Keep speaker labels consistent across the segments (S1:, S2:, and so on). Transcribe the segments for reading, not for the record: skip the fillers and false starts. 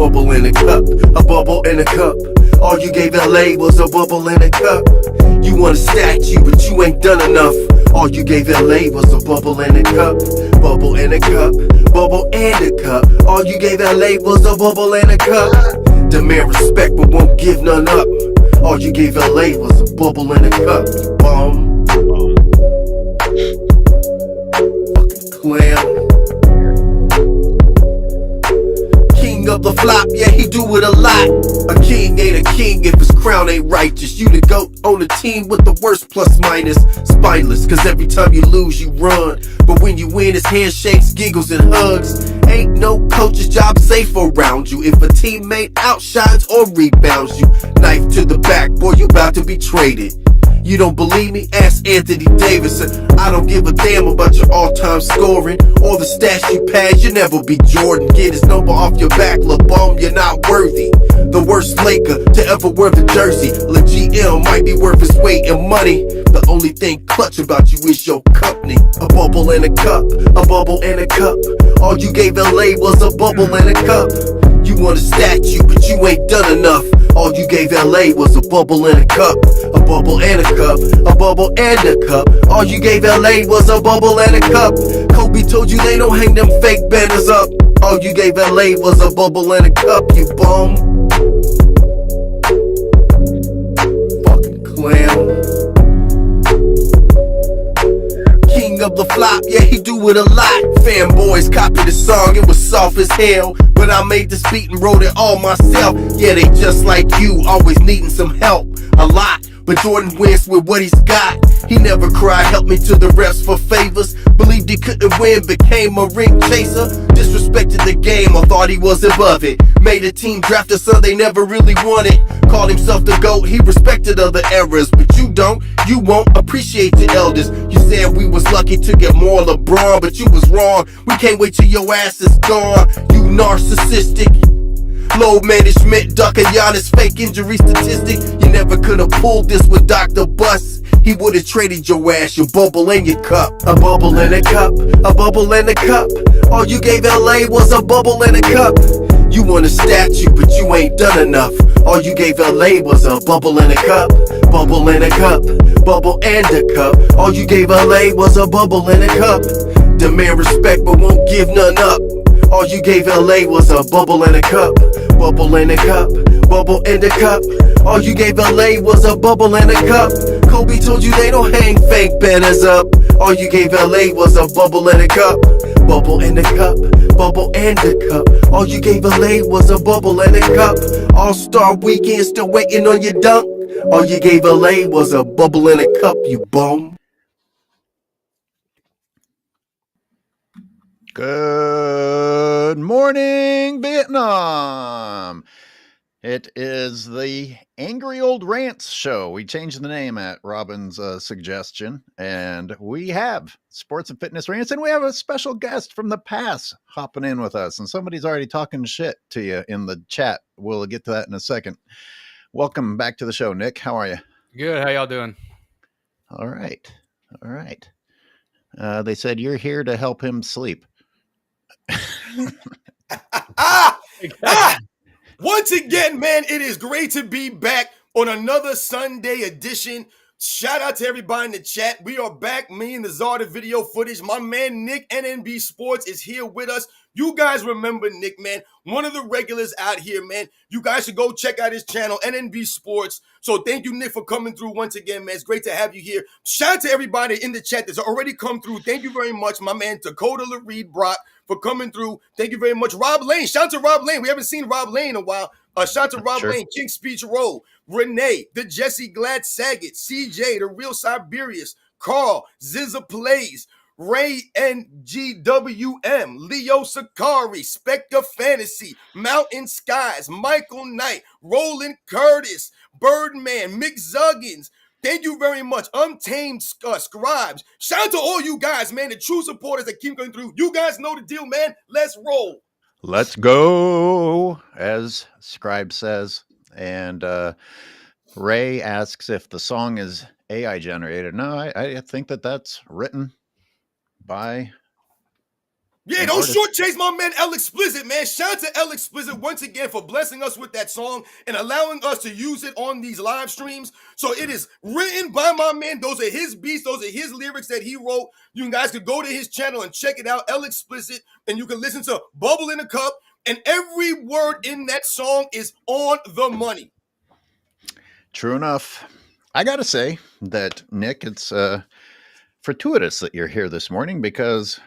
S1: bubble in a cup, a bubble in a cup. All you gave LA was a bubble in a cup. You want a statue, but you ain't done enough. All you gave LA was a bubble in a cup, bubble in a cup, bubble and a cup. All you gave LA was a bubble in a cup. Demand respect, but won't give none up. All you gave LA was a bubble in a cup. Bum. Fucking clown. King of the flop, yeah, he do it a lot. A king ain't a king if his crown ain't righteous. You the GOAT on a team with the worst plus minus. Spineless, cause every time you lose, you run. But when you win, it's handshakes, giggles, and hugs. Ain't no coach's job safe around you if a teammate outshines or rebounds you. Knife to the back, boy, you about to be traded. You don't believe me? Ask Anthony Davidson. I don't give a damn about your all-time scoring or the stats you pass. You never be Jordan. Get his number off your back, LeBron, you're not worthy. The worst Laker to ever wear the jersey. Le GM might be worth his weight in money. The only thing clutch about you is your company. A bubble in a cup, a bubble in a cup. All you gave LA was a bubble in a cup. You want a statue, but you ain't done enough. All you gave LA was a bubble in a cup, a bubble and a cup, a bubble and a cup. All you gave LA was a bubble and a cup. Kobe told you they don't hang them fake banners up. All you gave LA was a bubble and a cup, you bum. Fucking clown. King of the flop, yeah, he do it a lot. Fanboys copied the song, it was soft as hell. But I made this beat and wrote it all myself. Yeah, they just like you, always needing some help. A lot, but Jordan wins with what he's got. He never cried, helped me to the refs for favors. Believed he couldn't win, became a ring chaser. Disrespected the game, I thought he was above it. Made a team drafted so they never really won it. Called himself the GOAT, he respected other eras. But you don't, you won't appreciate your elders. You said we was lucky to get more LeBron, but you was wrong. We can't wait till your ass is gone. You narcissistic. Low management, ducking Giannis fake injury statistic. You never could've pulled this with Dr. Bus. He would've traded your ass, your bubble in your cup. A bubble in a cup, a bubble in a cup. All you gave LA was a bubble in a cup. You want a statue, but you ain't done enough. All you gave LA was a bubble in a cup, bubble in a cup, bubble and a cup. All you gave LA was a bubble in a cup. Demand respect, but won't give none up. All you gave LA was a bubble in a cup, bubble in a cup, bubble in a cup. All you gave LA was a bubble in a cup. Kobe told you they don't hang fake banners up. All you gave LA was a bubble in a cup, bubble in a cup, bubble and a cup. All you gave LA was a bubble in a cup. All-Star Weekend still waiting on your dunk. All you gave LA was a bubble in a cup, you bum.
S2: Good morning, Vietnam. It is the Angry Old Rants show. We changed the name at Robin's suggestion, and we have sports and fitness rants, and we have a special guest from the past hopping in with us, and somebody's already talking shit to you in the chat. We'll get to that in a second. Welcome back to the show, Nick. How are you?
S3: Good. How y'all doing?
S2: All right. All right. They said you're here to help him sleep.
S4: Once again, man, it is great to be back on another Sunday edition. Shout out to everybody in the chat. We are back. Me and the Czar of video footage. My man Nick, NNB Sports, is here with us. You guys remember Nick, man, one of the regulars out here, man. You guys should go check out his channel, NNB Sports. So thank you, Nick, for coming through once again, man. It's great to have you here. Shout out to everybody in the chat that's already come through. Thank you very much, my man Dakota LaReed Brock, for coming through. Thank you very much. Rob Lane. Shout out to Rob Lane. We haven't seen Rob Lane in a while. Shout out to Rob Lane, King Speech Roll, Renee, the Jesse Glad Saget, CJ, the Real Siberius, Carl, Zizza Plays, Ray NGWM, Leo Sakari, Spectre Fantasy, Mountain Skies, Michael Knight, Roland Curtis, Birdman, Mick Zuggins. Thank you very much. Untamed Scribes. Shout out to all you guys, man, the true supporters that keep going through. You guys know the deal, man. Let's roll.
S2: Let's go, as Scribe says. And Ray asks if the song is AI generated. No, I think that that's written by
S4: Yeah, don't shortchange my man L Explicit, man. Shout out to L Explicit once again for blessing us with that song and allowing us to use it on these live streams. So it is written by my man. Those are his beats. Those are his lyrics that he wrote. You guys could go to his channel and check it out, L Explicit, and you can listen to Bubble in a Cup. And every word in that song is on the money.
S2: True enough. I got to say that, Nick, it's fortuitous that you're here this morning because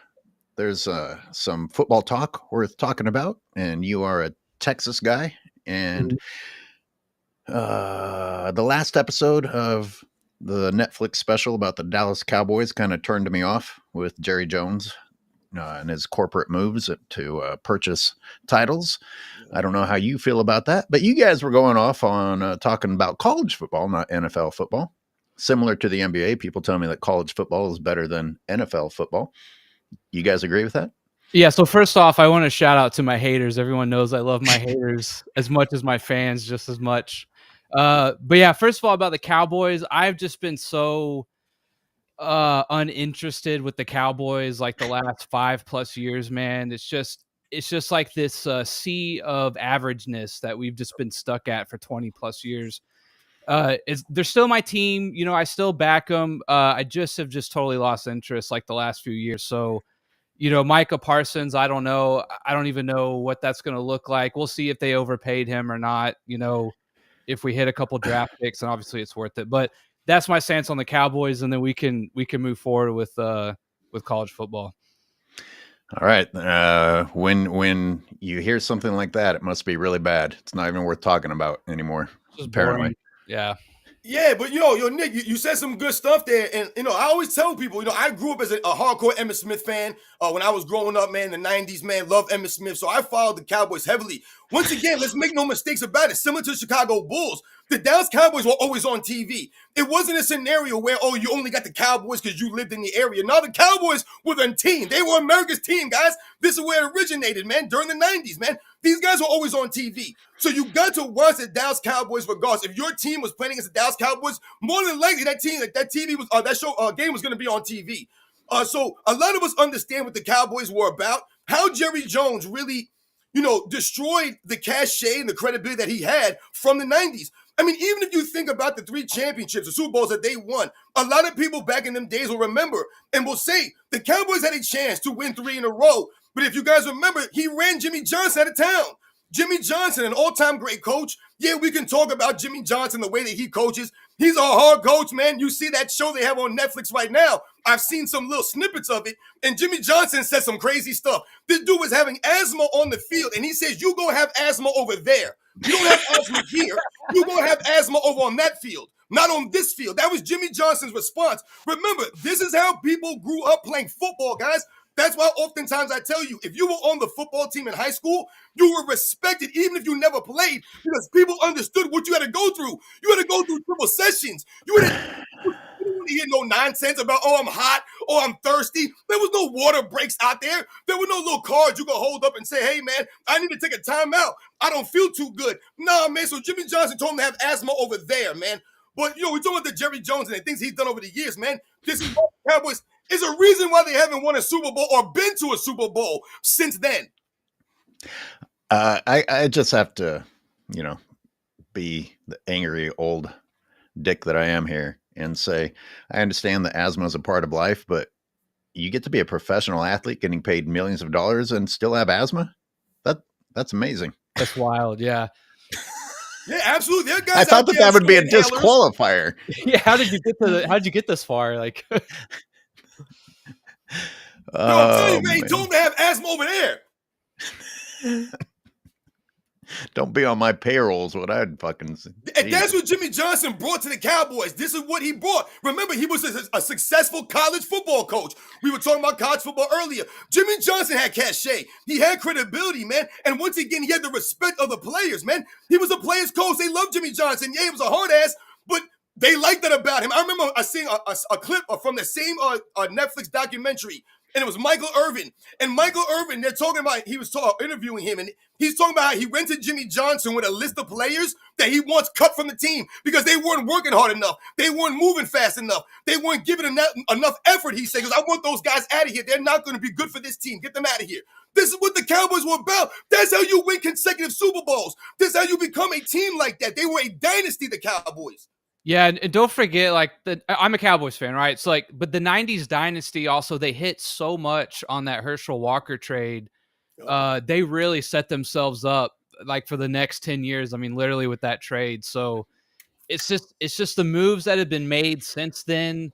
S2: there's some football talk worth talking about, and you are a Texas guy. And the last episode of the Netflix special about the Dallas Cowboys kind of turned me off with Jerry Jones and his corporate moves to purchase titles. I don't know how you feel about that, but you guys were going off on talking about college football, not NFL football. Similar to the NBA, people tell me that college football is better than NFL football. You guys agree with that?
S3: Yeah, so first off, I want to shout out to my haters. Everyone knows I love my haters as much as my fans, just as much. But yeah, first of all, about the Cowboys, I've just been so uninterested with the Cowboys like the last 5+ years, man. It's just like this sea of averageness that we've just been stuck at for 20+ years. They're still my team. You know, I still back them. I just have totally lost interest like the last few years. So, you know, Micah Parsons, I don't know. I don't even know what that's going to look like. We'll see if they overpaid him or not. You know, if we hit a couple draft picks, and obviously it's worth it. But that's my stance on the Cowboys, and then we can move forward with college football.
S2: All right. When you hear something like that, it must be really bad. It's not even worth talking about anymore. Apparently.
S3: Boring. Yeah.
S4: Yeah, but yo, Nick, you said some good stuff there, and I always tell people, I grew up as a hardcore Emmitt Smith fan. When I was growing up, man, in the '90s, man, loved Emmitt Smith, so I followed the Cowboys heavily. Once again, let's make no mistakes about it. Similar to the Chicago Bulls, the Dallas Cowboys were always on TV. It wasn't a scenario where you only got the Cowboys because you lived in the area. No, the Cowboys were the team. They were America's team, guys. This is where it originated, man. During the '90s, man, these guys were always on TV. So you got to watch the Dallas Cowboys regardless. If your team was playing against the Dallas Cowboys, more than likely that game was going to be on TV. So a lot of us understand what the Cowboys were about, how Jerry Jones really, destroyed the cachet and the credibility that he had from the 90s. I mean, even if you think about the 3 championships, the Super Bowls that they won, a lot of people back in them days will remember and will say the Cowboys had a chance to win 3 in a row. But if you guys remember, he ran Jimmy Johnson out of town. Jimmy Johnson, an all-time great coach. Yeah, we can talk about Jimmy Johnson, the way that he coaches. He's a hard coach, man. You see that show they have on Netflix right now. I've seen some little snippets of it, and Jimmy Johnson said some crazy stuff. This dude was having asthma on the field, and he says, you go have asthma over there. You don't have asthma here. You go have asthma over on that field, not on this field. That was Jimmy Johnson's response. Remember, this is how people grew up playing football, guys. That's why oftentimes I tell you, if you were on the football team in high school, you were respected even if you never played because people understood what you had to go through. You had to go through triple sessions. You didn't want to hear no nonsense about, I'm hot, I'm thirsty. There was no water breaks out there. There were no little cards you could hold up and say, hey, man, I need to take a timeout. I don't feel too good. Nah, man, so Jimmy Johnson told him to have asthma over there, man. But, we're talking about the Jerry Jones and the things he's done over the years, man. This is what the Cowboys is a reason why they haven't won a Super Bowl or been to a Super Bowl since then.
S2: I just have to, be the angry old dick that I am here and say, I understand that asthma is a part of life, but you get to be a professional athlete getting paid millions of dollars and still have asthma? That's amazing.
S3: That's wild, yeah.
S4: Yeah, absolutely.
S2: I thought that would be a disqualifier.
S3: Yeah, how did you get this far? Like
S4: I'm telling you, man, he told him to have asthma over there.
S2: Don't be on my payroll is what I'd fucking say.
S4: And that's what Jimmy Johnson brought to the Cowboys. This is what he brought. Remember, he was a successful college football coach. We were talking about college football earlier. Jimmy Johnson had cachet. He had credibility, man. And once again, he had the respect of the players, man. He was a players' coach. They loved Jimmy Johnson. Yeah, he was a hard ass, but they liked that about him. I remember I seeing a clip from the same Netflix documentary. and it was Michael Irvin. And Michael Irvin, they're talking about, he was interviewing him, and he's talking about how he went to Jimmy Johnson with a list of players that he wants cut from the team because they weren't working hard enough. They weren't moving fast enough. They weren't giving enough effort, he said, because I want those guys out of here. They're not going to be good for this team. Get them out of here. This is what the Cowboys were about. That's how you win consecutive Super Bowls. This is how you become a team like that. They were a dynasty, the Cowboys.
S3: Yeah, and don't forget, like, I'm a Cowboys fan, right? So, like, but the '90s dynasty also, they hit so much on that Herschel Walker trade. They really set themselves up, like, for the next 10 years. I mean, literally with that trade. So it's just the moves that have been made since then.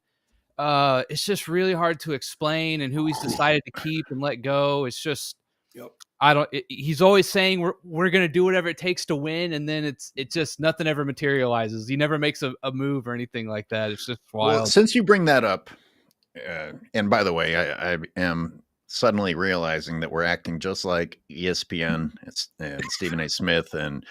S3: It's just really hard to explain, and who he's decided to keep and let go. It's just, he's always saying we're going to do whatever it takes to win. And then it's just nothing ever materializes. He never makes a move or anything like that. It's just wild.
S2: Well, since you bring that up, and by the way, I am suddenly realizing that we're acting just like ESPN and Stephen A. Smith and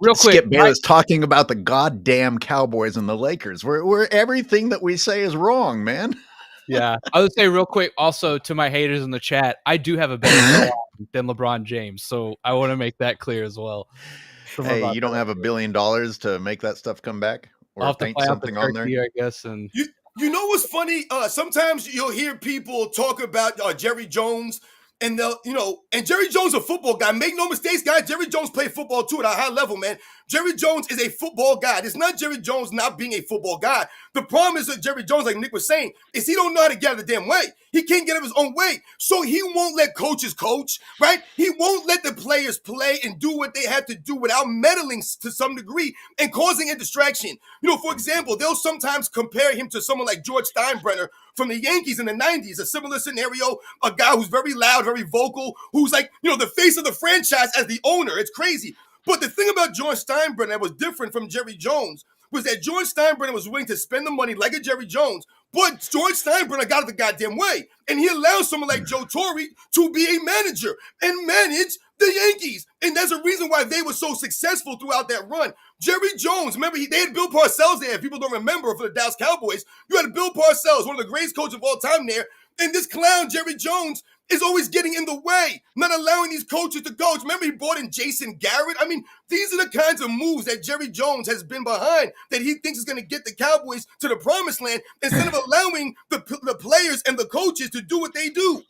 S3: real quick,
S2: Skip Bayless talking about the goddamn Cowboys and the Lakers. We're everything that we say is wrong, man.
S3: Yeah, I would say real quick also to my haters in the chat, I do have a better than LeBron James, so I want to make that clear as well.
S2: Hey, you don't have $1 billion to make that stuff come back, or
S3: I'll have to
S2: paint
S3: play out
S2: something
S3: the
S2: on there?
S3: turkey, I guess. And
S4: You know what's funny? Sometimes you'll hear people talk about Jerry Jones, and and Jerry Jones is a football guy. Make no mistakes, guys. Jerry Jones played football too at a high level, man. Jerry Jones is a football guy. It's not Jerry Jones not being a football guy. The problem is that Jerry Jones, like Nick was saying, is he don't know how to get out of the damn way. He can't get out of his own way. So he won't let coaches coach, right? He won't let the players play and do what they have to do without meddling to some degree and causing a distraction. For example, they'll sometimes compare him to someone like George Steinbrenner from the Yankees in the 90s, a similar scenario, a guy who's very loud, very vocal, who's like, the face of the franchise as the owner. It's crazy. But the thing about George Steinbrenner that was different from Jerry Jones was that George Steinbrenner was willing to spend the money like a Jerry Jones, but George Steinbrenner got out the goddamn way. And he allowed someone like Joe Torre to be a manager and manage the Yankees. And that's the reason why they were so successful throughout that run. Jerry Jones, remember, they had Bill Parcells there. If people don't remember, for the Dallas Cowboys, you had Bill Parcells, one of the greatest coaches of all time there. And this clown, Jerry Jones, is always getting in the way, not allowing these coaches to coach. Remember, he brought in Jason Garrett. I mean, these are the kinds of moves that Jerry Jones has been behind that he thinks is going to get the Cowboys to the promised land instead of allowing the players and the coaches to do what they do.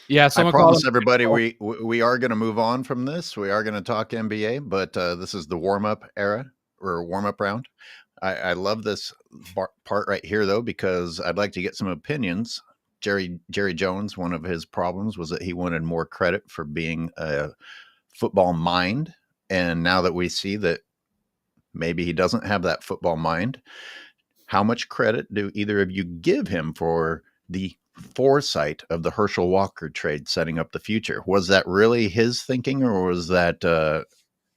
S3: Yeah,
S2: I promise everybody we are going to move on from this. We are going to talk NBA, but this is the warm-up era or warm-up round. I love this part right here, though, because I'd like to get some opinions. Jerry Jones, one of his problems was that he wanted more credit for being a football mind. And now that we see that maybe he doesn't have that football mind, how much credit do either of you give him for the foresight of the Herschel Walker trade setting up the future? Was that really his thinking, or was that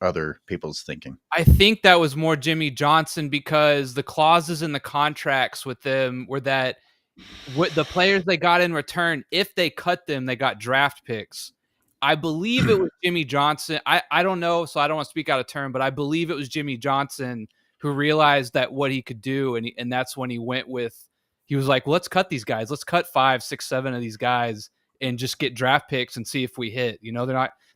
S2: other people's thinking?
S3: I think that was more Jimmy Johnson, because the clauses in the contracts with them were that the players they got in return, if they cut them, they got draft picks. I believe it was Jimmy Johnson. I don't know, so I don't want to speak out of turn, but I believe it was Jimmy Johnson who realized that what he could do, and that's when he went with, he was like, let's cut these guys. Let's cut 5, 6, 7 of these guys and just get draft picks and see if we hit.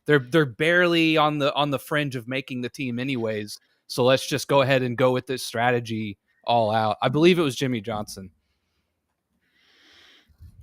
S3: They're barely on the fringe of making the team anyways. So let's just go ahead and go with this strategy all out. I believe it was Jimmy Johnson.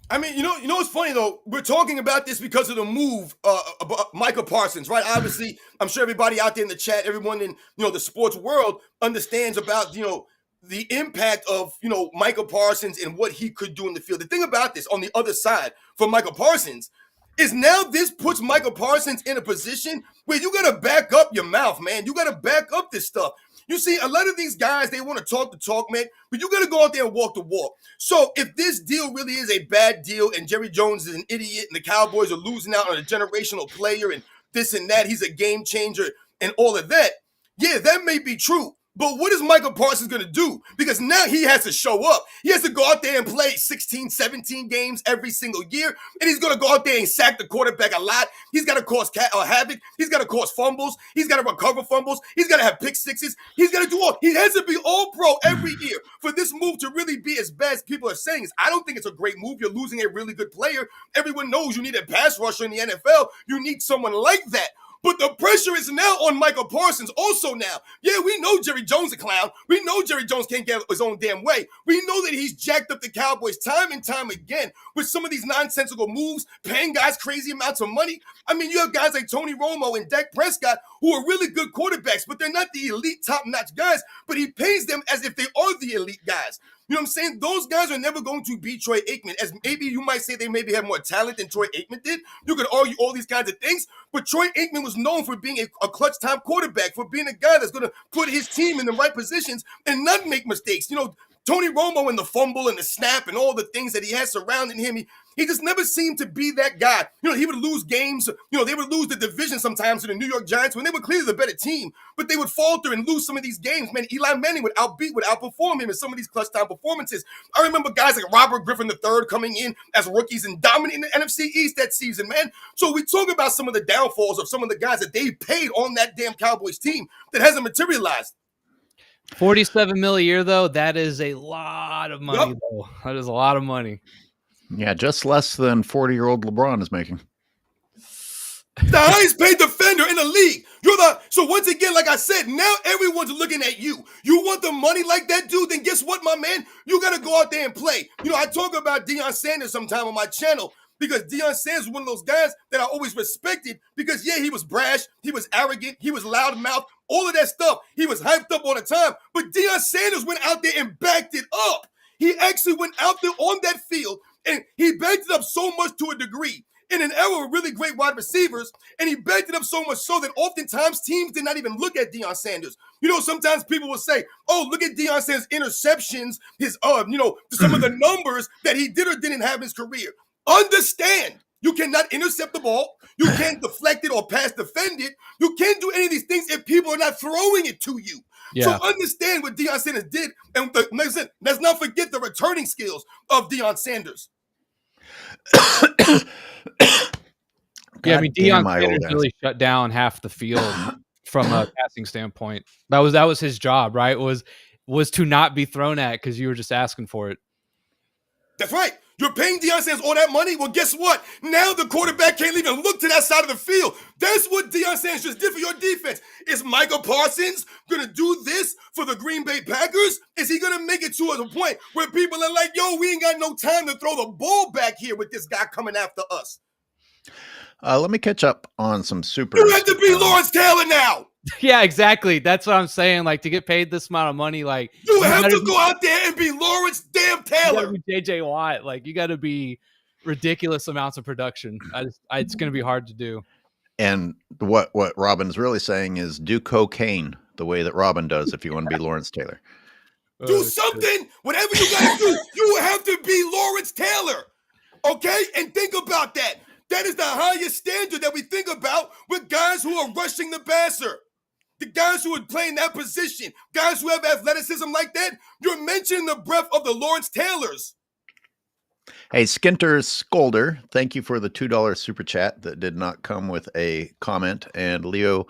S4: I mean, you know what's funny though? We're talking about this because of the move, about Michael Parsons, right? Obviously, I'm sure everybody out there in the chat, everyone in the sports world understands about the impact of Michael Parsons and what he could do in the field. The thing about this, on the other side for Michael Parsons, is now this puts Michael Parsons in a position where you gotta back up your mouth, man. You gotta back up this stuff. You see, a lot of these guys, they want to talk the talk, man, but you got to go out there and walk the walk. So if this deal really is a bad deal and Jerry Jones is an idiot and the Cowboys are losing out on a generational player and this and that, he's a game changer and all of that, yeah, that may be true. But what is Michael Parsons going to do? Because now he has to show up. He has to go out there and play 16, 17 games every single year. And he's going to go out there and sack the quarterback a lot. He's got to cause havoc. He's got to cause fumbles. He's got to recover fumbles. He's got to have pick sixes. He's got to do all. He has to be all pro every year for this move to really be as bad as people are saying. I don't think it's a great move. You're losing a really good player. Everyone knows you need a pass rusher in the NFL. You need someone like that. But the pressure is now on Michael Parsons also now. Yeah, we know Jerry Jones a clown. We know Jerry Jones can't get his own damn way. We know that he's jacked up the Cowboys time and time again with some of these nonsensical moves, paying guys crazy amounts of money. I mean, you have guys like Tony Romo and Dak Prescott who are really good quarterbacks, but they're not the elite top-notch guys, but he pays them as if they are the elite guys. You know what I'm saying? Those guys are never going to be Troy Aikman. As maybe you might say they maybe have more talent than Troy Aikman did. You could argue all these kinds of things, but Troy Aikman was known for being a clutch time quarterback, for being a guy that's going to put his team in the right positions and not make mistakes. You know, Tony Romo and the fumble and the snap and all the things that he has surrounding him, he just never seemed to be that guy. You know, he would lose games. You know, they would lose the division sometimes to the New York Giants when they were clearly the better team, but they would falter and lose some of these games. Man, Eli Manning would outperform him in some of these clutch time performances. I remember guys like Robert Griffin III coming in as rookies and dominating the NFC East that season, man. So we talk about some of the downfalls of some of the guys that they paid on that damn Cowboys team that hasn't materialized.
S3: 47 mil a year, though, that is a lot of money, though. That is a lot of money.
S2: Yeah, just less than 40-year-old LeBron is making.
S4: The highest paid defender in the league. So once again, like I said, now everyone's looking at you. You want the money like that dude? Then guess what, my man? You got to go out there and play. You know, I talk about Deion Sanders sometime on my channel because Deion Sanders was one of those guys that I always respected because, yeah, he was brash, he was arrogant, he was loudmouth, all of that stuff. He was hyped up all the time. But Deion Sanders went out there and backed it up. He actually went out there on that field and he backed it up so much to a degree in an era with really great wide receivers, and he backed it up so much so that oftentimes teams did not even look at Deion Sanders. You know, sometimes people will say, oh, look at Deion Sanders' interceptions, his, some of the numbers that he did or didn't have in his career. Understand, you cannot intercept the ball. You can't deflect it or pass defend it. You can't do any of these things if people are not throwing it to you. Yeah. So understand what Deion Sanders did, and let's not forget the returning skills of Deion Sanders.
S3: Yeah, I mean, Deion Sanders really shut down half the field from a passing standpoint. That was his job, right? Was to not be thrown at because you were just asking for it.
S4: That's right. You're paying Deion Sanders all that money? Well, guess what? Now the quarterback can't even look to that side of the field. That's what Deion Sanders just did for your defense. Is Michael Parsons going to do this for the Green Bay Packers? Is he going to make it to a point where people are like, yo, we ain't got no time to throw the ball back here with this guy coming after us?
S2: Let me catch up on some super.
S4: You have to be Lawrence Taylor now.
S3: Yeah, exactly. That's what I'm saying. Like, to get paid this amount of money, like
S4: you have to go out there and be Lawrence damn Taylor.
S3: You be JJ Watt. Like, you got to be ridiculous amounts of production. It's going to be hard to do.
S2: And what Robin's really saying is do cocaine the way that Robin does if you want to be Lawrence Taylor.
S4: Do something. Whatever you got to do, you have to be Lawrence Taylor. Okay? And think about that. That is the highest standard that we think about with guys who are rushing the passer. The guys who are playing that position, guys who have athleticism like that, you're mentioning the breath of the Lawrence Taylors.
S2: Hey, Skinter Scolder, thank you for the $2 super chat that did not come with a comment. And Leo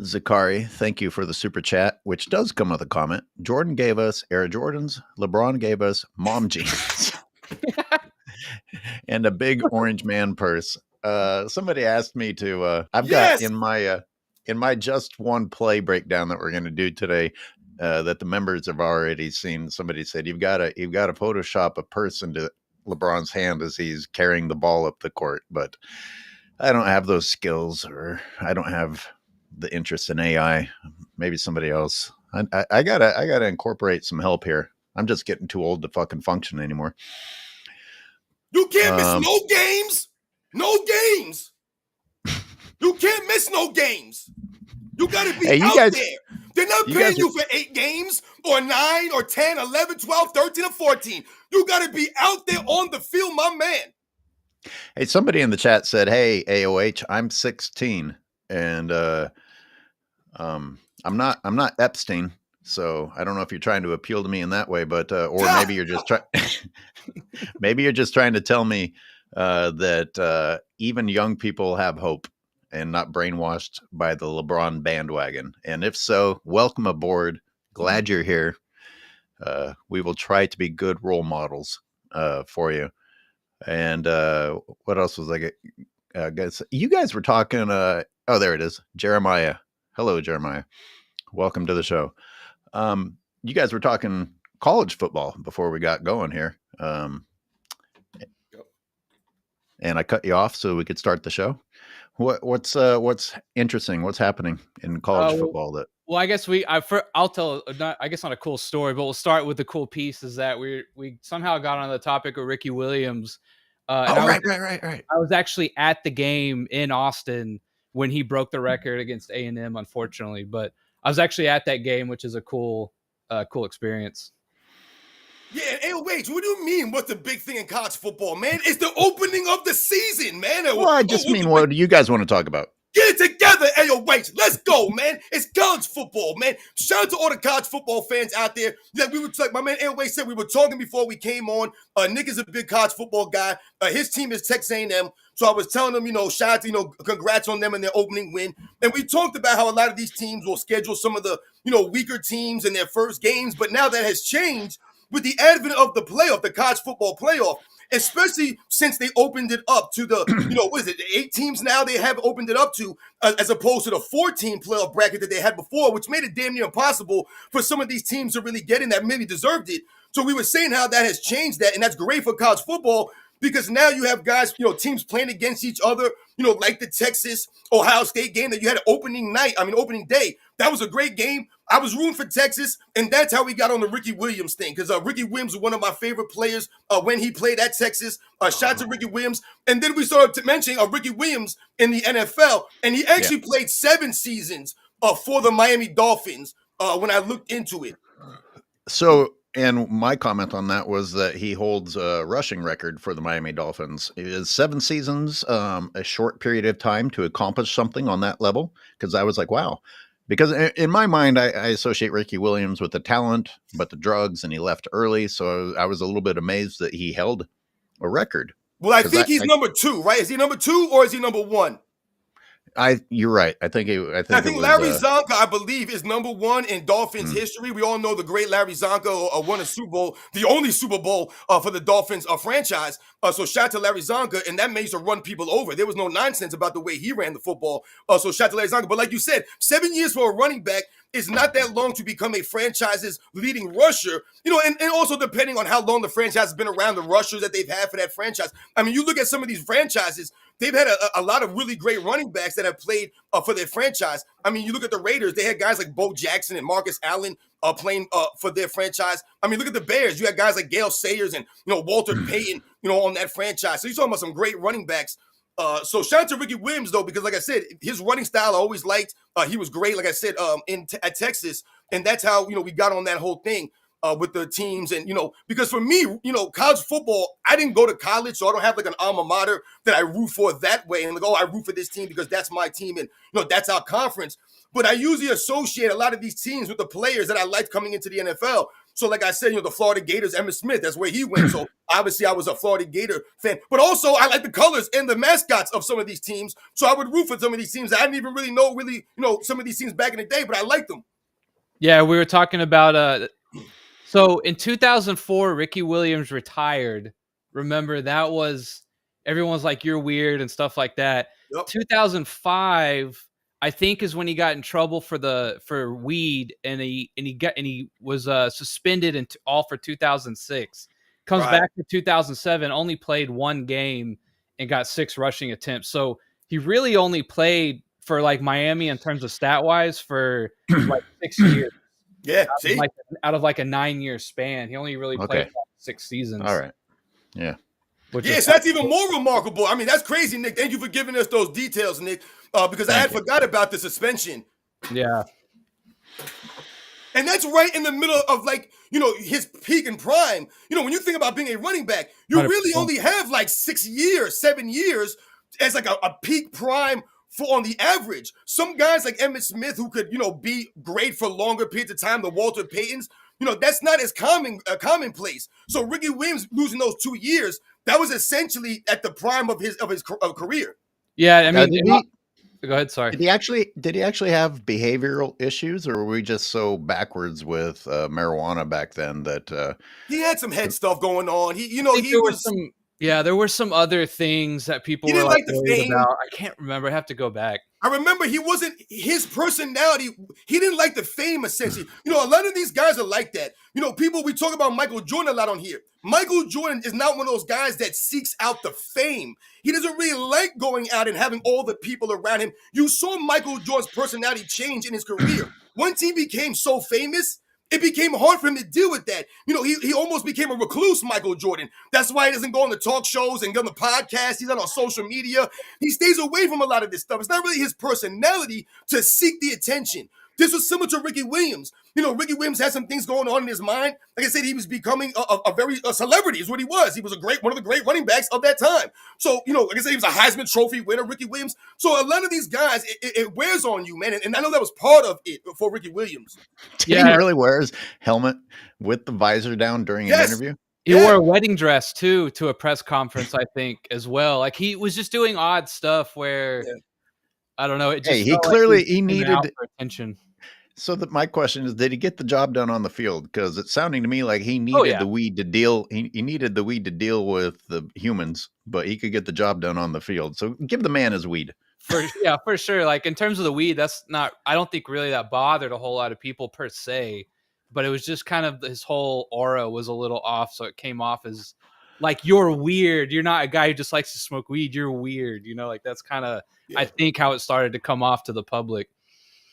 S2: Zakari, thank you for the super chat, which does come with a comment. Jordan gave us Air Jordans. LeBron gave us mom jeans. And a big orange man purse. Somebody asked me to, I've got in my just one play breakdown that we're going to do today, that the members have already seen. Somebody said, you've got to Photoshop a purse into LeBron's hand as he's carrying the ball up the court. But I don't have those skills, or I don't have the interest in AI. Maybe somebody else. I gotta incorporate some help here. I'm just getting too old to fucking function anymore.
S4: You can't miss no games. No games. You can't miss no games. You got to be out there. They're not paying you for 8 games or 9 or 10, 11, 12, 13, or 14. You got to be out there on the field, my man.
S2: Hey, somebody in the chat said, hey, AOH, I'm 16 and I'm not Epstein. So I don't know if you're trying to appeal to me in that way, but or maybe you're just trying. Maybe you're just trying to tell me that even young people have hope and not brainwashed by the LeBron bandwagon. And if so, welcome aboard. Glad you're here. We will try to be good role models for you. And what else was I guess you guys were talking. Oh, there it is. Jeremiah. Hello, Jeremiah. Welcome to the show. You guys were talking college football before we got going here. And I cut you off so we could start the show. What's interesting? What's happening in college football that?
S3: Well, I guess I'll tell, not a cool story, but we'll start with the cool piece is that we somehow got on the topic of Ricky Williams.
S2: Right.
S3: I was actually at the game in Austin when he broke the record against A&M, unfortunately, but I was actually at that game, which is a cool experience.
S4: Yeah, hey, wait, what do you mean? What's the big thing in college football, man? It's the opening of the season, man.
S2: Well, I just mean, what do you guys want to talk about?
S4: Get it together, hey, yo, wait, let's go, man. It's college football, man. Shout out to all the college football fans out there. Like my man Airway said, we were talking before we came on. Nick is a big college football guy. His team is Texas A&M. So I was telling him, shout out to, congrats on them and their opening win. And we talked about how a lot of these teams will schedule some of the, weaker teams in their first games. But now that has changed with the advent of the playoff, the college football playoff. Especially since they opened it up to the, what is it, 8 teams now they have opened it up to, as opposed to the 14 playoff bracket that they had before, which made it damn near impossible for some of these teams to really get in that maybe deserved it. So we were saying how that has changed that, and that's great for college football because now you have guys, teams playing against each other, like the Texas-Ohio State game that you had opening day. That was a great game. I was rooting for Texas, and that's how we got on the Ricky Williams thing because Ricky Williams was one of my favorite players when he played at Texas. Shout out to Ricky Williams. And then we started mentioning Ricky Williams in the NFL, and he actually played 7 seasons for the Miami Dolphins when I looked into it.
S2: So, and my comment on that was that he holds a rushing record for the Miami Dolphins. Is 7 seasons a short period of time to accomplish something on that level? Because I was like, wow. Because in my mind, I associate Ricky Williams with the talent, but the drugs, and he left early. So I was a little bit amazed that he held a record.
S4: Well, I think he's number 2, right? Is he number 2 or is he number 1?
S2: You're right. I think
S4: Larry Zonka, I believe, is number 1 in Dolphins history. We all know the great Larry Zonka won a Super Bowl, the only Super Bowl for the Dolphins franchise. So shout out to Larry Zonka, and that managed to run people over. There was no nonsense about the way he ran the football. So shout out to Larry Zonka. But like you said, 7 years for a running back is not that long to become a franchise's leading rusher. And also depending on how long the franchise has been around, the rushers that they've had for that franchise. I mean, you look at some of these franchises, they've had a lot of really great running backs that have played for their franchise. I mean, you look at the Raiders, they had guys like Bo Jackson and Marcus Allen playing for their franchise. I mean, look at the Bears. You had guys like Gale Sayers and, Walter Payton, on that franchise. So you're talking about some great running backs. So shout out to Ricky Williams, though, because like I said, his running style I always liked. He was great, like I said, at Texas. And that's how, we got on that whole thing with the teams. And, because for me, college football, I didn't go to college, so I don't have like an alma mater that I root for that way. And like, I root for this team because that's my team and, that's our conference. But I usually associate a lot of these teams with the players that I liked coming into the NFL. So like I said, the Florida Gators, Emmitt Smith, that's where he went. So obviously I was a Florida Gator fan. But also I like the colors and the mascots of some of these teams. So I would root for some of these teams. I didn't even really know some of these teams back in the day, but I liked them.
S3: Yeah, we were talking about so in 2004, Ricky Williams retired. Remember, that was everyone's like, you're weird and stuff like that. Yep. 2005, I think, is when he got in trouble for weed, and he was suspended all for 2006. Comes back to 2007, only played 1 game and got 6 rushing attempts. So he really only played for like Miami in terms of stat wise for like 6 years.
S4: Yeah,
S3: out of like a 9-year span, he only really played 6 seasons.
S2: All right, yeah.
S4: So that's even more remarkable. I mean, that's crazy, Nick. Thank you for giving us those details, Nick, because I had forgot about the suspension.
S3: Yeah.
S4: And that's right in the middle of like, his peak and prime. When you think about being a running back, you 100%. Really only have like 6 years, 7 years as like a peak prime for on the average. Some guys like Emmitt Smith who could, be great for longer periods of time, the Walter Paytons, that's not as commonplace. So Ricky Williams losing those 2 years, that was essentially at the prime of his career.
S3: Yeah, I mean,
S2: did
S3: go ahead. Sorry.
S2: he actually have behavioral issues, or were we just so backwards with marijuana back then that
S4: He had some head stuff going on.
S3: There were some other things that people
S4: He
S3: were
S4: didn't
S3: like
S4: like the
S3: worried
S4: fame.
S3: about. I can't remember. I have to go back.
S4: I remember he wasn't his personality. He didn't like the fame, essentially. A lot of these guys are like that. We talk about Michael Jordan a lot on here. Michael Jordan is not one of those guys that seeks out the fame. He doesn't really like going out and having all the people around him. You saw Michael Jordan's personality change in his career. Once he became so famous, it became hard for him to deal with that. He almost became a recluse, Michael Jordan. That's why he doesn't go on the talk shows and go on the podcast. He's not on social media. He stays away from a lot of this stuff. It's not really his personality to seek the attention. This was similar to Ricky Williams. Ricky Williams had some things going on in his mind. Like I said, he was becoming a celebrity is what he was. He was one of the great running backs of that time. So, like I said, he was a Heisman Trophy winner, Ricky Williams. So a lot of these guys, it wears on you, man. And I know that was part of it for Ricky Williams.
S2: did he really wear his helmet with the visor down during an interview?
S3: He wore a wedding dress too to a press conference, I think, as well. Like he was just doing odd stuff where I don't know. It just
S2: he needed
S3: attention.
S2: So my question is, did he get the job done on the field? Because it's sounding to me like he needed the weed to deal. He needed the weed to deal with the humans, but he could get the job done on the field. So give the man his weed.
S3: For sure. Like in terms of the weed, I don't think really that bothered a whole lot of people per se, but it was just kind of his whole aura was a little off. So it came off as like, you're weird. You're not a guy who just likes to smoke weed. You're weird. Like that's kind of, I think how it started to come off to the public.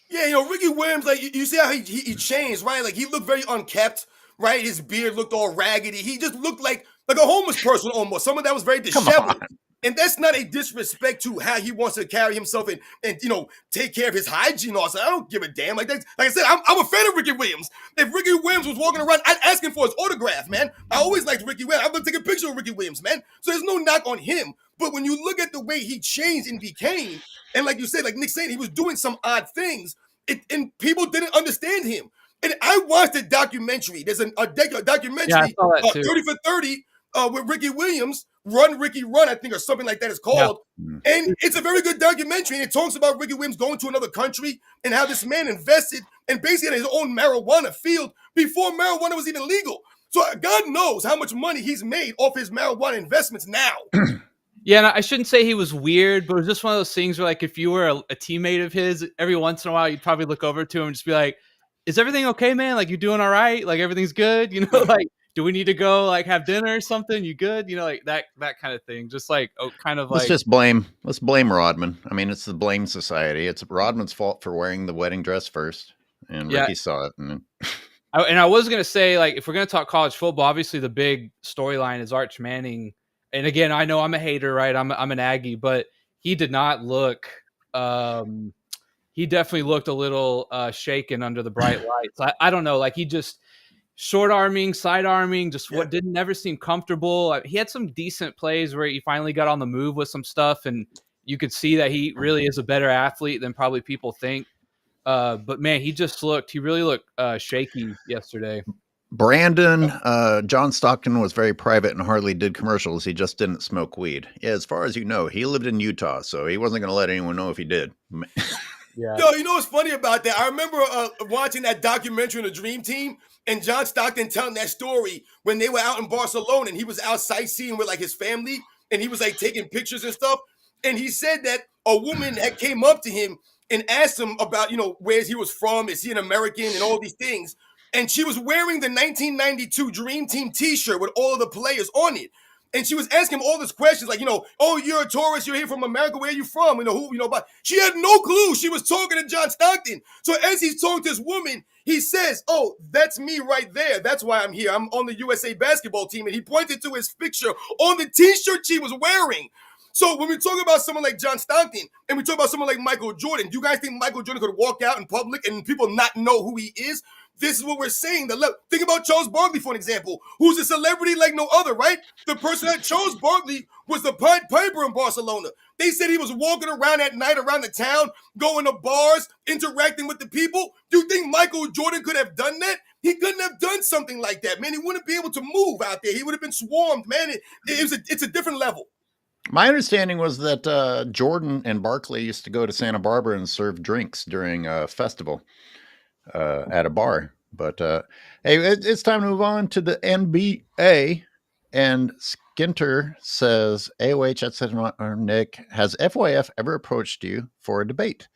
S4: Yeah, Ricky Williams, like you see how he changed, right? Like he looked very unkept, right? His beard looked all raggedy. He just looked like a homeless person almost. Someone that was very disheveled. And that's not a disrespect to how he wants to carry himself and take care of his hygiene. Also, I don't give a damn. Like I said, I'm a fan of Ricky Williams. If Ricky Williams was walking around, I'd ask him for his autograph, man. I always liked Ricky Williams. I'm gonna take a picture of Ricky Williams, man. So there's no knock on him. But when you look at the way he changed and became, and like you said, like Nick saying, he was doing some odd things, and people didn't understand him. And I watched a documentary. There's a documentary, 30 for 30, with Ricky Williams, Run, Ricky, Run, I think, or something like that is called. Yeah. And it's a very good documentary. And it talks about Ricky Williams going to another country and how this man invested and basically had his own marijuana field before marijuana was even legal. So God knows how much money he's made off his marijuana investments now.
S3: Yeah, and I shouldn't say he was weird, but it was just one of those things where, like, if you were a teammate of his, every once in a while, you'd probably look over to him and just be like, is everything okay, man? Like, you doing all right? Like, everything's good? Like, do we need to go, like, have dinner or something? You good? Like, that kind of thing. Just, like,
S2: let's blame Rodman. I mean, it's the blame society. It's Rodman's fault for wearing the wedding dress first, and Ricky saw it. And
S3: I was going to say, like, if we're going to talk college football, obviously the big storyline is Arch Manning. And again, I know I'm a hater, right? I'm an Aggie, but he did not look. He definitely looked a little shaken under the bright lights. I don't know, like he just short arming, side arming, just what didn't never seem comfortable. He had some decent plays where he finally got on the move with some stuff, and you could see that he really is a better athlete than probably people think. But man, he really looked shaky yesterday.
S2: Brandon, John Stockton was very private and hardly did commercials. He just didn't smoke weed. Yeah, as far as you know, he lived in Utah, so he wasn't going to let anyone know if he did.
S4: Yeah. Yo, you know what's funny about that? I remember watching that documentary on the Dream Team and John Stockton telling that story when they were out in Barcelona and he was out sightseeing with like his family and he was like taking pictures and stuff. And he said that a woman had came up to him and asked him about, where he was from, is he an American and all these things. And she was wearing the 1992 Dream Team t-shirt with all of the players on it. And she was asking him all these questions like, oh, you're a tourist, you're here from America, where are you from? But she had no clue she was talking to John Stockton. So as he's talking to this woman, he says, oh, that's me right there. That's why I'm here. I'm on the USA basketball team. And he pointed to his picture on the t-shirt she was wearing. So when we talk about someone like John Stockton and we talk about someone like Michael Jordan, do you guys think Michael Jordan could walk out in public and people not know who he is? This is what we're saying. Think about Charles Barkley, for an example, who's a celebrity like no other, right? The person that Charles Barkley was the Pied Piper in Barcelona. They said he was walking around at night around the town, going to bars, interacting with the people. Do you think Michael Jordan could have done that? He couldn't have done something like that, man. He wouldn't be able to move out there. He would have been swarmed, man. It's a different level.
S2: My understanding was that Jordan and Barkley used to go to Santa Barbara and serve drinks during a festival at a bar. But hey, it's time to move on to the NBA. And Skinter says, AOH, that's Nick, has FYF ever approached you for a debate?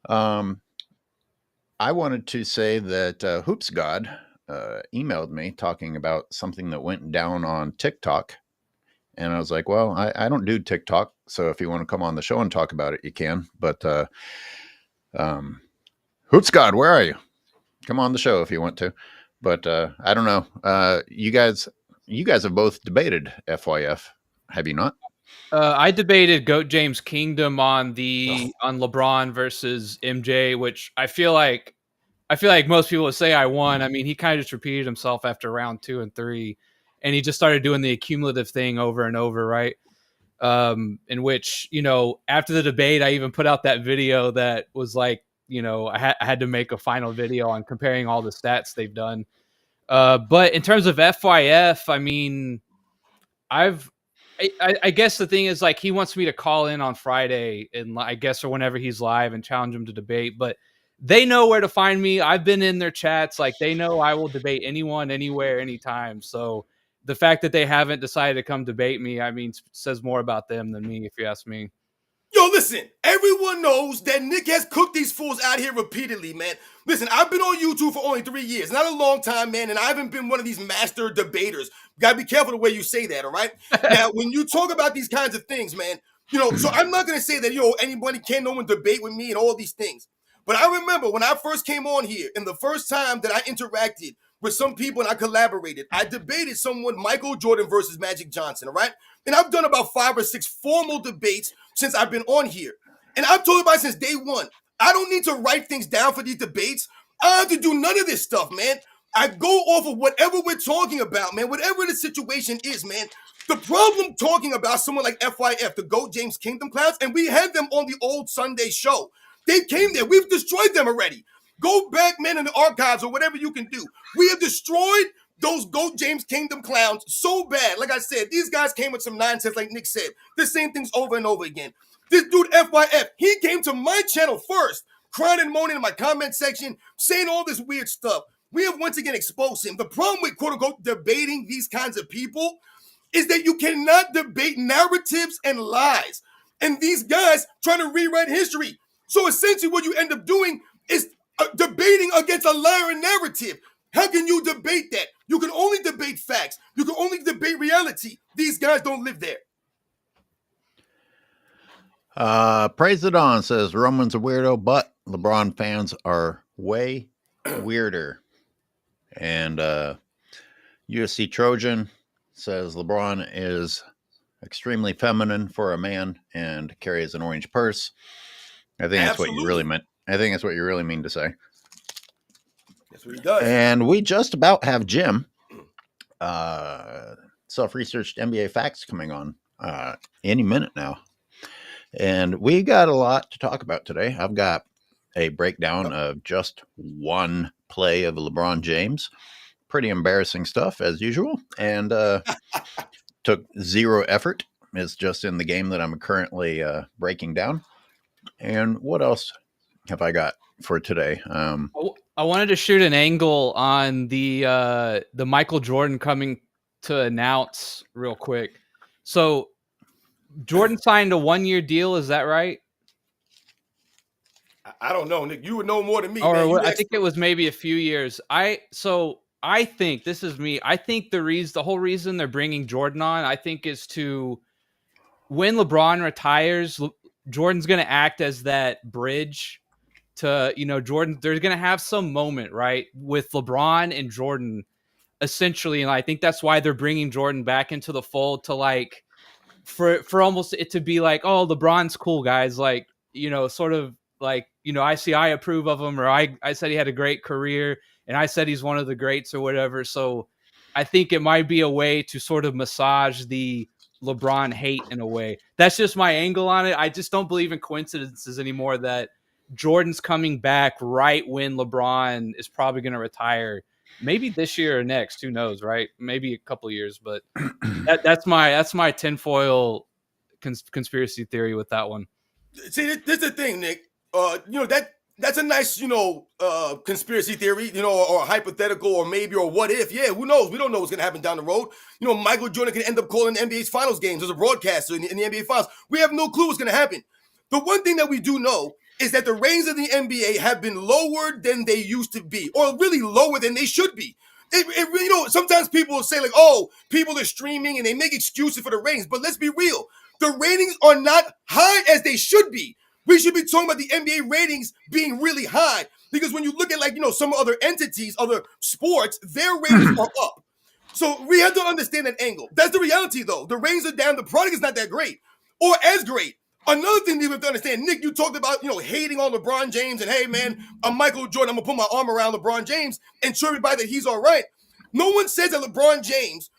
S2: I wanted to say that Hoops God emailed me talking about something that went down on TikTok. And I was like, well, I don't do TikTok. So if you want to come on the show and talk about it, you can. But Hoops God, where are you? Come on the show if you want to. But I don't know. You guys have both debated FYF, have you not?
S3: I debated Goat James Kingdom on LeBron versus MJ, which I feel like most people would say I won. I mean, he kind of just repeated himself after round 2 and 3, and he just started doing the accumulative thing over and over, right? In which, after the debate, I even put out that video that was like, I had to make a final video on comparing all the stats they've done. But in terms of FYF, I mean, I guess the thing is, like, he wants me to call in on Friday and I guess, or whenever he's live, and challenge him to debate, but they know where to find me. I've been in their chats. Like, they know I will debate anyone, anywhere, anytime. So the fact that they haven't decided to come debate me, I mean, says more about them than me, if you ask me.
S4: Yo, listen, everyone knows that Nick has cooked these fools out here repeatedly, man. Listen, I've been on YouTube for only 3 years. Not a long time, man, and I haven't been one of these master debaters. You gotta be careful the way you say that, all right? Now, when you talk about these kinds of things, man, so I'm not gonna say that, anybody can no one debate with me and all these things. But I remember when I first came on here, and the first time that I interacted with some people and I collaborated, I debated someone, Michael Jordan versus Magic Johnson, all right? And I've done about 5 or 6 formal debates since I've been on here. And I've told everybody since day one, I don't need to write things down for these debates. I don't have to do none of this stuff, man. I go off of whatever we're talking about, man, whatever the situation is, man. The problem talking about someone like FYF, the GOAT James Kingdom Clowns, and we had them on the old Sunday show. They came there. We've destroyed them already. Go back, man, in the archives or whatever you can do. We have destroyed those GOAT James Kingdom Clowns so bad. Like I said, these guys came with some nonsense, like Nick said. The same things over and over again. This dude, FYF, he came to my channel first, crying and moaning in my comment section, saying all this weird stuff. We have once again exposed him. The problem with, quote-unquote, debating these kinds of people is that you cannot debate narratives and lies. And these guys trying to rewrite history. So essentially what you end up doing is debating against a liar narrative. How can you debate that? You can only debate facts. You can only debate reality. These guys don't live there.
S2: Praise the Dawn says Roman's a weirdo, but LeBron fans are way weirder. And USC Trojan says LeBron is extremely feminine for a man and carries an orange purse. I think that's what you really meant. I think that's what you really mean to say.
S4: That's what he does.
S2: And we just about have Jim, self-researched NBA facts, coming on any minute now. And we got a lot to talk about today. I've got a breakdown of just one play of LeBron James. Pretty embarrassing stuff, as usual. And took zero effort. It's just in the game that I'm currently breaking down. And what else have I got for today?
S3: I wanted to shoot an angle on the Michael Jordan coming to announce real quick. So Jordan signed a 1-year deal. Is that right?
S4: I don't know, Nick. You would know more than me.
S3: Or I think it was maybe a few years. I think, this is me, I think the whole reason they're bringing Jordan on, I think, is to, when LeBron retires, Jordan's going to act as that bridge to, Jordan. They're going to have some moment, right, with LeBron and Jordan, essentially. And I think that's why they're bringing Jordan back into the fold, to, like, for almost it to be like, oh, LeBron's cool, guys, like, sort of like, I approve of him, or I said he had a great career, and I said he's one of the greats or whatever. So I think it might be a way to sort of massage the LeBron hate in a way. That's just my angle on it. I just don't believe in coincidences anymore that Jordan's coming back right when LeBron is probably going to retire. Maybe this year or next, who knows, right? Maybe a couple of years, but that's my tinfoil conspiracy theory with that one.
S4: See, this is the thing, Nick. That's a nice, conspiracy theory, or hypothetical, or maybe, or what if. Yeah, who knows? We don't know what's gonna happen down the road. Michael Jordan can end up calling the NBA's finals games as a broadcaster in the NBA finals. We have no clue what's gonna happen. The one thing that we do know is that the ratings of the NBA have been lower than they used to be, or really lower than they should be. Sometimes people will say like, oh, people are streaming and they make excuses for the ratings, but let's be real. The ratings are not high as they should be. We should be talking about the NBA ratings being really high, because when you look at some other entities, other sports, their ratings are up. So we have to understand that angle. That's the reality, though. The ratings are down. The product is not that great or as great. Another thing that we have to understand, Nick, you talked about, hating on LeBron James and, hey, man, I'm Michael Jordan. I'm going to put my arm around LeBron James and show everybody that he's all right. No one says that LeBron James,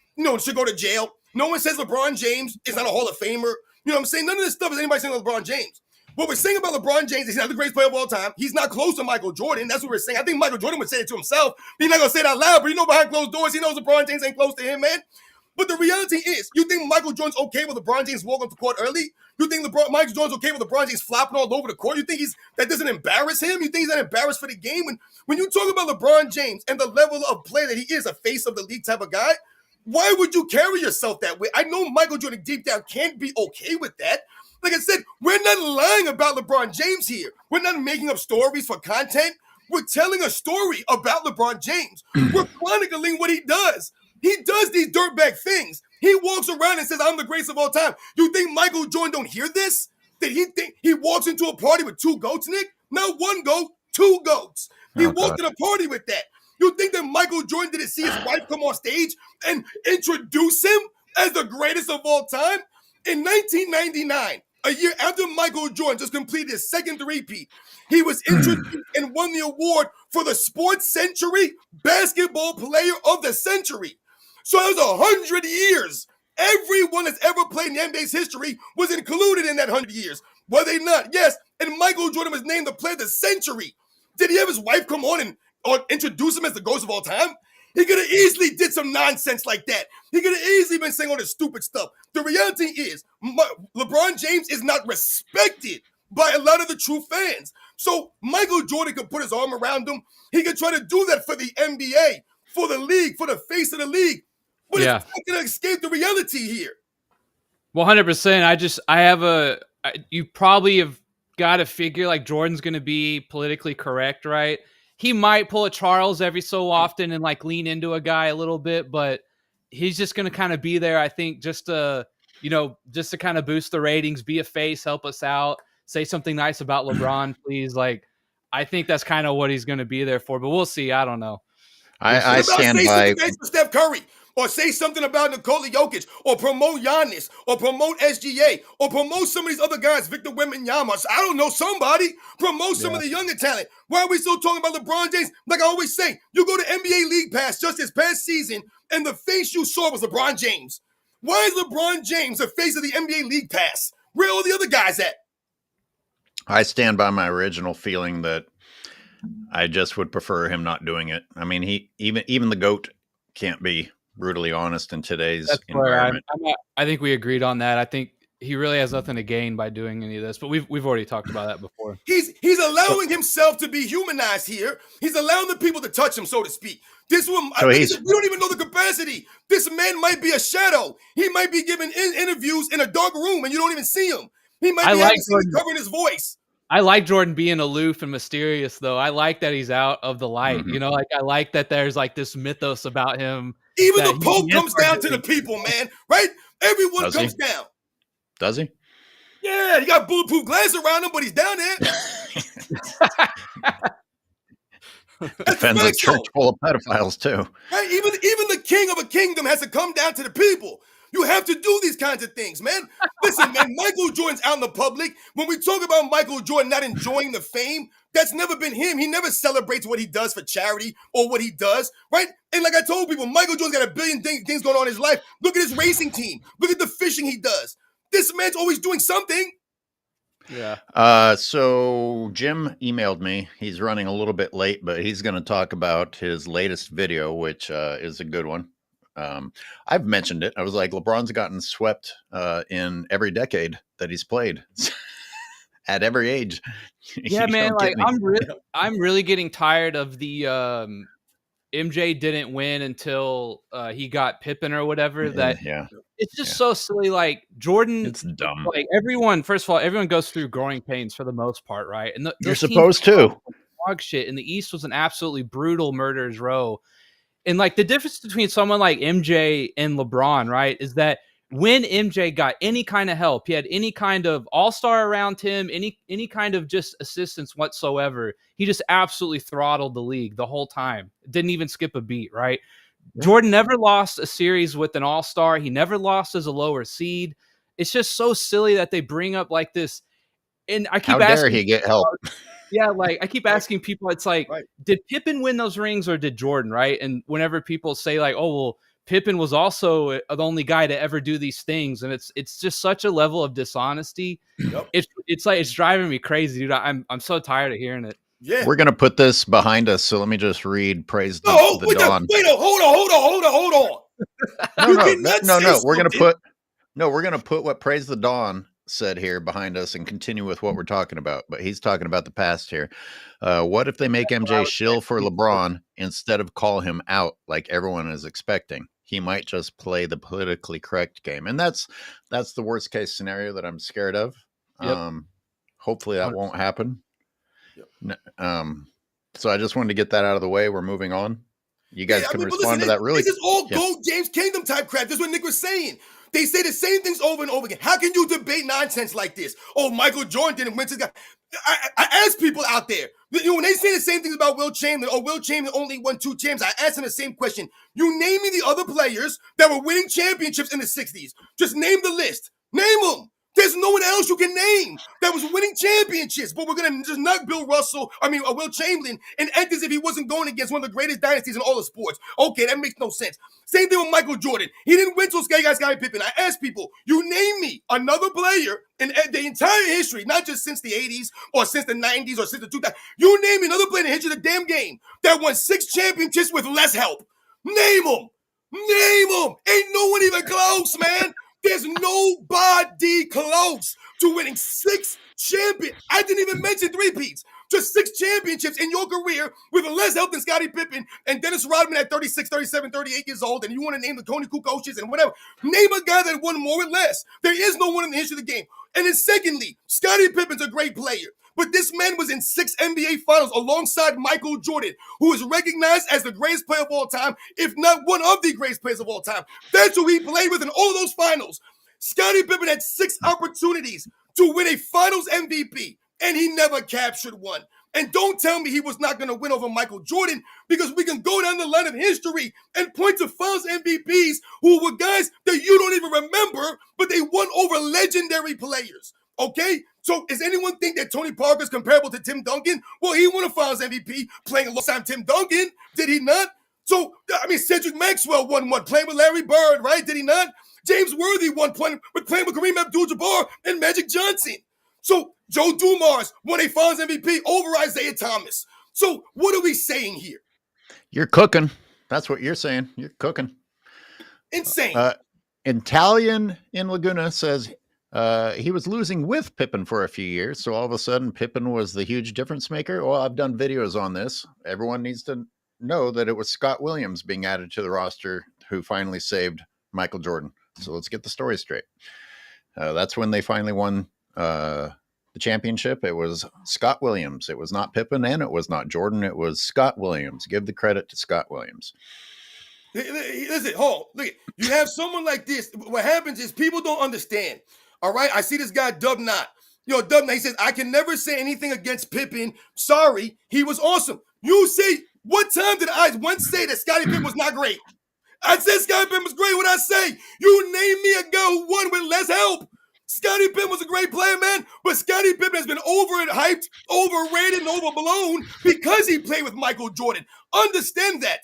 S4: should go to jail. No one says LeBron James is not a Hall of Famer. You know what I'm saying? None of this stuff is anybody saying about LeBron James. What we're saying about LeBron James is he's not the greatest player of all time. He's not close to Michael Jordan. That's what we're saying. I think Michael Jordan would say it to himself. He's not going to say it out loud, but behind closed doors, he knows LeBron James ain't close to him, man. But the reality is, you think Michael Jordan's okay with LeBron James walking off the court early? You think Michael Jordan's okay with LeBron James flopping all over the court? You think that doesn't embarrass him? You think he's not embarrassed for the game? When you talk about LeBron James and the level of play that he is, a face of the league type of guy, why would you carry yourself that way? I know Michael Jordan deep down can't be okay with that. Like I said, we're not lying about LeBron James here. We're not making up stories for content. We're telling a story about LeBron James. We're chronicling what he does. He does these dirtbag things. He walks around and says, I'm the greatest of all time. You think Michael Jordan don't hear this? Did he think he walks into a party with two goats, Nick? Not one goat, two goats. He walked in a party with that. You think that Michael Jordan didn't see his wife come on stage and introduce him as the greatest of all time? In 1999, a year after Michael Jordan just completed his second three-peat, he was introduced and won the award for the Sports Century Basketball Player of the Century. So that was 100 years. Everyone that's ever played in the NBA's history was included in that 100 years. Were they not? Yes. And Michael Jordan was named the Player of the Century. Did he have his wife come on or introduce him as the GOAT of all time? He could have easily did some nonsense like that. He could have easily been saying all this stupid stuff. The reality is, LeBron James is not respected by a lot of the true fans. So Michael Jordan could put his arm around him. He could try to do that for the NBA, for the league, for the face of the league. But it's not going to escape the reality here.
S3: 100%. You probably have got to figure like Jordan's going to be politically correct, right? He might pull a Charles every so often and like lean into a guy a little bit, but he's just going to kind of be there, I think, just to kind of boost the ratings, be a face, help us out, say something nice about LeBron, please. Like, I think that's kind of what he's going to be there for, but we'll see. I don't know.
S2: I stand by
S4: Steph Curry, or say something about Nikola Jokic, or promote Giannis, or promote SGA, or promote some of these other guys, Victor Wembanyama. I don't know, somebody. Promote some of the younger talent. Why are we still talking about LeBron James? Like I always say, you go to NBA League Pass just this past season, and the face you saw was LeBron James. Why is LeBron James the face of the NBA League Pass? Where are all the other guys at?
S2: I stand by my original feeling that I just would prefer him not doing it. I mean, he even the GOAT can't be brutally honest in today's environment.
S3: I think we agreed on that. I think he really has nothing to gain by doing any of this, but we've already talked about that before.
S4: He's allowing himself to be humanized here. He's allowing the people to touch him, so to speak. This one, we don't even know the capacity. This man might be a shadow. He might be giving interviews in a dark room, and you don't even see him. He might be covering his voice.
S3: I like Jordan being aloof and mysterious, though. I like that he's out of the light.
S2: Mm-hmm.
S3: Like I like that there's like this mythos about him.
S4: Even the Pope comes down to the people, man. Right? Everyone comes down.
S2: Does he?
S4: Yeah, he got bulletproof glass around him, but he's down there.
S2: Defends a church full of pedophiles too.
S4: Right? Even the king of a kingdom has to come down to the people. You have to do these kinds of things, man. Listen, man, Michael Jordan's out in the public. When we talk about Michael Jordan not enjoying the fame, that's never been him. He never celebrates what he does for charity or what he does, right? And like I told people, Michael Jordan's got a billion things going on in his life. Look at his racing team. Look at the fishing he does. This man's always doing something.
S3: Yeah.
S2: So Jim emailed me. He's running a little bit late, but he's going to talk about his latest video, which is a good one. I've mentioned it. I was like, LeBron's gotten swept in every decade that he's played at every age.
S3: Yeah, man. Like I'm really getting tired of the MJ didn't win until he got Pippen or whatever. It's just so silly. Like Jordan,
S2: it's dumb.
S3: Like everyone, first of all, everyone goes through growing pains for the most part, right? And
S2: you're supposed to.
S3: Dog shit. And the East was an absolutely brutal murderer's row. And like the difference between someone like MJ and LeBron, right, is that when MJ got any kind of help, he had any kind of all-star around him, any kind of just assistance whatsoever, he just absolutely throttled the league the whole time. Didn't even skip a beat, right? Yeah. Jordan never lost a series with an all-star. He never lost as a lower seed. It's just so silly that they bring up like this. And I keep asking,
S2: how dare he get help?
S3: Yeah, like I keep asking people, it's like, did Pippen win those rings or did Jordan, right? And whenever people say like, oh, well, Pippen was also the only guy to ever do these things. And it's just such a level of dishonesty. Yep. It's like, it's driving me crazy, dude. I'm so tired of hearing it.
S4: Yeah.
S2: We're going to put this behind us. So let me just read Praise the Dawn.
S4: Hold on.
S2: No. We're going to put what Praise the Dawn said here behind us and continue with what we're talking about. But he's talking about the past here. What if they make MJ shill for LeBron instead of call him out like everyone is expecting? He might just play the politically correct game. And that's the worst case scenario that I'm scared of. Yep. Hopefully that won't happen. Yep. So I just wanted to get that out of the way. We're moving on. You guys can respond to that. Really,
S4: this is all Goat James Kingdom type crap. That's what Nick was saying. They say the same things over and over again. How can you debate nonsense like this? Oh, Michael Jordan didn't win. I ask people out there, when they say the same things about Will Chamberlain, or Will Chamberlain only won 2 champs, I ask them the same question. You name me the other players that were winning championships in the 60s. Just name the list. Name them. There's no one else you can name that was winning championships. But we're going to just knock Will Chamberlain and act as if he wasn't going against one of the greatest dynasties in all of sports. Okay, that makes no sense. Same thing with Michael Jordan. He didn't win till Scottie Pippen. I asked people, you name me another player in the entire history, not just since the 80s or since the 90s or since the 2000s. You name me another player in the history of the damn game that won 6 championships with less help. Name them. Name them. Ain't no one even close, man. There's nobody close to winning 6 champions. I didn't even mention 3-peats. Just 6 championships in your career with less help than Scottie Pippen and Dennis Rodman at 36, 37, 38 years old. And you want to name the Tony Kukoshes and whatever. Name a guy that won more with less. There is no one in the history of the game. And then secondly, Scottie Pippen's a great player. But this man was in 6 NBA finals alongside Michael Jordan, who is recognized as the greatest player of all time, if not one of the greatest players of all time. That's who he played with in all of those finals. Scottie Pippen had 6 opportunities to win a finals MVP, and he never captured one. And don't tell me he was not going to win over Michael Jordan, because we can go down the line of history and point to finals MVPs who were guys that you don't even remember, but they won over legendary players. Okay? So does anyone think that Tony Parker's comparable to Tim Duncan? Well, he won a finals MVP playing alongside Tim Duncan. Did he not? So, Cedric Maxwell won one playing with Larry Bird, right? Did he not? James Worthy won playing with Kareem Abdul-Jabbar and Magic Johnson. So Joe Dumars won a finals MVP over Isaiah Thomas. So what are we saying here?
S2: You're cooking. That's what you're saying. You're cooking.
S4: Insane.
S2: Italian in Laguna says he was losing with Pippen for a few years. So all of a sudden Pippen was the huge difference maker. Well, I've done videos on this. Everyone needs to know that it was Scott Williams being added to the roster who finally saved Michael Jordan. So let's get the story straight. That's when they finally won the championship. It was Scott Williams. It was not Pippen and it was not Jordan. It was Scott Williams. Give the credit to Scott Williams.
S4: Listen, look, you have someone like this. What happens is people don't understand. All right, I see this guy Dub Knot. Dub Knot, he says, I can never say anything against Pippen. Sorry, he was awesome. You say, what time did I once say that Scottie Pippen was not great? I said Scottie Pippen was great. What I say? You name me a guy who won with less help. Scottie Pippen was a great player, man, but Scottie Pippen has been overhyped, overrated, and overblown because he played with Michael Jordan. Understand that.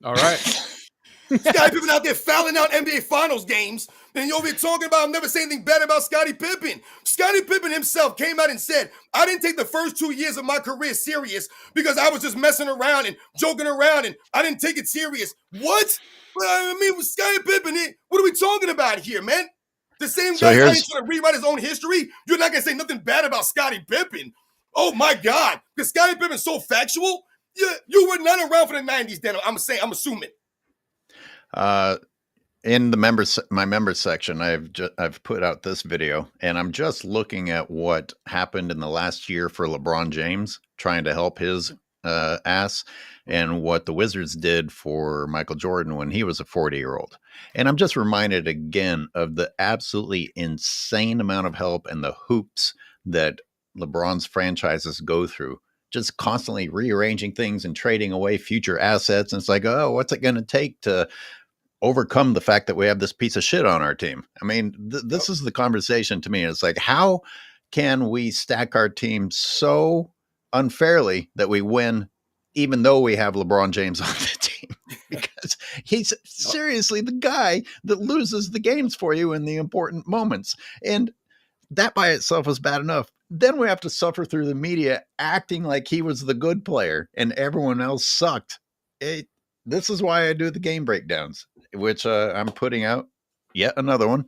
S3: All right.
S4: Scottie Pippen out there fouling out NBA Finals games, and you're over here talking about, I'm never saying anything bad about Scottie Pippen. Scottie Pippen himself came out and said, I didn't take the first 2 years of my career serious because I was just messing around and joking around, and I didn't take it serious. What? I mean, with Scottie Pippen, what are we talking about here, man? The same guy trying to rewrite his own history? You're not going to say nothing bad about Scottie Pippen. Oh, my God. Because Scottie Pippen's so factual. You were not around for the 90s, then, I'm assuming.
S2: In the my members section, I've put out this video, and I'm just looking at what happened in the last year for LeBron James, trying to help his ass, and what the Wizards did for Michael Jordan when he was a 40-year-old. And I'm just reminded again of the absolutely insane amount of help and the hoops that LeBron's franchises go through, just constantly rearranging things and trading away future assets. And it's like, oh, what's it going to take to overcome the fact that we have this piece of shit on our team? I mean, this is the conversation to me. It's like, how can we stack our team so unfairly that we win, even though we have LeBron James on the team? Because he's seriously the guy that loses the games for you in the important moments. And that by itself is bad enough. Then we have to suffer through the media acting like he was the good player and everyone else sucked. This is why I do the game breakdowns, which I'm putting out yet another one.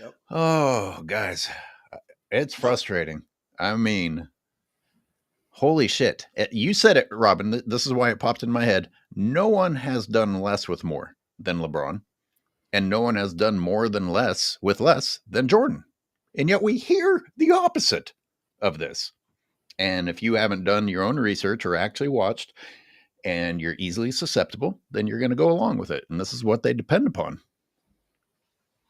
S2: Yep. Oh, guys, it's frustrating. I mean, holy shit. You said it, Robin. This is why it popped in my head. No one has done less with more than LeBron, and no one has done more than less with less than Jordan. And yet we hear the opposite of this. And if you haven't done your own research or actually watched, and you're easily susceptible, then you're going to go along with it. And this is what they depend upon.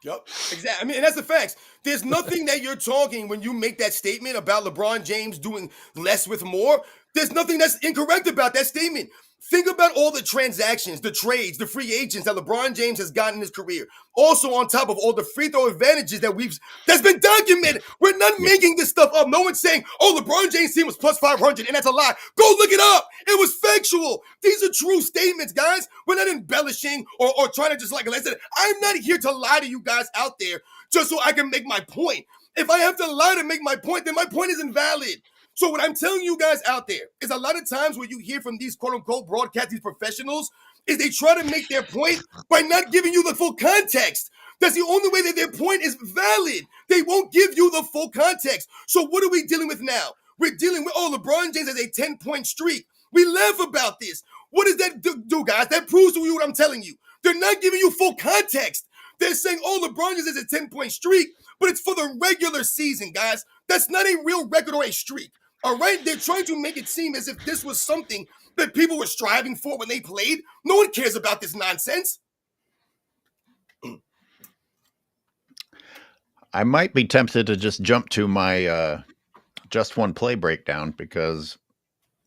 S4: Yep, exactly. I mean, and that's the facts. There's nothing that you're talking when you make that statement about LeBron James doing less with more. There's nothing that's incorrect about that statement. Think about all the transactions, the trades, the free agents that LeBron James has gotten in his career. Also on top of all the free throw advantages that's been documented. We're not making this stuff up. No one's saying, oh, LeBron James' team was plus 500 and that's a lie. Go look it up. It was factual. These are true statements, guys. We're not embellishing or trying to just like I said, I'm not here to lie to you guys out there just so I can make my point. If I have to lie to make my point, then my point isn't valid. So what I'm telling you guys out there is a lot of times what you hear from these quote-unquote broadcast, these professionals, is they try to make their point by not giving you the full context. That's the only way that their point is valid. They won't give you the full context. So what are we dealing with now? We're dealing with, LeBron James has a 10-point streak. We laugh about this. What does that do, guys? That proves to you what I'm telling you. They're not giving you full context. They're saying, LeBron James has a 10-point streak, but it's for the regular season, guys. That's not a real record or a streak. All right, they're trying to make it seem as if this was something that people were striving for when they played. No one cares about this nonsense.
S2: I might be tempted to just jump to my just one play breakdown because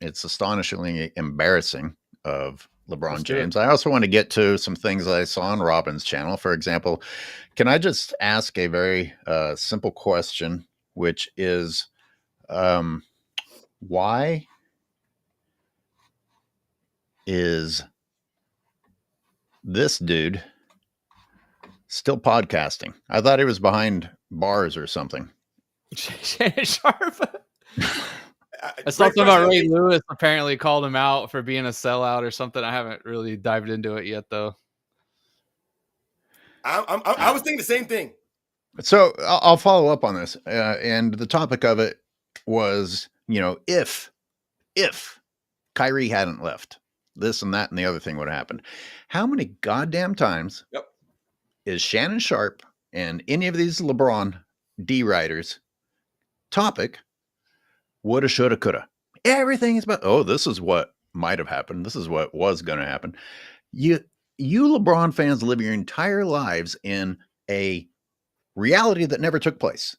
S2: it's astonishingly embarrassing of LeBron James. I also want to get to some things that I saw on Robin's channel. For example, can I just ask a very simple question, which is, why is this dude still podcasting? I thought he was behind bars or something.
S3: Shannon Sharp. Something about Ray Lewis apparently called him out for being a sellout or something. I haven't really dived into it yet, though.
S4: I was thinking the same thing.
S2: So I'll follow up on this. And the topic of it was, if Kyrie hadn't left, this and that and the other thing would have happened. How many goddamn times is Shannon Sharp and any of these LeBron D-writers topic woulda, shoulda, coulda? Everything is about, this is what might have happened. This is what was going to happen. You LeBron fans live your entire lives in a reality that never took place.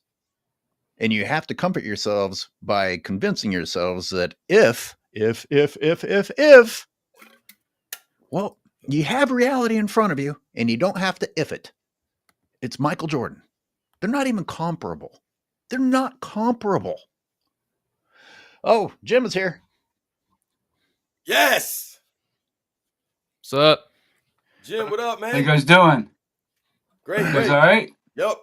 S2: And you have to comfort yourselves by convincing yourselves that if If. Well, you have reality in front of you, and you don't have to if it. It's Michael Jordan. They're not even comparable. They're not comparable. Oh, Jim is here.
S4: Yes.
S3: What's up?
S4: Jim, what up, man?
S5: How you guys doing?
S4: Great,
S5: You
S4: great.
S5: guys all right?
S4: Yep.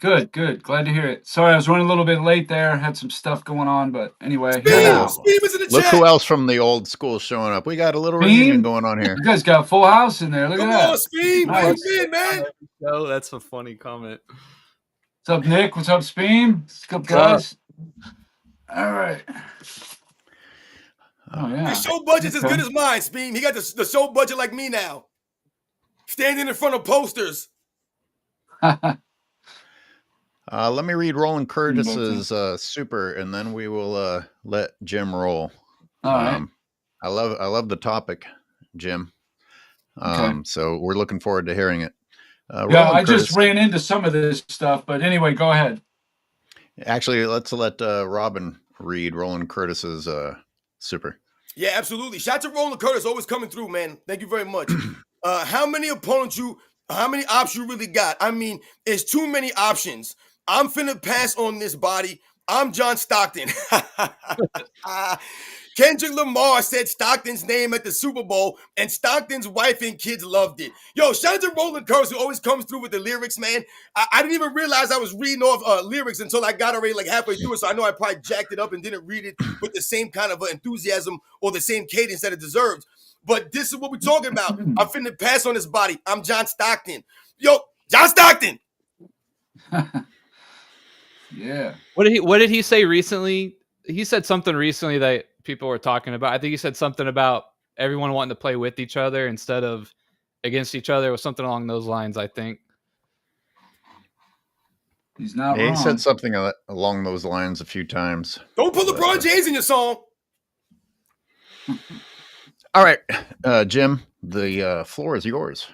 S5: Good. Glad to hear it. Sorry, I was running a little bit late there. Had some stuff going on, but anyway.
S4: Speed,
S5: Here we go.
S4: Speed is in the
S2: Look
S4: chat.
S2: who else from the old school showing up. We got a little
S5: Beam?
S2: reunion going on here.
S5: You guys got a full house in there. Look
S4: Come
S5: at that.
S4: on, Speed.
S5: Nice.
S4: Where you been, man?
S6: Oh, that's a funny comment.
S5: What's up, Nick? What's up, Speam? What's up, guys? All right. Oh, yeah.
S4: His show budget's as good as mine, Speed. He got the show budget like me now. Standing in front of posters.
S2: Let me read Roland Curtis's super, and then we will let Jim roll.
S5: All right.
S2: I love the topic, Jim.
S5: Okay.
S2: So we're looking forward to hearing it.
S5: Yeah,
S2: Roland
S5: I
S2: Curtis,
S5: just ran into some of this stuff, but anyway, go ahead.
S2: Actually, let's let Robin read Roland Curtis's super.
S4: Yeah, absolutely. Shout to Roland Curtis, always coming through, man. Thank you very much. How many opps you really got? I mean, it's too many options. I'm finna pass on this body. I'm John Stockton. Kendrick Lamar said Stockton's name at the Super Bowl, and Stockton's wife and kids loved it. Yo, shout out to Roland Curtis, who always comes through with the lyrics, man. I didn't even realize I was reading off lyrics until I got already like halfway through it, so I know I probably jacked it up and didn't read it with the same kind of enthusiasm or the same cadence that it deserves. But this is what we're talking about. I'm finna pass on this body. I'm John Stockton. Yo, John Stockton.
S5: Yeah.
S3: What did he say recently? He said something recently that people were talking about. I think he said something about everyone wanting to play with each other instead of against each other, or something along those lines, I think.
S5: He's not
S2: Yeah,
S5: wrong.
S2: he said something along those lines a few times.
S4: Don't put LeBron James in your song.
S2: All right, Jim, the floor is yours.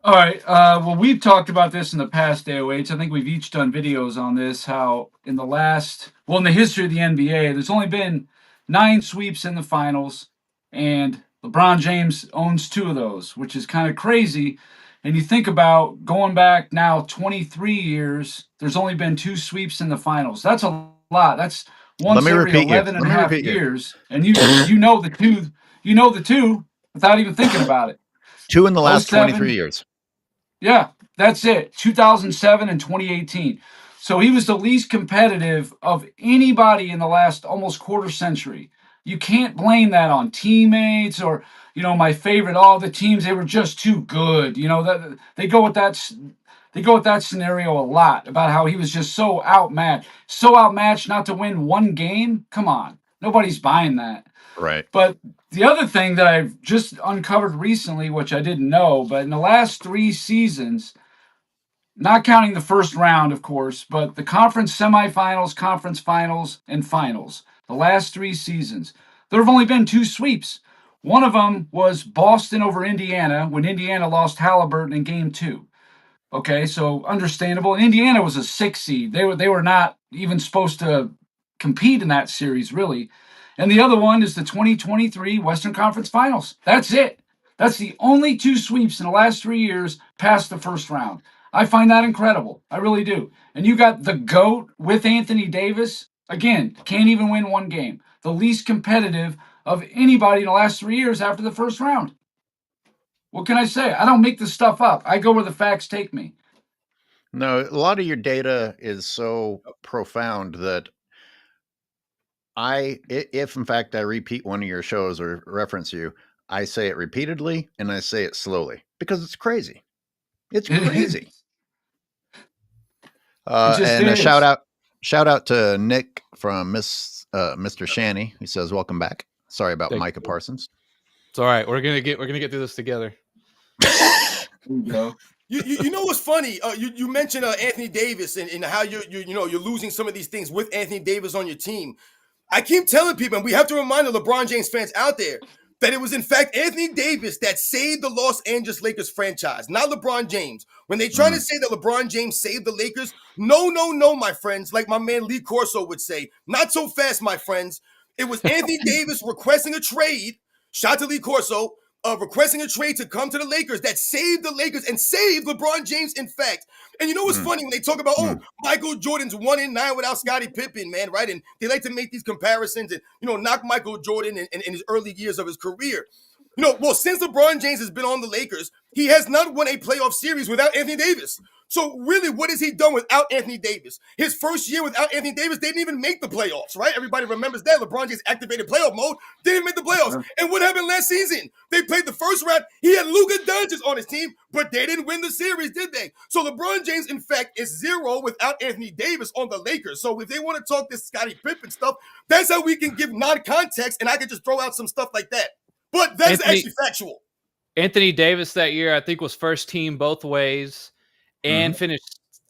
S5: All right. Well, we've talked about this in the past, AOH. I think we've each done videos on this, how in the history of the NBA, there's only been 9 sweeps in the finals, and LeBron James owns 2 of those, which is kind of crazy. And you think about going back now 23 years, there's only been 2 sweeps in the finals. That's a lot. That's once every 11 and a half years. And you know the two without even thinking about it.
S2: 2 in the last
S5: 07.
S2: 23 years.
S5: Yeah, that's it. 2007 and 2018. So he was the least competitive of anybody in the last almost quarter century. You can't blame that on teammates or, my favorite, the teams, they were just too good. That they go with that scenario a lot about how he was just so outmatched not to win one game. Come on. Nobody's buying that.
S2: Right.
S5: But the other thing that I've just uncovered recently, which I didn't know, but in the last 3 seasons, not counting the first round, of course, but the conference semifinals, conference finals, and finals, the last 3 seasons, there have only been 2 sweeps. One of them was Boston over Indiana when Indiana lost Halliburton in Game 2. Okay, so understandable. And Indiana was a 6 seed. They were not even supposed to compete in that series, really. And the other one is the 2023 Western Conference Finals. That's it. That's the only 2 sweeps in the last 3 years past the first round. I find that incredible. I really do. And you got the GOAT with Anthony Davis. Again, can't even win one game. The least competitive of anybody in the last 3 years after the first round. What can I say? I don't make this stuff up. I go where the facts take me.
S2: No, a lot of your data is so profound that if in fact I repeat one of your shows or reference you, I say it repeatedly and I say it slowly because it's crazy. It's crazy. And a shout out to Nick from Mr. Shanny. He says, "Welcome back." Sorry about Micah Parsons.
S3: It's all right. We're gonna get through this together.
S5: There you go.
S4: You know what's funny? You mentioned Anthony Davis and how you're losing some of these things with Anthony Davis on your team. I keep telling people, and we have to remind the LeBron James fans out there, that it was in fact Anthony Davis that saved the Los Angeles Lakers franchise, not LeBron James. When they try to say that LeBron James saved the Lakers, no, my friends, like my man Lee Corso would say, not so fast, my friends. It was Anthony Davis requesting a trade. Shout out to Lee Corso. Requesting a trade to come to the Lakers that saved the Lakers and saved LeBron James, in fact. And you know what's funny when they talk about, Michael Jordan's 1-9 without Scottie Pippen, man, right? And they like to make these comparisons and, knock Michael Jordan in his early years of his career. Since LeBron James has been on the Lakers, he has not won a playoff series without Anthony Davis. So really, what has he done without Anthony Davis? His first year without Anthony Davis, they didn't even make the playoffs, right? Everybody remembers that. LeBron James activated playoff mode, didn't make the playoffs. And what happened last season? They played the first round. He had Luka Doncic on his team, but they didn't win the series, did they? So LeBron James, in fact, is 0 without Anthony Davis on the Lakers. So if they want to talk this Scottie Pippen stuff, that's how we can give non-context, and I can just throw out some stuff like that. But that's actually factual.
S3: Anthony Davis that year, I think, was first team both ways and finished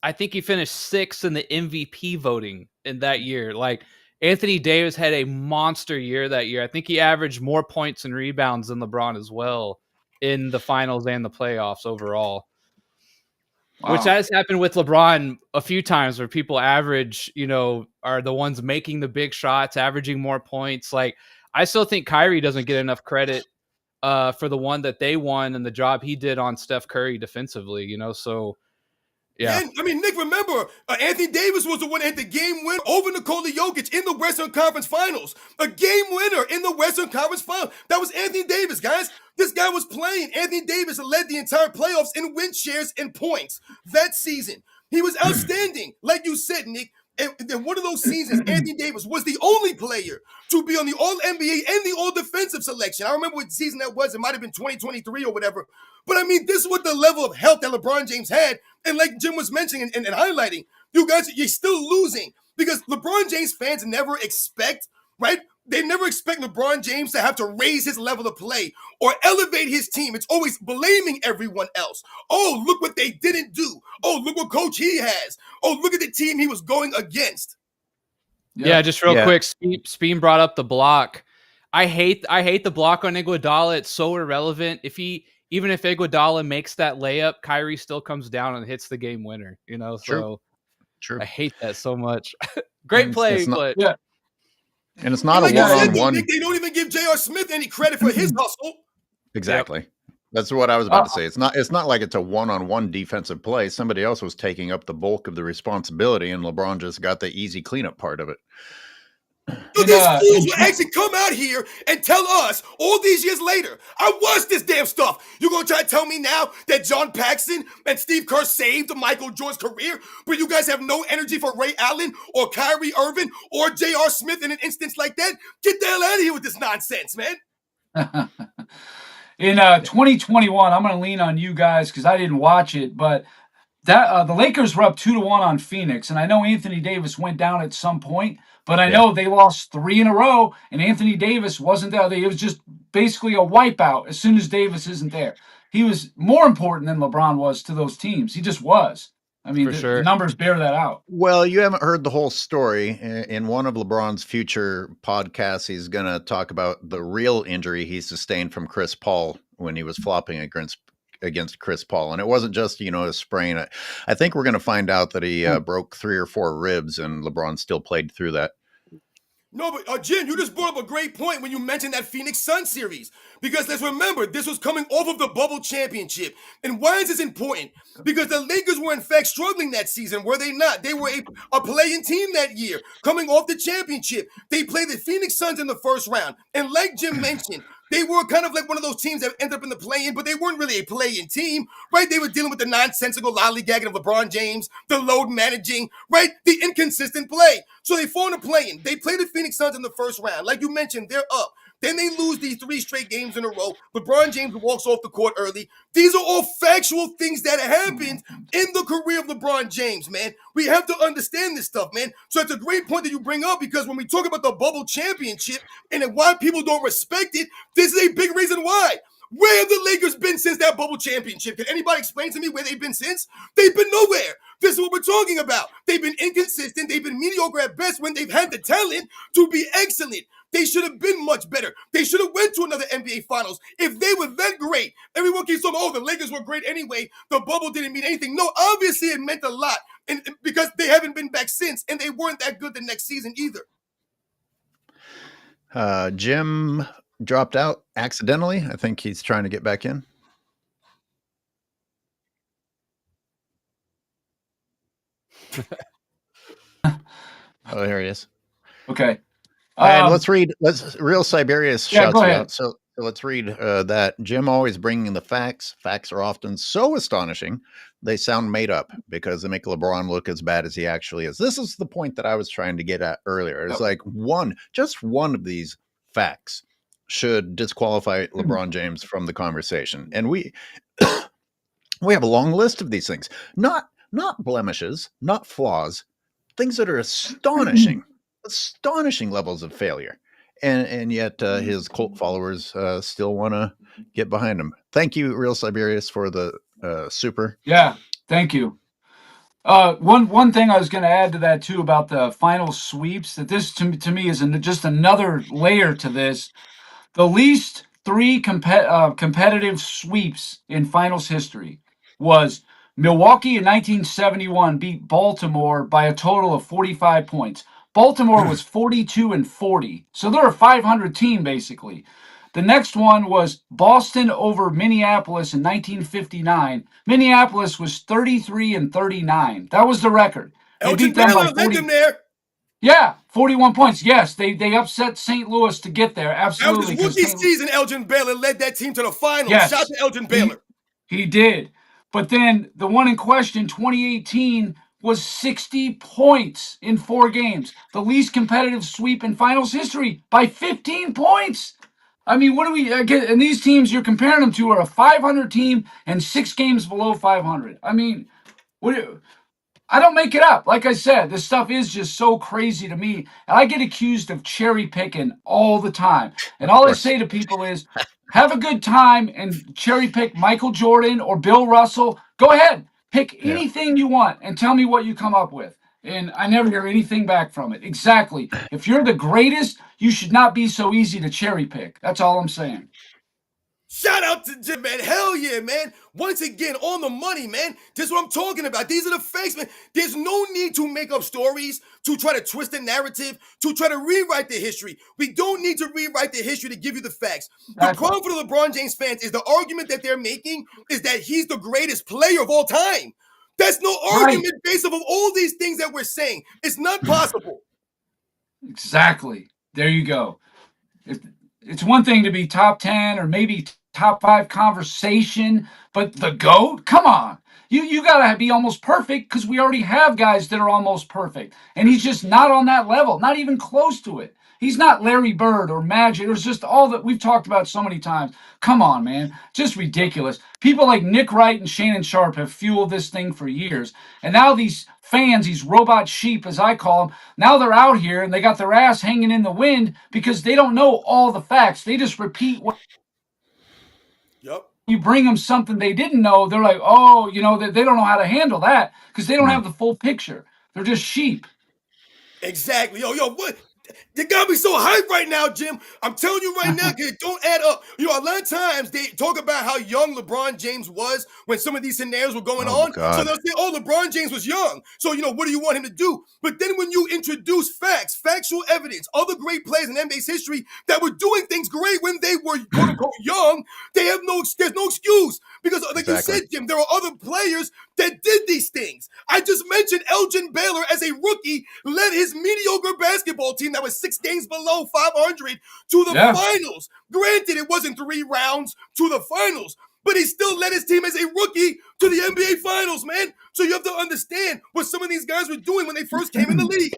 S3: 6th in the MVP voting in that year. Like, Anthony Davis had a monster year that year. I think he averaged more points and rebounds than LeBron as well in the finals and the playoffs overall. Wow. Which has happened with LeBron a few times where people average, are the ones making the big shots, averaging more points. Like, I still think Kyrie doesn't get enough credit for the one that they won and the job he did on Steph Curry defensively, so yeah.
S4: And, Nick, remember, Anthony Davis was the one that hit the game winner over Nikola Jokic in the Western Conference Finals. A game winner in the Western Conference Finals. That was Anthony Davis, guys. This guy was playing. Anthony Davis led the entire playoffs in win shares and points that season. He was outstanding. Like you said, Nick, and one of those seasons, Anthony Davis was the only player to be on the All-NBA and the All-Defensive selection. I remember what season that was. It might have been 2023 or whatever. But, this is what the level of health that LeBron James had. And like Jim was mentioning and highlighting, you guys, you're still losing because LeBron James fans never expect, right? They never expect LeBron James to have to raise his level of play or elevate his team. It's always blaming everyone else. Oh, look what they didn't do. Oh, look what coach he has. Oh, look at the team he was going against.
S3: Yeah, just real quick. Speen brought up the block. I hate the block on Iguodala. It's so irrelevant. Even if Iguodala makes that layup, Kyrie still comes down and hits the game winner. So
S2: True.
S3: I hate that so much. Great play, but
S2: yeah. And it's not a one-on-one.
S4: They don't even give J.R. Smith any credit for his hustle.
S2: Exactly. Yep. That's what I was about to say. It's not like it's a one-on-one defensive play. Somebody else was taking up the bulk of the responsibility, and LeBron just got the easy cleanup part of it.
S4: Dude, these fools will actually come out here and tell us all these years later, I watched this damn stuff. You're going to try to tell me now that John Paxson and Steve Kerr saved Michael Jordan's career, but you guys have no energy for Ray Allen or Kyrie Irving or J.R. Smith in an instance like that? Get the hell out of here with this nonsense, man.
S5: In 2021, I'm going to lean on you guys because I didn't watch it, but that the Lakers were up 2-1 on Phoenix, and I know Anthony Davis went down at some point, but I know they lost 3 in a row, and Anthony Davis wasn't there. It was just basically a wipeout as soon as Davis isn't there. He was more important than LeBron was to those teams. He just was. The numbers bear that out.
S2: Well, you haven't heard the whole story. In one of LeBron's future podcasts, he's going to talk about the real injury he sustained from Chris Paul when he was flopping against Chris Paul. And it wasn't just, a sprain. I think we're going to find out that he broke 3 or 4 ribs, and LeBron still played through that.
S4: No, but Jim, you just brought up a great point when you mentioned that Phoenix Suns series. Because let's remember, this was coming off of the bubble championship. And why is this important? Because the Lakers were in fact struggling that season, were they not? They were a play-in team that year, coming off the championship. They played the Phoenix Suns in the first round. And like Jim mentioned, they were kind of like one of those teams that ended up in the play-in, but they weren't really a play-in team, right? They were dealing with the nonsensical lollygagging of LeBron James, the load managing, right? The inconsistent play. So they fall in the play-in. They play the Phoenix Suns in the first round. Like you mentioned, they're up. Then they lose these 3 straight games in a row. LeBron James walks off the court early. These are all factual things that happened in the career of LeBron James, man. We have to understand this stuff, man. So it's a great point that you bring up because when we talk about the bubble championship and why people don't respect it, this is a big reason why. Where have the Lakers been since that bubble championship? Can anybody explain to me where they've been since? They've been nowhere. This is what we're talking about. They've been inconsistent. They've been mediocre at best when they've had the talent to be excellent. They should have been much better. They should have went to another NBA Finals. If they were that great, everyone keeps talking, oh, the Lakers were great anyway. The bubble didn't mean anything. No, obviously it meant a lot and because they haven't been back since, and they weren't that good the next season either.
S2: Jim dropped out accidentally. I think he's trying to get back in. Oh, here he is.
S5: Okay.
S2: And let's real Siberius
S5: Yeah,
S2: shouts
S5: go
S2: you
S5: ahead.
S2: out. So let's read that. Jim always bringing the facts. Facts are often so astonishing, they sound made up because they make LeBron look as bad as he actually is. This is the point that I was trying to get at earlier. It's like just one of these facts should disqualify LeBron James from the conversation. And we have a long list of these things. Not blemishes, not flaws, things that are astonishing levels of failure. And yet his cult followers still want to get behind him. Thank you, Real Siberius, for the super.
S5: Yeah, thank you. One thing I was going to add to that too about the final sweeps, that this to me is just another layer to this. The least three competitive sweeps in finals history was Milwaukee in 1971 beat Baltimore by a total of 45 points. Baltimore was 42-40, so they're a 500 team basically. The next one was Boston over Minneapolis in 1959. Minneapolis was 33-39. That was the record. They
S4: Elgin
S5: beat them by
S4: Baylor led
S5: 40.
S4: them there.
S5: Yeah, 41 points. Yes, they upset St. Louis to get there.
S4: That was
S5: Absolutely.
S4: his rookie season. Elgin Baylor led that team to the finals.
S5: Yes,
S4: Shout out to Elgin Baylor.
S5: He did. But then the one in question, 2018, was 60 points in 4 games. The least competitive sweep in finals history by 15 points. I mean, what do we get? And these teams you're comparing them to are a 500 team and 6 games below 500. I mean, I don't make it up. Like I said, this stuff is just so crazy to me. And I get accused of cherry picking all the time. And all I say to people is, have a good time and cherry pick Michael Jordan or Bill Russell. Go ahead, pick anything you want and tell me what you come up with. And I never hear anything back from it. Exactly. If you're the greatest, you should not be so easy to cherry pick. That's all I'm saying.
S4: Shout out to Jim, man. Hell yeah, man. Once again, on the money, man. This is what I'm talking about. These are the facts, man. There's no need to make up stories, to try to twist the narrative, to try to rewrite the history. We don't need to rewrite the history to give you the facts. The problem for the LeBron James fans is the argument that they're making is that he's the greatest player of all time. That's no argument based off of all these things that we're saying. It's not possible.
S5: Exactly. There you go. It's one thing to be top 10 or maybe top 5 conversation, but the GOAT? Come on. You got to be almost perfect because we already have guys that are almost perfect. And he's just not on that level, not even close to it. He's not Larry Bird or Magic. It's just all that we've talked about so many times. Come on, man. Just ridiculous. People like Nick Wright and Shannon Sharp have fueled this thing for years. And now these fans, these robot sheep, as I call them, now they're out here and they got their ass hanging in the wind because they don't know all the facts. They just repeat what.
S4: Yep.
S5: You bring them something they didn't know, they're like, oh, they don't know how to handle that because they don't have the full picture. They're just sheep.
S4: Exactly. Yo, what? They got me so hyped right now, Jim. I'm telling you right now, it don't add up. A lot of times they talk about how young LeBron James was when some of these scenarios were going on.
S2: God.
S4: So they'll say, oh, LeBron James was young. So, what do you want him to do? But then when you introduce facts, factual evidence, other great players in NBA's history that were doing things great when they were, quote unquote, young, there's no excuse. Because like you said, Jim, there are other players that did these things. I just mentioned Elgin Baylor as a rookie led his mediocre basketball team that was 6 games below 500 to the finals. Granted, it wasn't 3 rounds to the finals, but he still led his team as a rookie to the NBA finals, man. So you have to understand what some of these guys were doing when they first came in the league.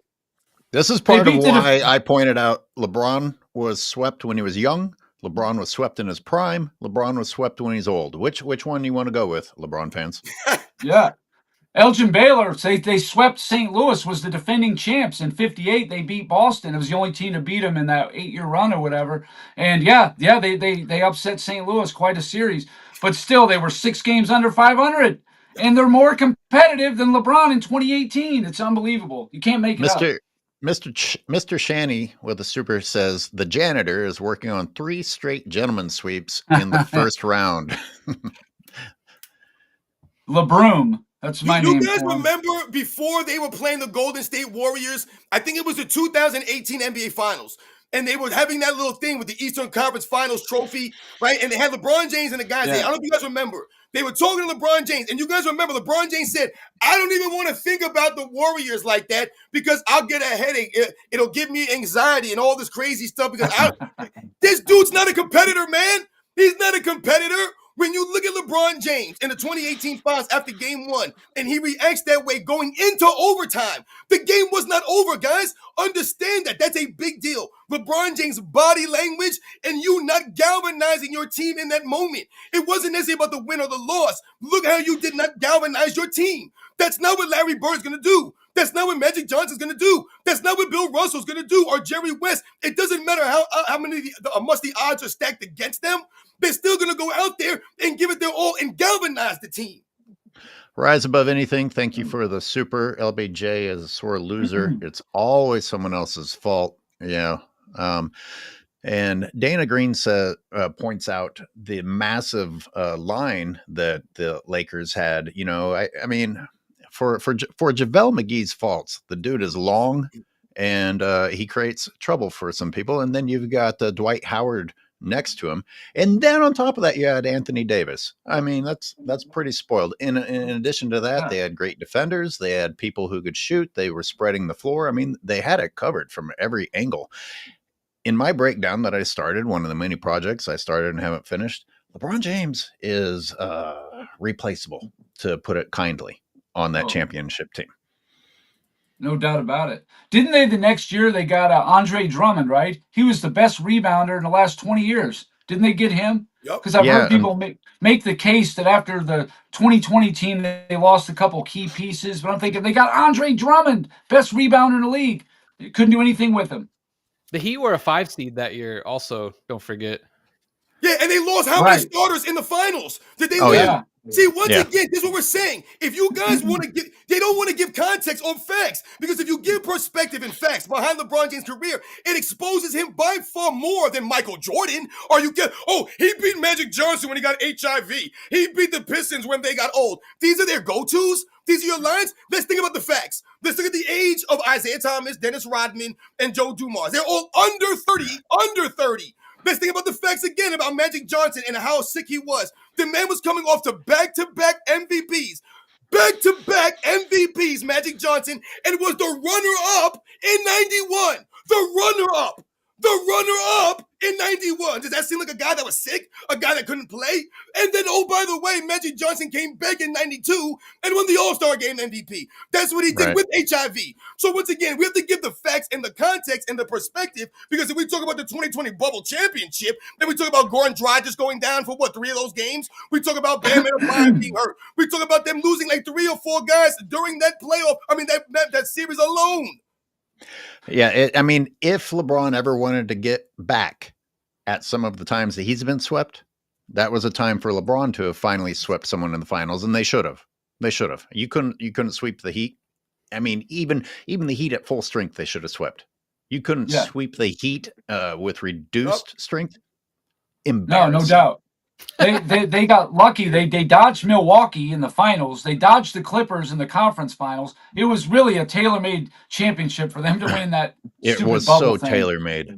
S2: This is part of why I pointed out LeBron was swept when he was young. LeBron was swept in his prime. LeBron was swept when he's old. Which one do you want to go with, LeBron fans?
S5: Yeah. Elgin Baylor, they swept St. Louis, was the defending champs. In 58, they beat Boston. It was the only team to beat them in that 8-year run or whatever. And they upset St. Louis, quite a series. But still, they were 6 games under 500. And they're more competitive than LeBron in 2018. It's unbelievable. You can't make it up.
S2: Mr. Shanny with a super says the janitor is working on 3 straight gentleman sweeps in the first round.
S5: LeBroom. That's my name.
S4: You guys remember before they were playing the Golden State Warriors? I think it was the 2018 NBA Finals. and they were having that little thing with the Eastern Conference Finals trophy, right? And they had LeBron James and the guys there. I don't know if you guys remember. They were talking to LeBron James, and you guys remember LeBron James said, I don't even want to think about the Warriors like that because I'll get a headache. It'll give me anxiety and all this crazy stuff because this dude's not a competitor, man. He's not a competitor. When you look at LeBron James in the 2018 finals after game 1, and he reacts that way going into overtime, the game was not over, guys. Understand that. That's a big deal. LeBron James' body language and you not galvanizing your team in that moment. It wasn't necessarily about the win or the loss. Look how you did not galvanize your team. That's not what Larry Bird's going to do. That's not what Magic Johnson's going to do. That's not what Bill Russell's going to do or Jerry West. It doesn't matter how much the odds are stacked against them. They're still going to go out there and give it their all and galvanize the team.
S2: Rise above anything. Thank you for the super. LBJ is a sore loser. It's always someone else's fault. Yeah. And Dana Green points out the massive line that the Lakers had. You know, I mean, for JaVale McGee's faults, the dude is long and he creates trouble for some people. And then you've got Dwight Howard next to him, and then on top of that you had Anthony Davis. I mean, that's pretty spoiled. In addition to that, they had great defenders, they had people who could shoot, they were spreading the floor. I mean, they had it covered from every angle. In my breakdown that I started, one of the many projects I started and haven't finished, LeBron James is replaceable, to put it kindly, on that championship team.
S5: No doubt about it. Didn't they the next year they got Andre Drummond, right? He was the best rebounder in the last 20 years. Didn't they get him? Because I've heard people make the case that after the 2020 team, they lost a couple key pieces. But I'm thinking they got Andre Drummond, best rebounder in the league. They couldn't do anything with him.
S3: The Heat were a 5 seed that year also, don't forget.
S4: Yeah, and they lost how many starters in the finals? Did they lose?
S5: Yeah.
S4: See, once again, this is what we're saying. If you guys want to they don't want to give context on facts, because if you give perspective and facts behind LeBron James' career, it exposes him by far more than Michael Jordan. Or he beat Magic Johnson when he got HIV. He beat the Pistons when they got old. These are their go-tos. These are your lines. Let's think about the facts. Let's look at the age of Isaiah Thomas, Dennis Rodman, and Joe Dumars. They're all under 30. Let's think about the facts again about Magic Johnson and how sick he was. The man was coming off to back-to-back MVPs. Back-to-back MVPs, Magic Johnson, and was the runner-up in 91. The runner-up in 91. Does that seem like a guy that was sick? A guy that couldn't play? And then, oh, by the way, Magic Johnson came back in 92 and won the All-Star Game MVP. That's what he did with HIV. So once again, we have to give the facts and the context and the perspective, because if we talk about the 2020 bubble championship, then we talk about Goran Dragic going down for 3 of those games. We talk about Bam Adebayo being hurt. We talk about them losing like 3 or 4 guys during that playoff. I mean, that series alone.
S2: Yeah, I mean, if LeBron ever wanted to get back at some of the times that he's been swept, that was a time for LeBron to have finally swept someone in the finals, and they should have. You couldn't sweep the Heat. I mean, even the Heat at full strength, they should have swept. You couldn't sweep the Heat with reduced strength. Embarrassing.
S5: No doubt. They got lucky. They dodged Milwaukee in the finals. They dodged the Clippers in the conference finals. It was really a tailor-made championship for them to win that.
S2: It was so tailor-made.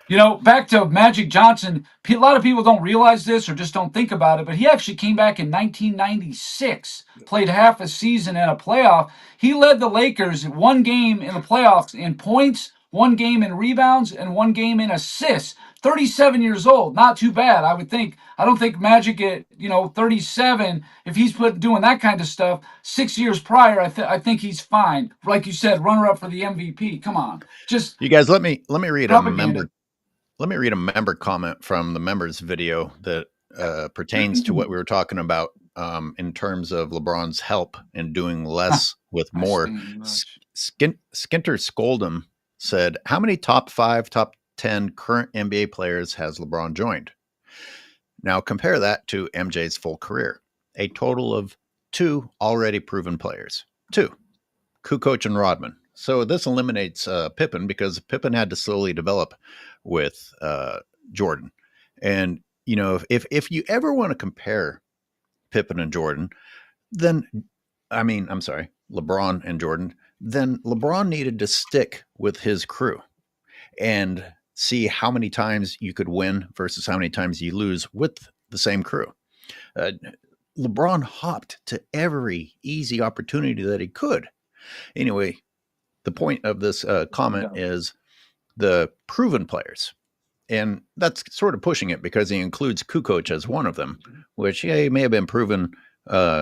S5: You know, back to Magic Johnson, a lot of people don't realize this or just don't think about it, but he actually came back in 1996, played half a season and a playoff. He led the Lakers 1 game in the playoffs in points, 1 game in rebounds, and 1 game in assists. 37 years old, not too bad, I would think. I don't think Magic at 37, if he's doing that kind of stuff 6 years prior, I think he's fine. Like you said, runner up for the MVP. Come on, just
S2: you guys. Let me read a member. Let me read a member comment from the members video that pertains to what we were talking about in terms of LeBron's help in doing less with more. Skinter Scoldum said, "How many top 5, top 10 current NBA players has LeBron joined? Now compare that to MJ's full career. A total of 2 already proven players. 2, Kukoc and Rodman. So this eliminates Pippen, because Pippen had to slowly develop with Jordan. And, if you ever want to compare Pippen and Jordan, then, LeBron and Jordan, then LeBron needed to stick with his crew. And see how many times you could win versus how many times you lose with the same crew. LeBron hopped to every easy opportunity that he could. Anyway, the point of this comment is the proven players. And that's sort of pushing it because he includes Kukoc as one of them, which he may have been proven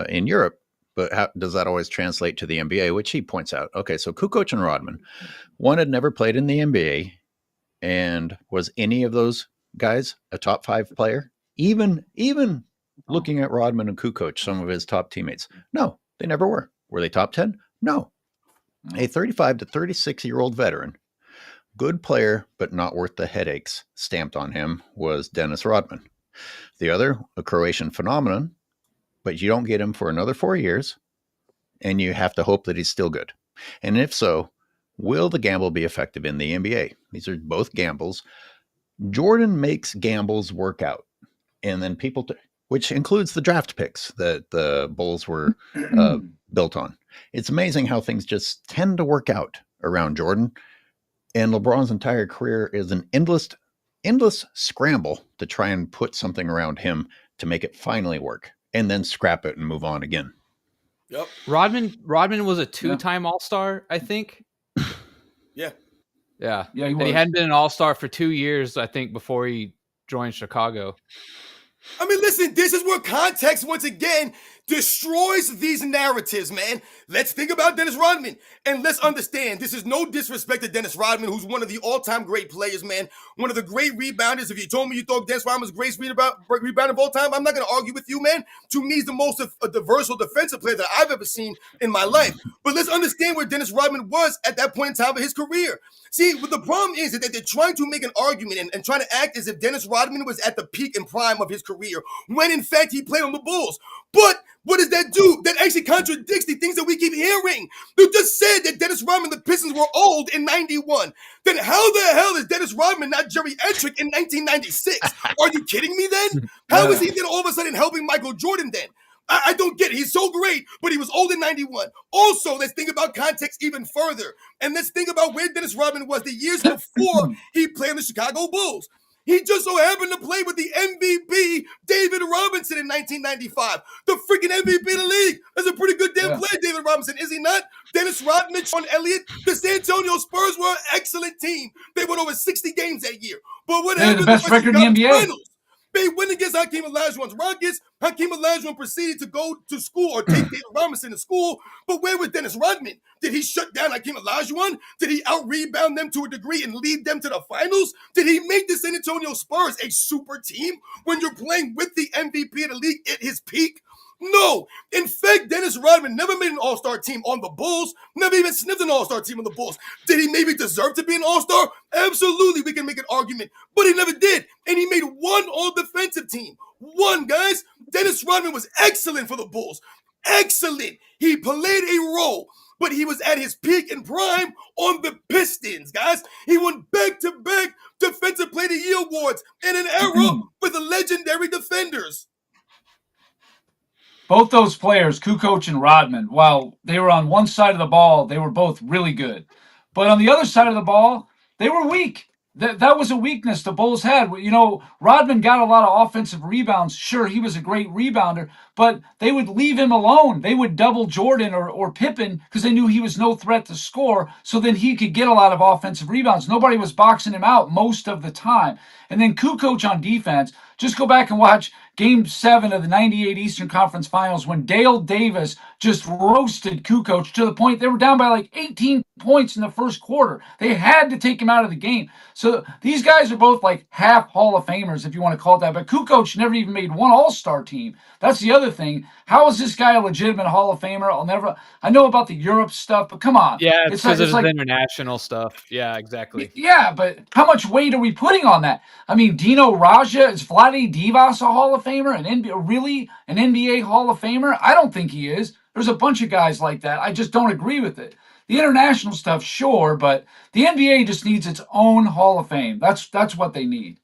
S2: in Europe, but how does that always translate to the NBA, which he points out. Okay, so Kukoc and Rodman, one had never played in the NBA, and was any of those guys a top 5 player? Even looking at Rodman and Kukoc, some of his top teammates, no, they never were. Were they top 10? No. A 35 to 36-year-old veteran, good player, but not worth the headaches stamped on him, was Dennis Rodman. The other, a Croatian phenomenon, but you don't get him for another 4 years, and you have to hope that he's still good. And if so, will the gamble be effective in the NBA? These are both gambles. Jordan makes gambles work out. And then which includes the draft picks that the Bulls were built on. It's amazing how things just tend to work out around Jordan. And LeBron's entire career is an endless scramble to try and put something around him to make it finally work, and then scrap it and move on again.
S4: Yep.
S3: Rodman was a 2-time All-Star, I think.
S4: Yeah.
S3: Yeah.
S5: Yeah,
S3: and he hadn't been an All-Star for 2 years, I think, before he joined Chicago.
S4: I mean, listen, this is where context, once again, destroys these narratives, man. Let's think about Dennis Rodman, and let's understand, this is no disrespect to Dennis Rodman, who's one of the all-time great players, man. One of the great rebounders. If you told me you thought Dennis Rodman was the greatest rebounder of all time, I'm not going to argue with you, man. To me, he's the most diverse defensive player that I've ever seen in my life. But let's understand where Dennis Rodman was at that point in time of his career. See, what the problem is that they're trying to make an argument and trying to act as if Dennis Rodman was at the peak and prime of his career, when in fact he played on the Bulls. But what does that do? That actually contradicts the things that we keep hearing. You just said that Dennis Rodman, the Pistons were old in 91. Then how the hell is Dennis Rodman not Jerry Ettrick in 1996? Are you kidding me then? How is he then all of a sudden helping Michael Jordan then? I don't get it. He's so great, but he was old in 91. Also, let's think about context even further. And let's think about where Dennis Rodman was the years before he played on the Chicago Bulls. He just so happened to play with the MVP, David Robinson, in 1995. The freaking MVP of the league. That's a pretty good damn player, David Robinson, is he not? Dennis Rodman, Sean Elliott. The San Antonio Spurs were an excellent team. They won over 60 games that year. But what happened?
S5: The best record in the NBA.
S4: Finals? They went against Hakeem Olajuwon's Rockets. Hakeem Olajuwon proceeded to go to school or take David Robinson to school. But where was Dennis Rodman? Did he shut down Hakeem Olajuwon? Did he out-rebound them to a degree and lead them to the finals? Did he make the San Antonio Spurs a super team when you're playing with the MVP of the league at his peak? No. In fact, Dennis Rodman never made an all-star team on the Bulls, never even sniffed an all-star team on the Bulls. Did he maybe deserve to be an all-star? Absolutely, we can make an argument, but he never did. And he made one all-defensive team. One, guys. Dennis Rodman was excellent for the Bulls. Excellent. He played a role, but he was at his peak and prime on the Pistons, guys. He won back-to-back Defensive Player of the Year awards in an era with the legendary defenders.
S5: Both those players, Kukoc and Rodman, while they were on one side of the ball, they were both really good. But on the other side of the ball, they were weak. That was a weakness the Bulls had. You know, Rodman got a lot of offensive rebounds. Sure, he was a great rebounder, but they would leave him alone. They would double Jordan or Pippen because they knew he was no threat to score, so then he could get a lot of offensive rebounds. Nobody was boxing him out most of the time. And then Kukoc on defense, just go back and watch Game 7 of the 98 Eastern Conference Finals when Dale Davis just roasted Kukoc to the point they were down by like 18 points in the first quarter. They had to take him out of the game. So these guys are both like half Hall of Famers, if you want to call it that. But Kukoc never even made one All-Star team. That's the other thing. How is this guy a legitimate Hall of Famer? I know about the Europe stuff, but come on.
S3: Yeah, it's because it's like international stuff. Yeah, exactly.
S5: Yeah, but how much weight are we putting on that? I mean, Dino Raja, is Vlade Divac a Hall of Famer? An NBA Hall of Famer? I don't think he is. There's a bunch of guys like that. I just don't agree with it. The international stuff, sure, but the NBA just needs its own Hall of Fame. That's what they need.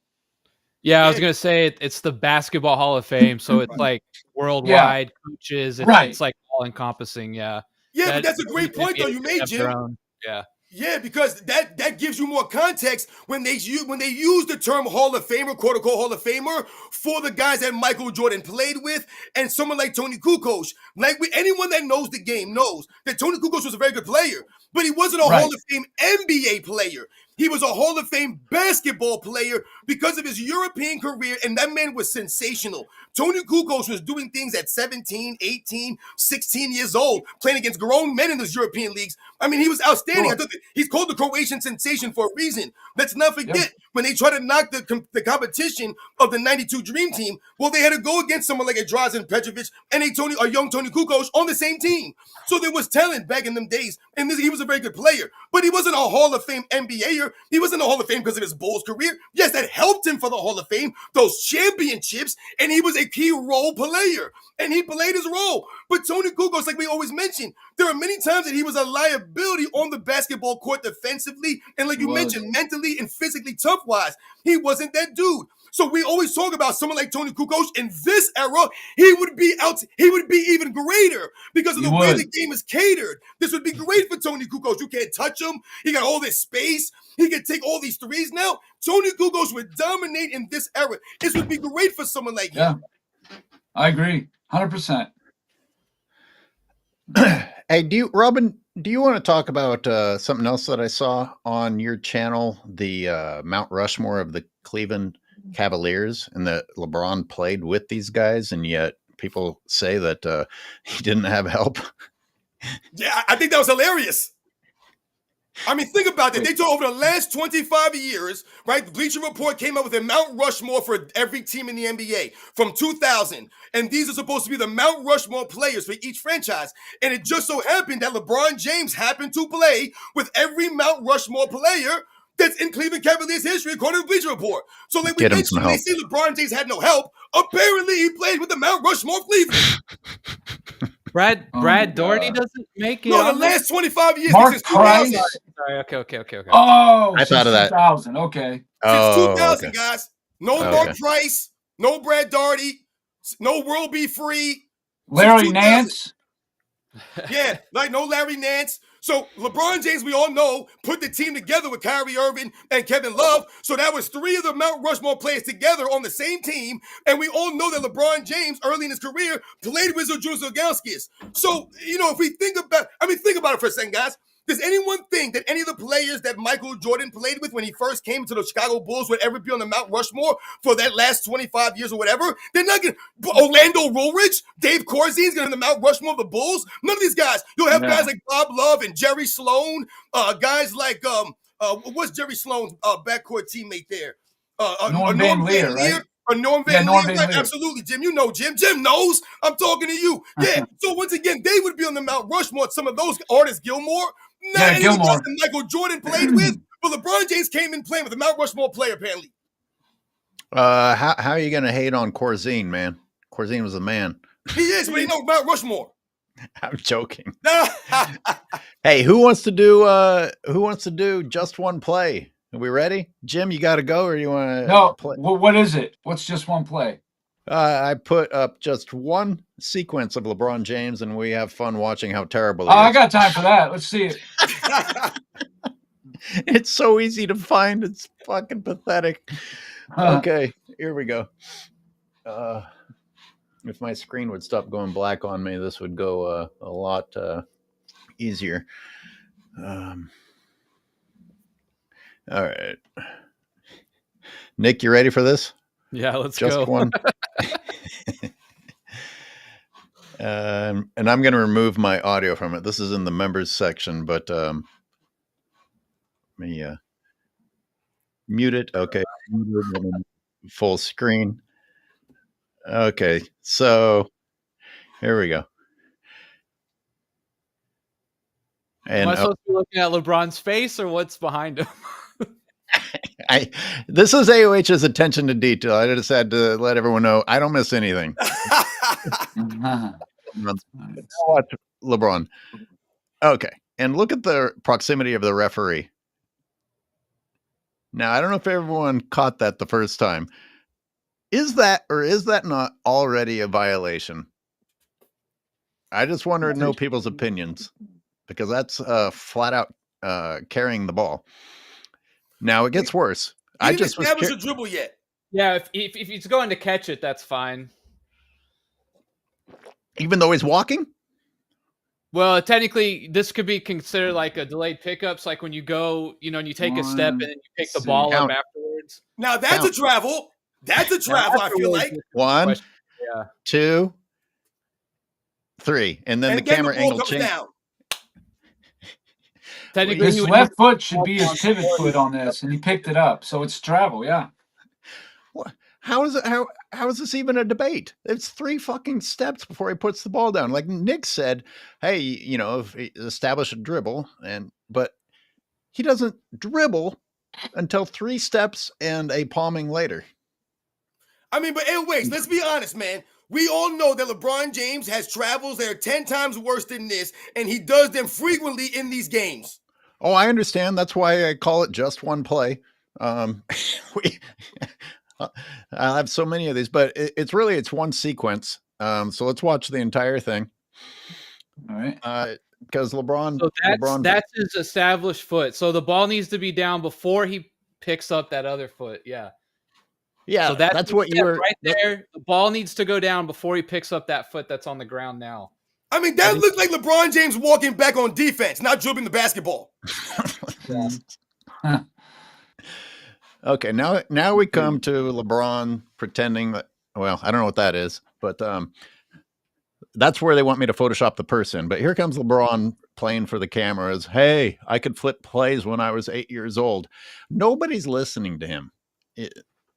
S3: Yeah, I was gonna say it's the Basketball Hall of Fame, so it's like worldwide coaches. It's like all encompassing. Yeah.
S4: Yeah, but that's a great point though you made, Jim.
S3: Yeah.
S4: Yeah, because that gives you more context when they use the term Hall of Famer, quote unquote Hall of Famer, for the guys that Michael Jordan played with, and someone like Tony Kukoc. Like anyone that knows the game knows that Tony Kukoc was a very good player, but he wasn't a Hall of Fame NBA player. He was a Hall of Fame basketball player because of his European career, and that man was sensational. Tony Kukoc was doing things at 17, 18, 16 years old, playing against grown men in those European leagues. I mean, he was outstanding.
S5: Sure.
S4: I thought he's called the Croatian sensation for a reason. Let's not forget, when they try to knock the competition of the 92 Dream Team, well, they had to go against someone like a Drazen Petrovic and a young Tony Kukoc on the same team. So there was talent back in them days, and he was a very good player. But he wasn't a Hall of Fame NBAer. He wasn't a Hall of Fame because of his Bulls career. Yes, that helped him for the Hall of Fame, those championships, and he was a key role player, and he played his role. But Tony Kukoc, like we always mention, there are many times that he was a liability on the basketball court defensively, and like you mentioned, mentally and physically tough-wise. He wasn't that dude. So we always talk about someone like Tony Kukoc in this era. He would be even greater because of the way the game is catered. This would be great for Tony Kukoc. You can't touch him. He got all this space. He can take all these threes now. Tony Kukoc would dominate in this era. This would be great for someone like him.
S5: I agree, 100%.
S2: Hey, Robin, do you want to talk about something else that I saw on your channel, the Mount Rushmore of the Cleveland Cavaliers, and that LeBron played with these guys, and yet people say that he didn't have help?
S4: Yeah, I think that was hilarious. I mean, think about that. They took over the last 25 years, right? The Bleacher Report came up with a Mount Rushmore for every team in the NBA from 2000. And these are supposed to be the Mount Rushmore players for each franchise. And it just so happened that LeBron James happened to play with every Mount Rushmore player that's in Cleveland Cavaliers history, according to the Bleacher Report. So like we mentioned, when they see LeBron James had no help, apparently he played with the Mount Rushmore Cleveland.
S3: Brad Doherty doesn't make it.
S4: No, the last 25 years.
S5: Mark Price.
S3: Sorry, okay.
S5: Oh,
S2: I thought of that.
S5: 2000. Okay.
S4: Since 2000, guys. No Mark Price, no Brad Doherty, no World Be Free.
S5: Larry Nance.
S4: Yeah, like no Larry Nance. So LeBron James, we all know, put the team together with Kyrie Irving and Kevin Love. So that was three of the Mount Rushmore players together on the same team. And we all know that LeBron James, early in his career, played with Zildjius. So, if we think about it for a second, guys. Does anyone think that any of the players that Michael Jordan played with when he first came to the Chicago Bulls would ever be on the Mount Rushmore for that last 25 years or whatever? They're not going to. Orlando Woolridge, Dave Corzine's going to the Mount Rushmore of the Bulls. None of these guys. You'll have guys like Bob Love and Jerry Sloan, guys like, what's Jerry Sloan's backcourt teammate there?
S5: Norm Van Leer, right?
S4: Or Norm Van Leer, right? Absolutely, Jim. You know Jim. Jim knows. I'm talking to you. Yeah. So once again, they would be on the Mount Rushmore. Some of those artists, Gilmore. Not any guys that Michael Jordan played with, but LeBron James came in playing with a Mount Rushmore player, apparently.
S2: How are you going to hate on Corzine, man? Corzine was a man.
S4: He is, but he knows Mount Rushmore.
S2: I'm joking. Hey, who wants to do just one play? Are we ready? Jim, you got to go, or you want to play?
S5: Well, what is it? What's just one play?
S2: I put up just one sequence of LeBron James, and we have fun watching how terrible he is.
S5: I got time for that. Let's see it.
S2: It's so easy to find. It's fucking pathetic. Okay, here we go. If my screen would stop going black on me, this would go a lot easier. All right. Nick, you ready for this?
S3: Yeah, let's
S2: just
S3: go.
S2: Just one. And I'm going to remove my audio from it. This is in the members section, but let me mute it. Okay. Full screen. Okay. So here we go. And
S3: am I supposed to be looking at LeBron's face or what's behind him?
S2: This is AOH's attention to detail. I just had to let everyone know I don't miss anything. Watch LeBron. Okay. And look at the proximity of the referee. Now, I don't know if everyone caught that the first time. Is that or is that not already a violation? I just wanted to know people's opinions, because that's flat out carrying the ball. Now it gets worse.
S4: He
S2: I
S4: didn't
S2: just was
S4: establish a dribble yet.
S3: Yeah, if he's going to catch it, that's fine.
S2: even though he's walking.
S3: Well, technically, this could be considered like a delayed pickups, like when you go, and you take a step and then you pick the ball up
S2: Count.
S3: afterwards.
S4: Now that's a travel. That's a travel, I feel like.
S2: One,
S3: Question. Yeah.
S2: 2, 3, and then the camera
S4: ball
S2: angle
S4: comes
S2: changes.
S4: down.
S3: Technically,
S5: His left foot should be his pivot foot on this, and he picked it up, so it's travel. Yeah.
S2: How is it? How is this even a debate? It's 3 fucking steps before he puts the ball down. Like Nick said, hey, if he establish a dribble, but he doesn't dribble until 3 steps and a palming later.
S4: I mean, but anyways, let's be honest, man. We all know that LeBron James has travels that are 10 times worse than this, and he does them frequently in these games.
S2: Oh, I understand. That's why I call it just one play. I have so many of these, but it's one sequence. So let's watch the entire thing.
S5: All right.
S2: Because LeBron,
S3: so that's his established foot. So the ball needs to be down before he picks up that other foot. Yeah.
S2: Yeah.
S3: So that's what you were right there. The ball needs to go down before he picks up that foot that's on the ground now.
S4: I mean, that looked like LeBron James walking back on defense, not dribbling the basketball.
S2: Okay, now we come to LeBron pretending that. Well, I don't know what that is, but that's where they want me to Photoshop the person. But here comes LeBron playing for the cameras. Hey, I could flip plays when I was 8 years old. Nobody's listening to him.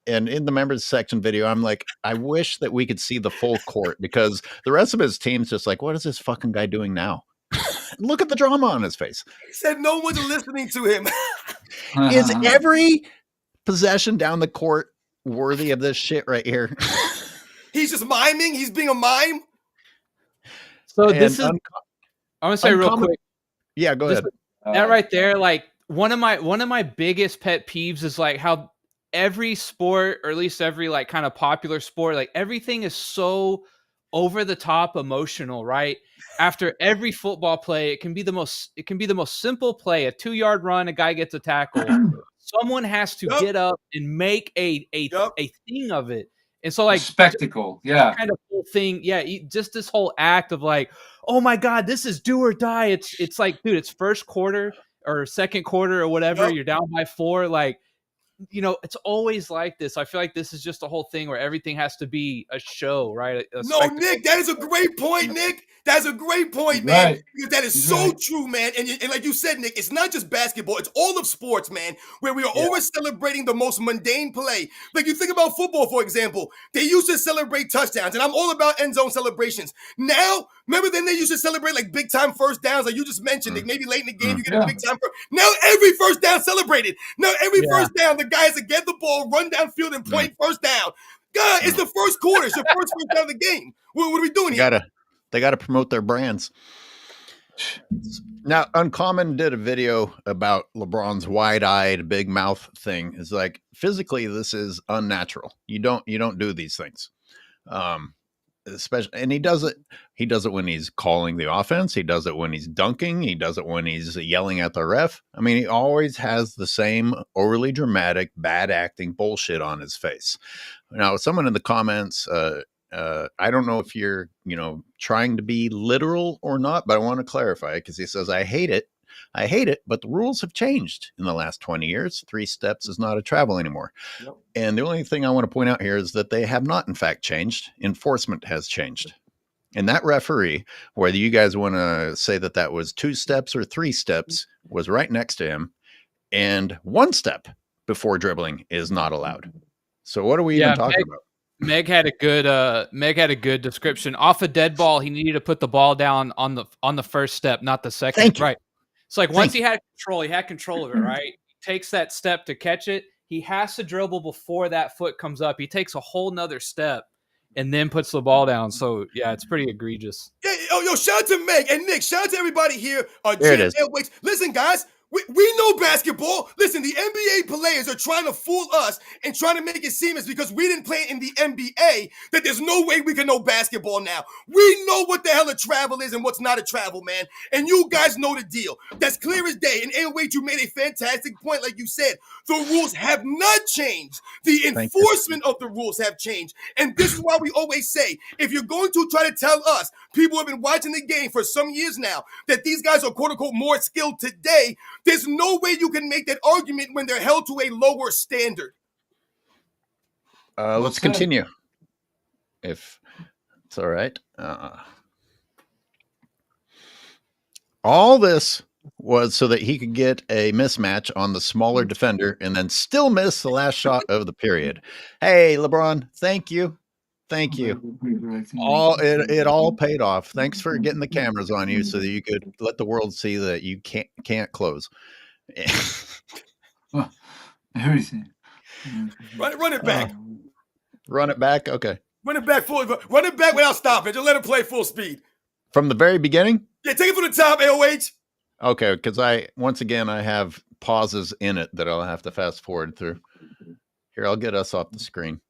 S2: And in the members section video, I'm like, I wish that we could see the full court because the rest of his team's just like, what is this fucking guy doing now? Look at the drama on his face.
S4: He said no one's listening to him.
S2: Is every possession down the court worthy of this shit right here?
S4: He's just miming. He's being a mime.
S3: So this is. I want to say real quick.
S2: Yeah, go ahead.
S3: That right there, like one of my biggest pet peeves is like how every sport, or at least every like kind of popular sport, like everything is so over the top emotional, right? After every football play, it can be the most simple play, a 2-yard run, a guy gets a tackle. Someone has to get up and make a thing of it. And so like
S5: spectacle, yeah.
S3: Kind of whole thing, yeah, just this whole act of like, oh my God, this is do or die. It's like, dude, it's first quarter or second quarter or whatever, you're down by 4, like it's always like this. I feel like this is just a whole thing where everything has to be a show, right?
S4: No, Nick, that is a great point, Nick. That's a great point, man.
S5: Right.
S4: Because that is so true, man. And like you said, Nick, it's not just basketball. It's all of sports, man, where we are over celebrating the most mundane play. Like you think about football, for example. They used to celebrate touchdowns, and I'm all about end zone celebrations. Now, remember then they used to celebrate like big time first downs, like you just mentioned, Nick. Maybe late in the game, you get a big time first. Now every first down celebrated. Now every first down, the guys that get the ball, run downfield and point first down. God, it's the first quarter. It's your first down of the game. What are we doing here?
S2: They got to promote their brands. Now, Uncommon did a video about LeBron's wide-eyed, big mouth thing. It's like physically, this is unnatural. You don't do these things. Especially, and he does it when he's calling the offense. He does it when he's dunking. He does it when he's yelling at the ref. I mean, he always has the same overly dramatic, bad acting bullshit on his face. Now, someone in the comments, I don't know if you're, trying to be literal or not, but I want to clarify because he says, I hate it, but the rules have changed in the last 20 years. 3 steps is not a travel anymore. Yep. And the only thing I want to point out here is that they have not, in fact, changed. Enforcement has changed. And that referee, whether you guys want to say that was 2 steps or 3 steps, was right next to him. And 1 step before dribbling is not allowed. So what are we even talking about?
S3: Meg had a good description. Off a dead ball, he needed to put the ball down on the first step, not the second. Right. It's like once he had control of it, right? He takes that step to catch it. He has to dribble before that foot comes up. He takes a whole nother step and then puts the ball down. So yeah, it's pretty egregious.
S4: Yeah, yo, shout out to Meg and Nick. Shout out to everybody here.
S2: There it is.
S4: Listen, guys, We know basketball. Listen, the NBA players are trying to fool us and trying to make it seem as because we didn't play in the NBA that there's no way we can know basketball now. We know what the hell a travel is and what's not a travel, man. And you guys know the deal. That's clear as day. And 808, you made a fantastic point. Like you said, the rules have not changed. The enforcement of the rules have changed. And this is why we always say, if you're going to try to tell us, people have been watching the game for some years now, that these guys are quote unquote more skilled today, there's no way you can make that argument when they're held to a lower standard.
S2: Let's continue, if it's all right. All this was so that he could get a mismatch on the smaller defender and then still miss the last shot of the period. Hey, LeBron, thank you. Thank you. It all paid off. Thanks for getting the cameras on you so that you could let the world see that you can't close.
S5: Everything.
S4: Run it back.
S2: Run it back. Okay.
S4: Run it back fully. Run it back without stopping. Just let him play full speed.
S2: From the very beginning?
S4: Yeah, take it from the top, AOH.
S2: Okay, because I have pauses in it that I'll have to fast forward through. Here, I'll get us off the screen.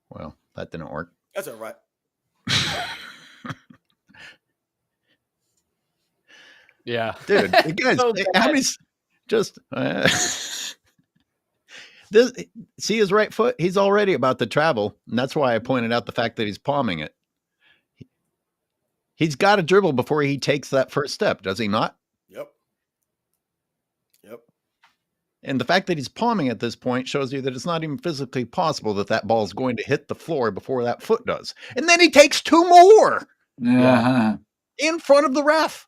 S2: Well, that didn't work.
S4: That's all right.
S3: Yeah,
S2: dude, guys,
S3: So
S2: how many? Just this. See his right foot? He's already about to travel, and that's why I pointed out the fact that he's palming it. He's got to dribble before he takes that first step, does he not?
S4: Yep.
S2: And the fact that he's palming at this point shows you that it's not even physically possible that ball is going to hit the floor before that foot does. And then he takes two more in front of the ref.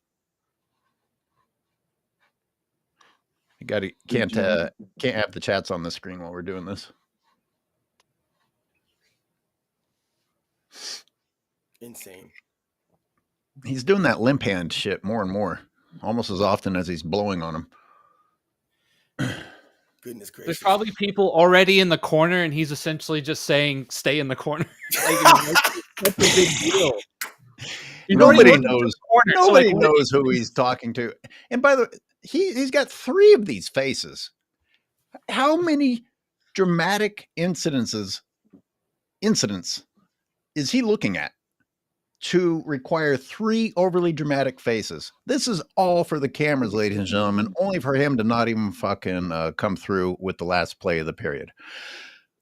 S2: Can't have the chats on the screen while we're doing this.
S4: Insane.
S2: He's doing that limp hand shit more and more, almost as often as he's blowing on him.
S4: Goodness gracious.
S3: There's probably people already in the corner, and he's essentially just saying, "Stay in the corner." That's a big deal.
S2: Nobody knows. Nobody knows who he's talking to. And by the way, he's got 3 of these faces. How many dramatic incidents is he looking at to require 3 overly dramatic faces? This is all for the cameras, ladies and gentlemen, only for him to not even fucking come through with the last play of the period.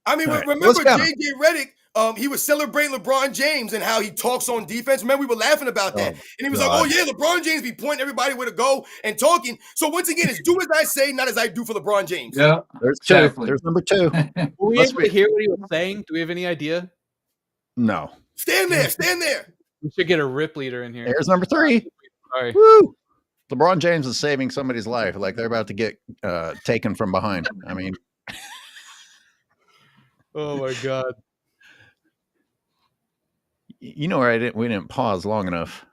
S4: I mean, remember JJ Redick, he was celebrating LeBron James and how he talks on defense. Remember, we were laughing about that. And he was like, oh, yeah, LeBron James be pointing everybody where to go and talking. So once again, it's do as I say, not as I do for LeBron James.
S5: Yeah,
S2: there's 2. There's number 2.
S3: Will we able to hear what he was saying? Do we have any idea?
S2: No.
S4: Stand there.
S3: We should get a rip leader in here.
S2: There's number 3.
S3: Sorry.
S2: Woo! LeBron James is saving somebody's life, like they're about to get taken from behind. I mean,
S3: oh my god!
S2: You know where we didn't pause long enough.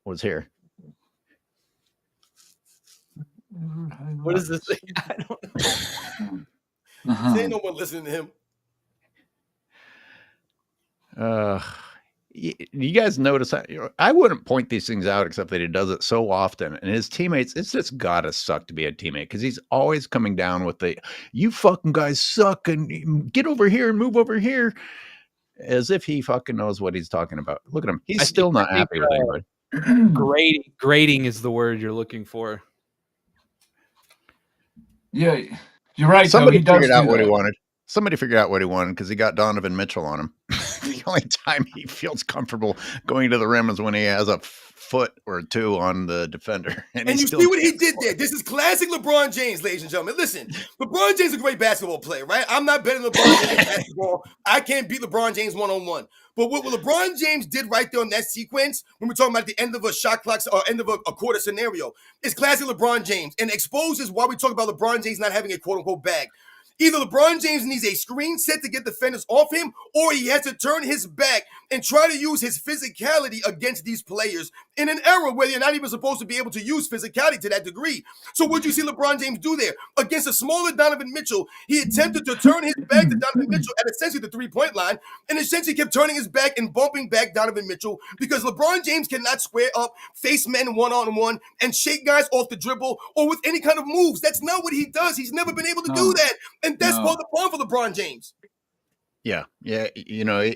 S2: Was here.
S3: What is this thing? I don't know.
S4: There ain't no one listening to him.
S2: You guys notice I wouldn't point these things out except that he does it so often, and his teammates, it's just gotta suck to be a teammate because he's always coming down with the "you fucking guys suck" and "get over here and move over here," as if he fucking knows what he's talking about. Look at him; he's still not happy with anybody.
S3: Grading is the word you're looking for.
S5: Yeah, you're right.
S2: Somebody figured out what he wanted. Somebody figured out what he wanted because he got Donovan Mitchell on him. The only time he feels comfortable going to the rim is when he has a foot or 2 on the defender.
S4: And you see what he did there. This is classic LeBron James, ladies and gentlemen. Listen, LeBron James is a great basketball player, right? I'm not betting LeBron James basketball. I can't beat LeBron James one-on-one. But what LeBron James did right there on that sequence, when we're talking about the end of a shot clock or end of a quarter scenario, is classic LeBron James and exposes why we talk about LeBron James not having a quote-unquote bag. Either LeBron James needs a screen set to get defenders off him, or he has to turn his back and try to use his physicality against these players in an era where you're not even supposed to be able to use physicality to that degree. So what you see LeBron James do there? Against a smaller Donovan Mitchell, he attempted to turn his back to Donovan Mitchell at essentially the three-point line, and essentially kept turning his back and bumping back Donovan Mitchell because LeBron James cannot square up, face men one-on-one, and shake guys off the dribble or with any kind of moves. That's not what he does. He's never been able to do that. And that's part of the problem for LeBron James.
S2: Yeah. You know,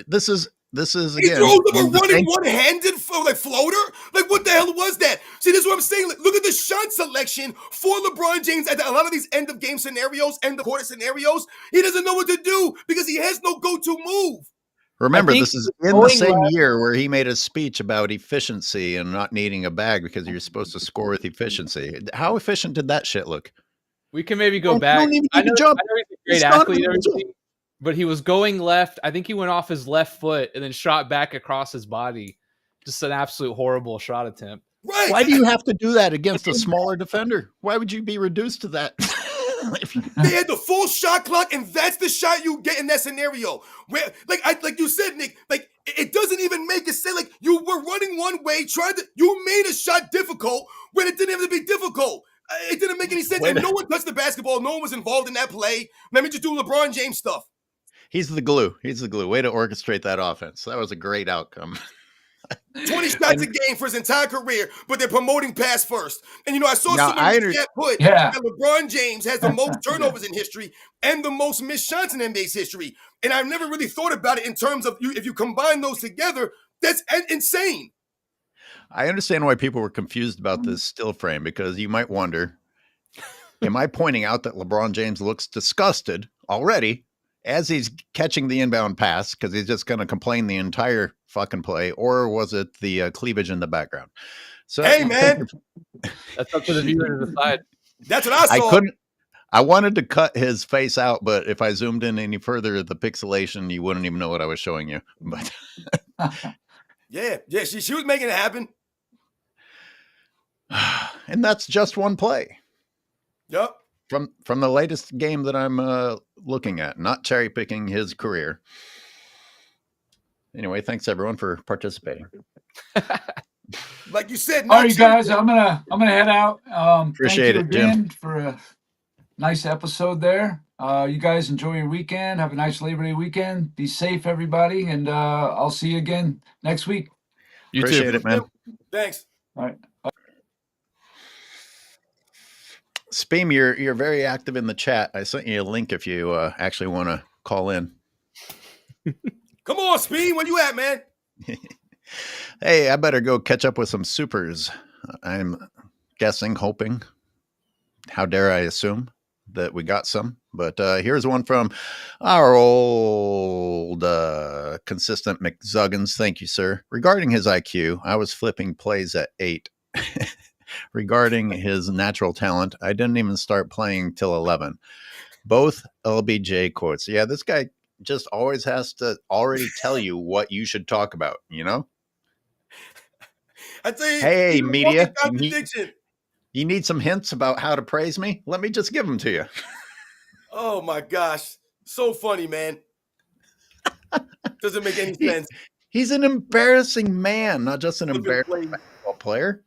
S2: this is
S4: He
S2: again.
S4: throws up a running one-handed floater. Like, what the hell was that? See, this is what I'm saying. Look at the shot selection for LeBron James at a lot of these end-of-game scenarios, end-of-quarter scenarios. He doesn't know what to do because he has no go-to move.
S2: Remember, this is in the same year where he made a speech about efficiency and not needing a bag because you're supposed to score with efficiency. How efficient did that shit look?
S3: We can maybe go back. I know he's a great athlete and everything, but he was going left. I think he went off his left foot and then shot back across his body. Just an absolute horrible shot attempt.
S4: Right.
S2: Why do you have to do that against a smaller defender? Why would you be reduced to that?
S4: They had the full shot clock, and that's the shot you get in that scenario. Where, like you said, Nick, like it doesn't even make it sense. Like you were running one way, you made a shot difficult when it didn't have to be difficult. It didn't make any sense, and no one touched the basketball. No one was involved in that play. Let me just do LeBron James stuff.
S2: He's the glue. Way to orchestrate that offense. That was a great outcome.
S4: 20 shots a game for his entire career, but they're promoting pass first. And, I saw someone in the chat put that LeBron James has the most turnovers in history and the most missed shots in NBA's history. And I've never really thought about it in terms of if you combine those together, that's insane.
S2: I understand why people were confused about this still frame, because you might wonder, am I pointing out that LeBron James looks disgusted already as he's catching the inbound pass because he's just going to complain the entire fucking play, or was it the cleavage in the background? So,
S4: hey, man,
S3: that's up to the viewer to decide.
S4: That's what I saw.
S2: I wanted to cut his face out, but if I zoomed in any further, the pixelation, you wouldn't even know what I was showing you. But
S4: yeah, she was making it happen.
S2: And that's just one play.
S4: Yep.
S2: From the latest game that I'm looking at, not cherry picking his career. Anyway, thanks everyone for participating.
S4: Like you said,
S5: all right, guys, I'm gonna head out.
S2: Appreciate it, Jim,
S5: for a nice episode there. You guys enjoy your weekend. Have a nice Labor Day weekend. Be safe, everybody, and I'll see you again next week.
S2: You appreciate it, man.
S4: Thanks.
S5: All right.
S2: Speem, you're very active in the chat. I sent you a link if you actually want to call in.
S4: Come on, Speem, where you at, man?
S2: Hey, I better go catch up with some supers. I'm guessing, hoping, how dare I assume that we got some. But here's one from our old consistent McZuggins. Thank you, sir. Regarding his IQ, I was flipping plays at 8. Regarding his natural talent, I didn't even start playing till 11. Both LBJ quotes. Yeah, this guy just always has to already tell you what you should talk about, you know?
S4: I tell you,
S2: hey, media, you need some hints about how to praise me? Let me just give them to you.
S4: Oh, my gosh. So funny, man. Doesn't make any sense.
S2: He's an embarrassing man, not just an embarrassing basketball player.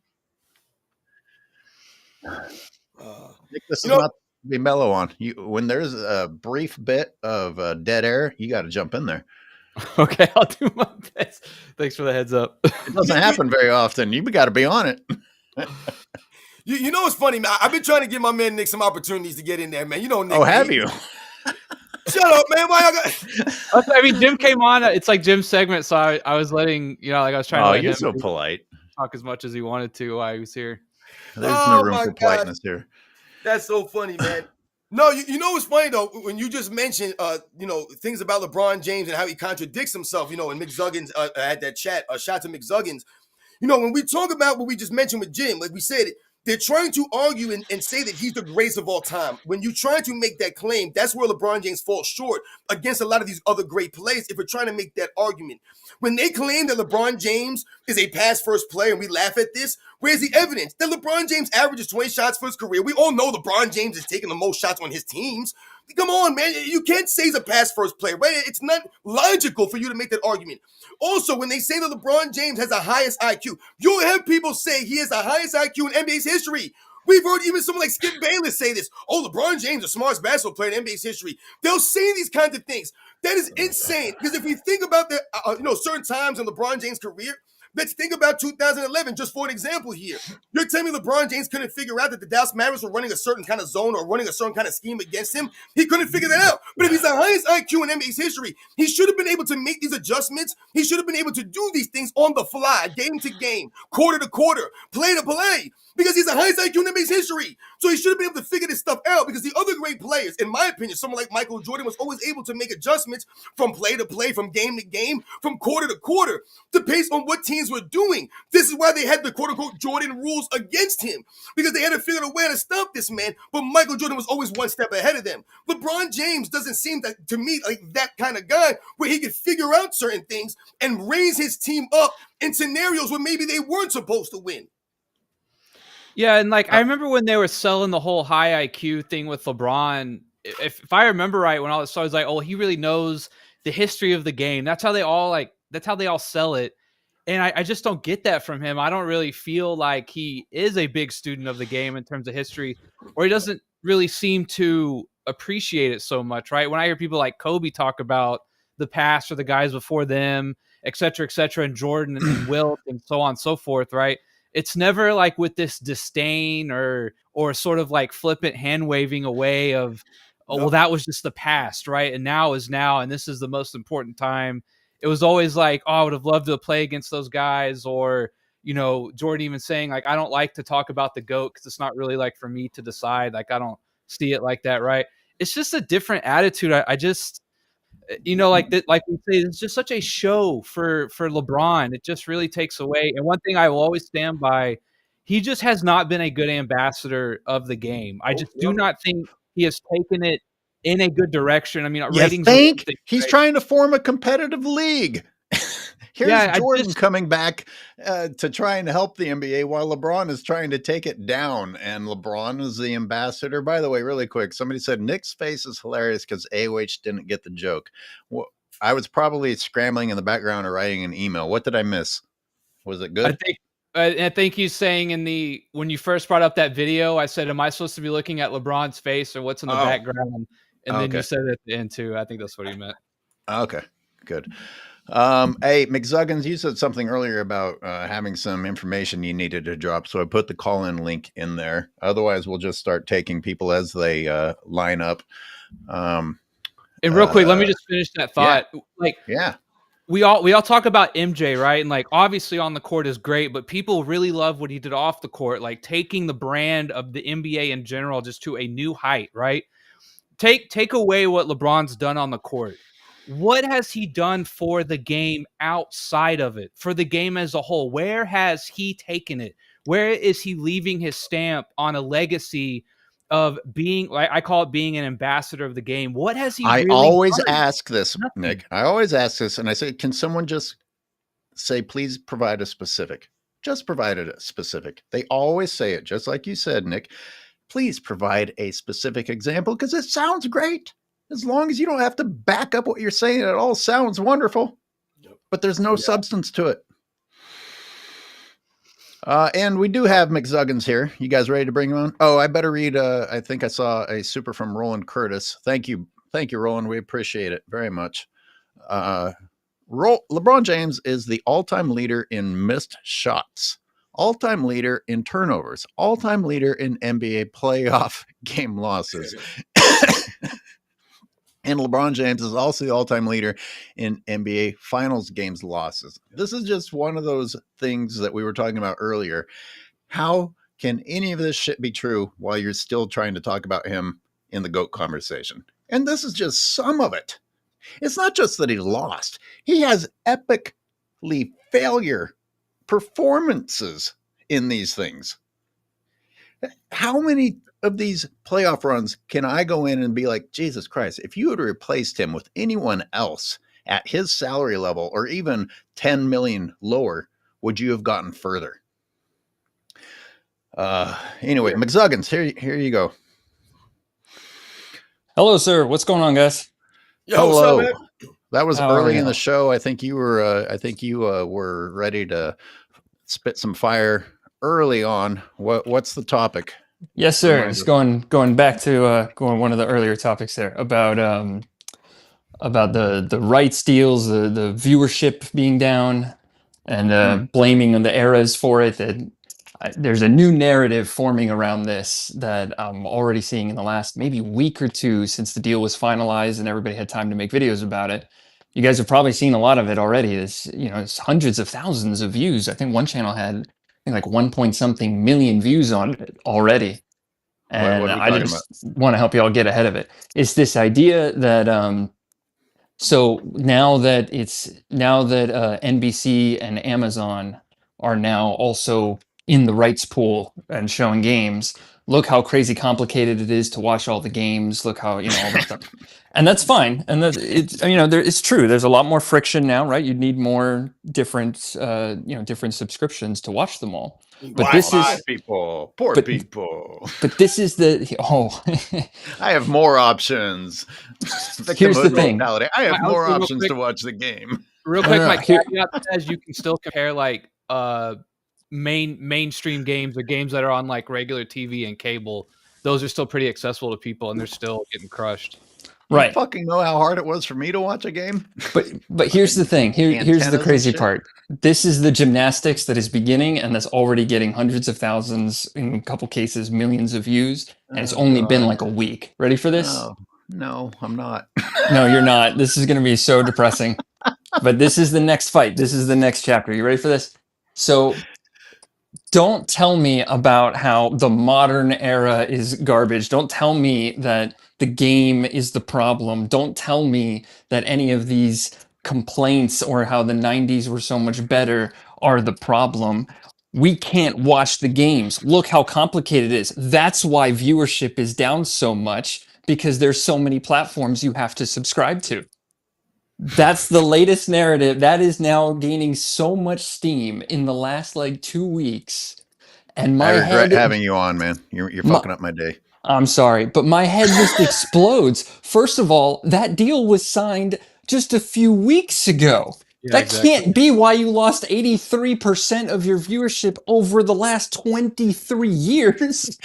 S2: Nick, this is not to be mellow on. When there's a brief bit of dead air, you got to jump in there.
S3: Okay, I'll do my best. Thanks for the heads up.
S2: It doesn't happen very often. You got to be on it.
S4: You know what's funny, man? I've been trying to give my man Nick some opportunities to get in there, man. You know, Nick.
S2: Oh, have you?
S4: Shut up, man. Why I got?
S3: I mean, Jim came on. It's like Jim's segment, so I was letting I was trying to.
S2: Oh,
S3: let
S2: you're
S3: him
S2: so polite.
S3: Talk as much as he wanted to while he was here.
S2: There's no room for politeness here.
S4: That's so funny, man. No, you know what's funny though? When you just mentioned, things about LeBron James and how he contradicts himself, and Mick Zuggins had that chat, shout to Mick Zuggins. When we talk about what we just mentioned with Jim, like we said, they're trying to argue and say that he's the greatest of all time. When you try to make that claim, that's where LeBron James falls short against a lot of these other great players if we're trying to make that argument. When they claim that LeBron James is a pass-first player and we laugh at this, where's the evidence that LeBron James averages 20 shots for his career? We all know LeBron James is taking the most shots on his teams. Come on, man. You can't say he's a pass-first player, right? It's not logical for you to make that argument. Also, when they say that LeBron James has the highest IQ, you'll have people say he has the highest IQ in NBA's history. We've heard even someone like Skip Bayless say this. Oh, LeBron James, the smartest basketball player in NBA's history. They'll say these kinds of things. That is insane. Because if we think about the, certain times in LeBron James' career, let's think about 2011, just for an example here. You're telling me LeBron James couldn't figure out that the Dallas Mavericks were running a certain kind of zone or running a certain kind of scheme against him? He couldn't figure that out. But if he's the highest IQ in NBA's history, he should have been able to make these adjustments. He should have been able to do these things on the fly, game to game, quarter to quarter, play to play, because he's the highest IQ in NBA's history. So he should have been able to figure this stuff out, because the other great players, in my opinion, someone like Michael Jordan was always able to make adjustments from play to play, from game to game, from quarter to quarter, based on what teams were doing. This is why they had the quote-unquote Jordan rules against him, because they had to figure out a way to stop this man, but Michael Jordan was always one step ahead of them. LeBron James doesn't seem to me like that kind of guy where he could figure out certain things and raise his team up in scenarios where maybe they weren't supposed to win.
S3: Yeah, and like I remember when they were selling the whole high IQ thing with LeBron. If I remember right, when all it started, was like, oh, he really knows the history of the game. That's how they all sell it. And I just don't get that from him. I don't really feel like he is a big student of the game in terms of history, or he doesn't really seem to appreciate it so much, right? When I hear people like Kobe talk about the past or the guys before them, et cetera, and Jordan and Wilt and so on and so forth, right? It's never like with this disdain or sort of like flippant hand waving away of, oh, well, that was just the past, right? And now is now, and this is the most important time. It was always like, oh, I would have loved to play against those guys, or, Jordan even saying like, I don't like to talk about the GOAT because it's not really like for me to decide. Like, I don't see it like that, right? It's just a different attitude. I just, like that, like we say, it's just such a show for LeBron. It just really takes away. And one thing I will always stand by, he just has not been a good ambassador of the game. I just do not think he has taken it in a good direction. I mean, ratings.
S2: Think he's trying to form a competitive league. Here's Jordan coming back to try and help the NBA while LeBron is trying to take it down. And LeBron is the ambassador. By the way, really quick, somebody said Nick's face is hilarious because AOH didn't get the joke. Well, I was probably scrambling in the background or writing an email. What did I miss? Was it good?
S3: I think he's saying when you first brought up that video, I said, am I supposed to be looking at LeBron's face or what's in the background? And then you said it at the end too. I think that's what he meant.
S2: Okay, good. Hey, McZuggins, you said something earlier about having some information you needed to drop. So I put the call-in link in there. Otherwise, we'll just start taking people as they line up.
S3: And real quick, let me just finish that thought. We all talk about MJ, right? And like obviously on the court is great, but people really love what he did off the court, like taking the brand of the NBA in general just to a new height, right? Take away what LeBron's done on the court. What has he done for the game outside of it, for the game as a whole? Where has he taken it? Where is he leaving his stamp on a legacy of being, like I call it, being an ambassador of the game? What has he really
S2: always
S3: done?
S2: ask this, Nothing. Nick. I always ask this, and I say, can someone just say, please provide a specific? Just provide a specific. They always say it, just like you said, Nick. Please provide a specific example because it sounds great. As long as you don't have to back up what you're saying, it all sounds wonderful, but there's no substance to it. And we do have McZuggins here. You guys ready to bring him on? Oh, I better read. I think I saw a super from Roland Curtis. Thank you, Roland. We appreciate it very much. LeBron James is the all-time leader in missed shots, all-time leader in turnovers, all-time leader in NBA playoff game losses. And LeBron James is also the all-time leader in NBA Finals games losses. This is just one of those things that we were talking about earlier. How can any of this shit be true while you're still trying to talk about him in the GOAT conversation? And this is just some of it. It's not just that he lost. He has epically failure performances in these things. how many of these playoff runs can I go in and be like, Jesus Christ, if you had replaced him with anyone else at his salary level or even 10 million lower, would you have gotten further? Anyway, McZuggins, here you go.
S7: Hello, sir. What's going on, guys?
S4: Yo, what's up, man?
S2: That was
S7: How are
S2: early in
S7: you?
S2: the show. I think you were ready to spit some fire early on. What's the topic?
S7: Yes, sir.
S2: Remind
S7: It's
S2: us.
S7: going back to going one of the earlier topics there about the rights deals, the viewership being down, and blaming on the eras for it. That there's a new narrative forming around this that I'm already seeing in the last maybe week or two since the deal was finalized and everybody had time to make videos about it. You guys have probably seen a lot of it already. It's hundreds of thousands of views. I think one channel had, I think, like 1 point something million views on it already. And
S2: What are we
S7: I
S2: talking
S7: just want to help you all get ahead of it. It's this idea that so now that NBC and Amazon are now also in the rights pool and showing games, look how crazy complicated it is to watch all the games. Look how, all that stuff. And that's fine. And it's true. There's a lot more friction now, right? You'd need more different subscriptions to watch them all. But this is
S2: people, poor
S7: but-
S2: people.
S7: But this is
S2: I have more options.
S7: Here's the
S2: Victimhood
S7: thing.
S2: mentality. I have
S3: I was
S2: more
S3: real
S2: options
S3: quick-
S2: to watch the game.
S3: Real
S7: No,
S3: quick,
S7: no,
S3: my
S7: here-
S3: caveat says you can still compare like mainstream games or games that are on like regular TV and cable. Those are still pretty accessible to people, and they're still getting crushed.
S7: right.
S2: You fucking know how hard it was for me to watch a game.
S7: But here's the thing. Here's
S2: Antennas
S7: the
S2: and
S7: crazy
S2: shit.
S7: part. This is the gymnastics that is beginning, and that's already getting hundreds of thousands, in a couple cases, millions of views, and it's only been like a week. Ready for this?
S2: No, I'm not.
S7: No, you're not. This is going to be so depressing. But this is the next fight. This is the next chapter. You ready for this? So don't tell me about how the modern era is garbage. Don't tell me that the game is the problem. Don't tell me that any of these complaints or how the 90s were so much better are the problem. We can't watch the games. Look how complicated it is. That's why viewership is down so much, because there's so many platforms you have to subscribe to. That's the latest narrative. That is now gaining so much steam in the last like 2 weeks. And my
S2: I regret
S7: head,
S2: having you on, man. You're fucking up my day.
S7: I'm sorry, but my head just explodes. First of all, that deal was signed just a few weeks ago.
S3: Yeah,
S7: That
S3: exactly.
S7: can't be why you lost 83% of your viewership over the last 23 years.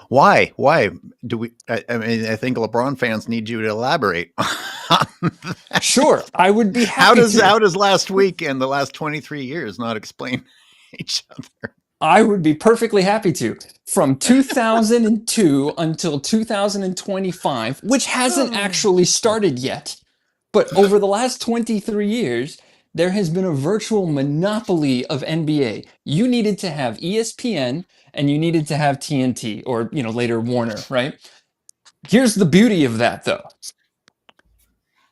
S2: Why? Why do we? I mean, I think LeBron fans need you to elaborate.
S7: Sure, I would be happy
S2: How does
S7: to.
S2: last week and the last 23 years not explain each other?
S7: I would be perfectly happy to. From 2002 until 2025, which hasn't actually started yet, but over the last 23 years, there has been a virtual monopoly of NBA. You needed to have ESPN and you needed to have TNT, or later Warner, right? Here's the beauty of that, though.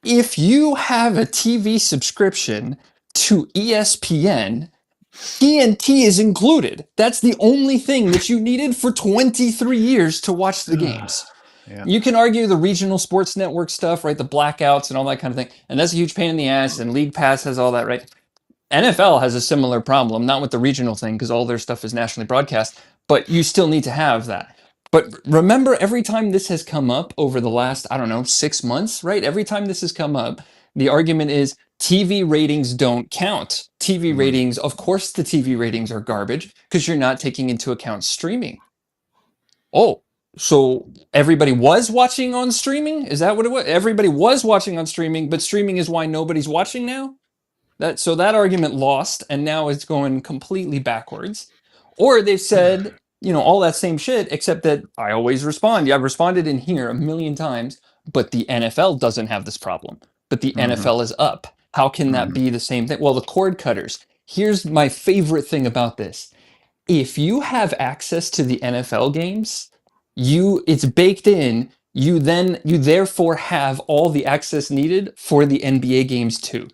S7: If you have a TV subscription to ESPN, TNT is included. That's the only thing that you needed for 23 years to watch the games.
S2: Yeah.
S7: You can argue the regional sports network stuff, right? The blackouts and all that kind of thing. And that's a huge pain in the ass, and League Pass has all that, right? NFL has a similar problem, not with the regional thing, because all their stuff is nationally broadcast, but you still need to have that. But remember, every time this has come up over the last, 6 months, right? Every time this has come up, the argument is TV ratings don't count. TV ratings, of course, the TV ratings are garbage because you're not taking into account streaming. Oh, so everybody was watching on streaming? Is that what it was? Everybody was watching on streaming, but streaming is why nobody's watching now? So that argument lost, and now it's going completely backwards. Or they've said, all that same shit, except that I always respond. Yeah, I've responded in here a million times, but the NFL doesn't have this problem. But the NFL is up. How can that be the same thing? Well, the cord cutters. Here's my favorite thing about this. If you have access to the NFL games, it's baked in. You therefore have all the access needed for the NBA games too.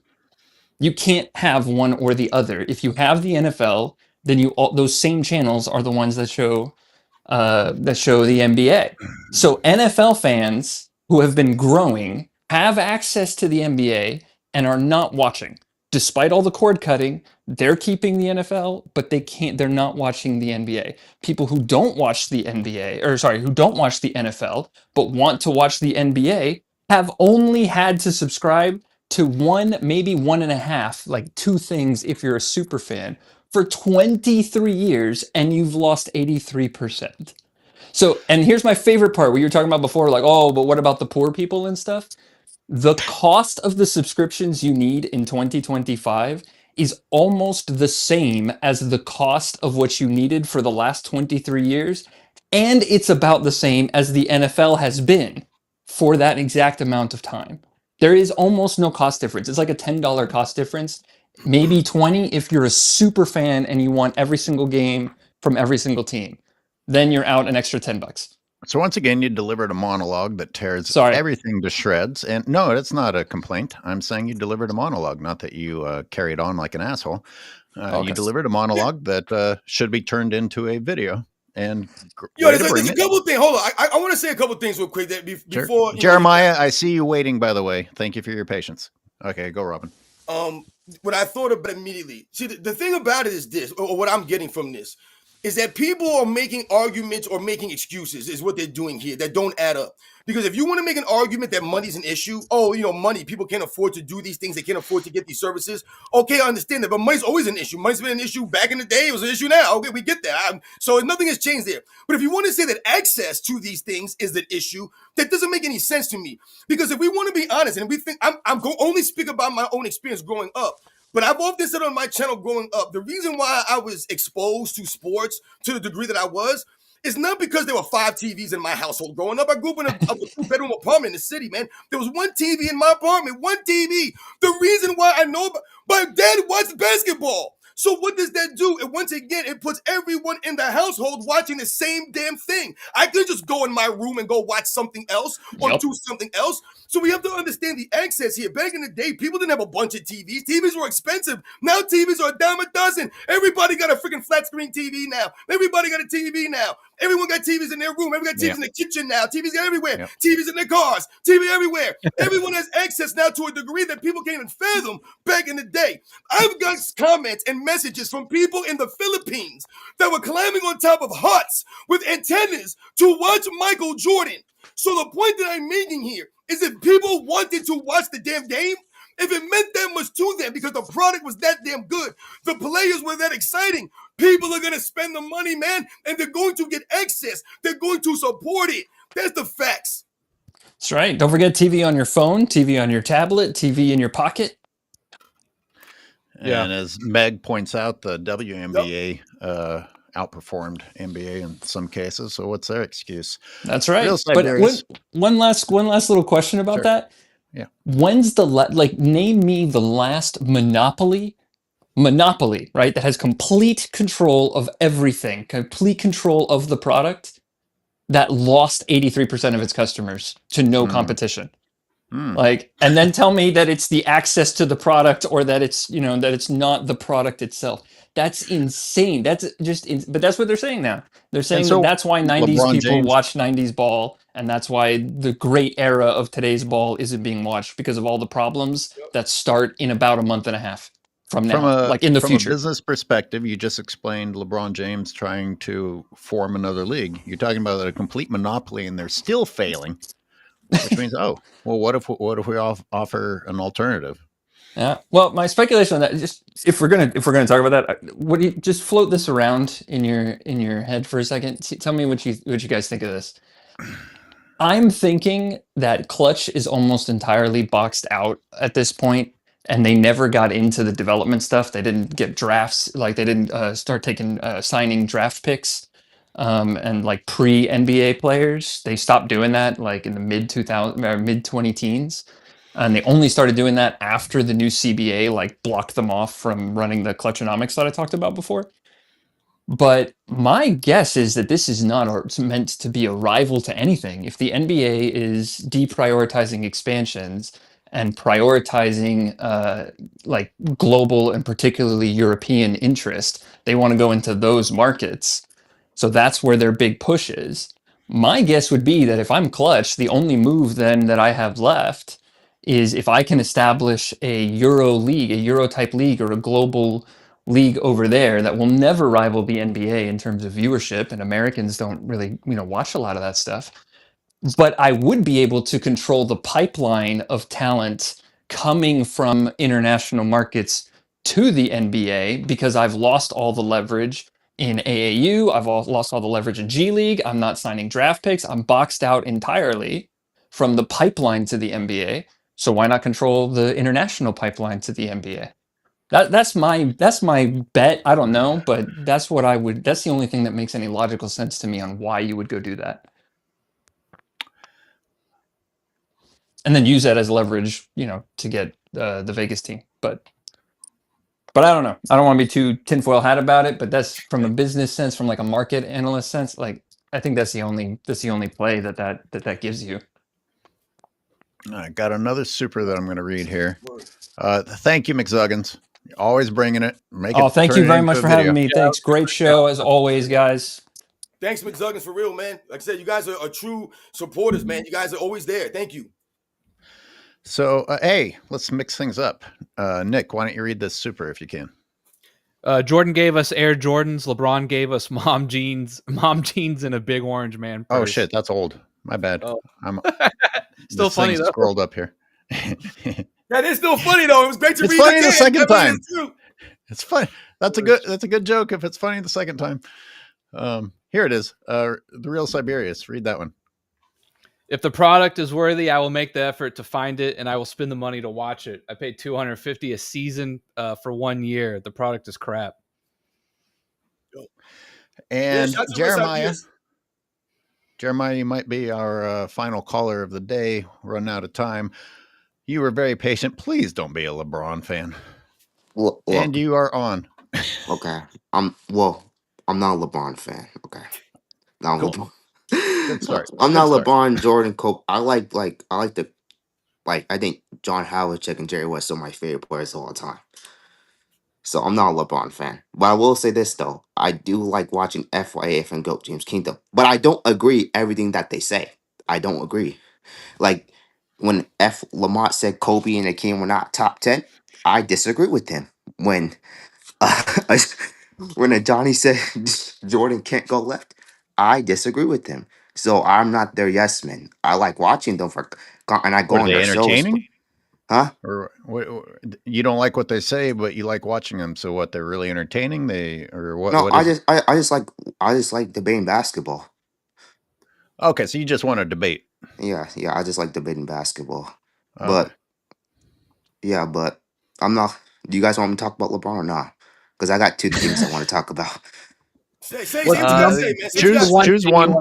S7: You can't have one or the other. If you have the NFL, then those same channels are the ones that show that show the NBA. So NFL fans who have been growing have access to the NBA and are not watching. Despite all the cord cutting, they're keeping the NFL, but they're not watching the NBA. People who don't watch the NBA, or sorry, who don't watch the NFL, but want to watch the NBA, have only had to subscribe to one, maybe one and a half, like two things if you're a super fan, for 23 years, and you've lost 83%. So, and here's my favorite part, what you were talking about before, like, oh, but what about the poor people and stuff? The cost of the subscriptions you need in 2025 is almost the same as the cost of what you needed for the last 23 years. And it's about the same as the NFL has been for that exact amount of time. There is almost no cost difference. It's like a $10 cost difference, maybe 20 if you're a super fan and you want every single game from every single team. Then you're out an extra $10.
S2: So once again, you delivered a monologue that tears
S7: Sorry.
S2: everything to shreds. And no, it's not a complaint. I'm saying you delivered a monologue, not that you carried on like an asshole.
S7: Okay.
S2: You delivered a monologue that should be turned into a video. And
S4: there's a couple things. Hold on, I want to say a couple things real quick that before
S2: Jeremiah. I see you waiting. By the way, thank you for your patience. Okay, go, Robin.
S4: What I thought about immediately. See, the thing about it is this, or what I'm getting from this, is that people are making arguments or making excuses is what they're doing here that don't add up. Because if you want to make an argument that money's an issue, money, people can't afford to do these things, they can't afford to get these services. Okay, I understand that, but money's always an issue. Money's been an issue back in the day, it was an issue now. Okay, we get that. So nothing has changed there. But if you want to say that access to these things is the issue, that doesn't make any sense to me. Because if we want to be honest, and we think, I'm going to only speak about my own experience growing up, but I've often said on my channel growing up, the reason why I was exposed to sports to the degree that I was is not because there were 5 TVs in my household growing up. I grew up in a 2-bedroom apartment in the city, man. There was 1 TV in my apartment, 1 TV. The reason why I know about, my dad watched basketball. So what does that do? And once again, it puts everyone in the household watching the same damn thing. I could just go in my room and go watch something else or do something else. So we have to understand the access here. Back in the day, people didn't have a bunch of TVs. TVs were expensive. Now TVs are a dime a dozen. Everybody got a freaking flat screen TV now. Everybody got a TV now. Everyone got TVs in their room. Everyone got TVs in the kitchen now. TVs got everywhere. TVs in their cars. TV everywhere. Everyone has access now to a degree that people can't even fathom back in the day. I've got comments and messages from people in the Philippines that were climbing on top of huts with antennas to watch Michael Jordan. So the point that I'm making here is if people wanted to watch the damn game, if it meant that much to them because the product was that damn good, the players were that exciting, people are going to spend the money, man, and they're going to get access. They're going to support it. That's the facts.
S7: That's right. Don't forget TV on your phone, TV on your tablet, TV in your pocket.
S2: And as Meg points out, the WNBA outperformed NBA in some cases. So what's their excuse?
S7: That's right. But one last little question about that.
S2: Yeah.
S7: When's name me the last monopoly, right? That has complete control of everything, complete control of the product that lost 83% of its customers to no competition. And then tell me that it's the access to the product or that it's, that it's not the product itself. That's insane. That's just, but that's what they're saying now. They're saying that's why 90s
S2: LeBron
S7: people
S2: James
S7: watch 90s ball. And that's why the great era of today's ball isn't being watched because of all the problems that start in about a month and a half from now, in the future.
S2: From a business perspective, you just explained LeBron James trying to form another league. You're talking about a complete monopoly and they're still failing. Which means, what if we offer an alternative?
S7: Yeah. Well, my speculation on that, just if we're gonna talk about that, what do you just float this around in your head for a second? Tell me what you guys think of this. I'm thinking that Clutch is almost entirely boxed out at this point, and they never got into the development stuff. They didn't get drafts, they didn't start signing draft picks. And pre-NBA players, they stopped doing that in the mid 20 teens, and they only started doing that after the new CBA blocked them off from running the clutchonomics that I talked about before. But my guess is that this is not meant to be a rival to anything. If the NBA is deprioritizing expansions and prioritizing global and particularly European interest, they want to go into those markets. So that's where their big push is. My guess would be that if I'm Clutch, the only move then that I have left is if I can establish a Euro league, a Euro type league, or a global league over there that will never rival the NBA in terms of viewership, and Americans don't really, watch a lot of that stuff. But I would be able to control the pipeline of talent coming from international markets to the NBA because I've lost all the leverage in AAU. I've lost all the leverage in G League. I'm not signing draft picks. I'm boxed out entirely from the pipeline to the NBA. So why not control the international pipeline to the NBA? That's my bet. I don't know, but that's the only thing that makes any logical sense to me on why you would go do that. And then use that as leverage, to get the Vegas team. But I don't know. I don't want to be too tinfoil hat about it, but that's from a business sense, from like a market analyst sense. Like, I think that's the only play that gives you.
S2: I got another super that I'm going to read here. Thank you, McZuggins. You're always bringing it.
S7: Thank you very much for having me. Thanks. Great show as always, guys.
S4: Thanks, McZuggins, for real, man. Like I said, you guys are true supporters, man. You guys are always there. Thank you.
S2: So, hey, let's mix things up. Nick, why don't you read this super if you can?
S3: Jordan gave us Air Jordans. LeBron gave us mom jeans and a big orange man purse.
S2: Oh shit, that's old. My bad.
S3: Oh.
S2: I'm
S3: still funny though.
S2: Scrolled up here.
S4: That is still funny though. It was great to read.
S2: It's funny the second time.
S4: Too.
S2: It's funny. That's a good joke if it's funny the second time. Here it is. The Real Siberius. Read that one.
S3: If the product is worthy, I will make the effort to find it, and I will spend the money to watch it. I paid $250 a season for 1 year. The product is crap.
S2: And Jeremiah, you might be our final caller of the day. We're running out of time. You were very patient. Please don't be a LeBron fan.
S8: Well,
S2: and you are on.
S8: Okay. I'm not a LeBron fan. Okay. Not
S2: Cool.
S8: LeBron.
S2: Good start.
S8: I'm
S2: Good
S8: not
S2: start.
S8: LeBron, Jordan, Kobe. I think John Havlicek and Jerry West are my favorite players of all time. So I'm not a LeBron fan. But I will say this though. I do like watching FYF and GOAT James Kingdom. But I don't agree everything that they say. I don't agree. Like when Lamont said Kobe and Hakeem were not top 10, I disagree with him. When when Johnny said Jordan can't go left, I disagree with him. So I'm not their yes man. I like watching them and I go
S2: Were
S8: on
S2: they
S8: their shows.
S2: entertaining?
S8: Huh?
S2: Or you don't like what they say, but you like watching them. So what? They're really entertaining. What?
S8: No,
S2: what
S8: I
S2: is
S8: just like debating basketball.
S2: Okay, so you just want to debate.
S8: Yeah, I just like debating basketball.
S2: Okay.
S8: But I'm not. Do you guys want me to talk about LeBron or not? Because I got two things I want to talk about.
S4: Say what you gotta say, man.
S2: Choose one.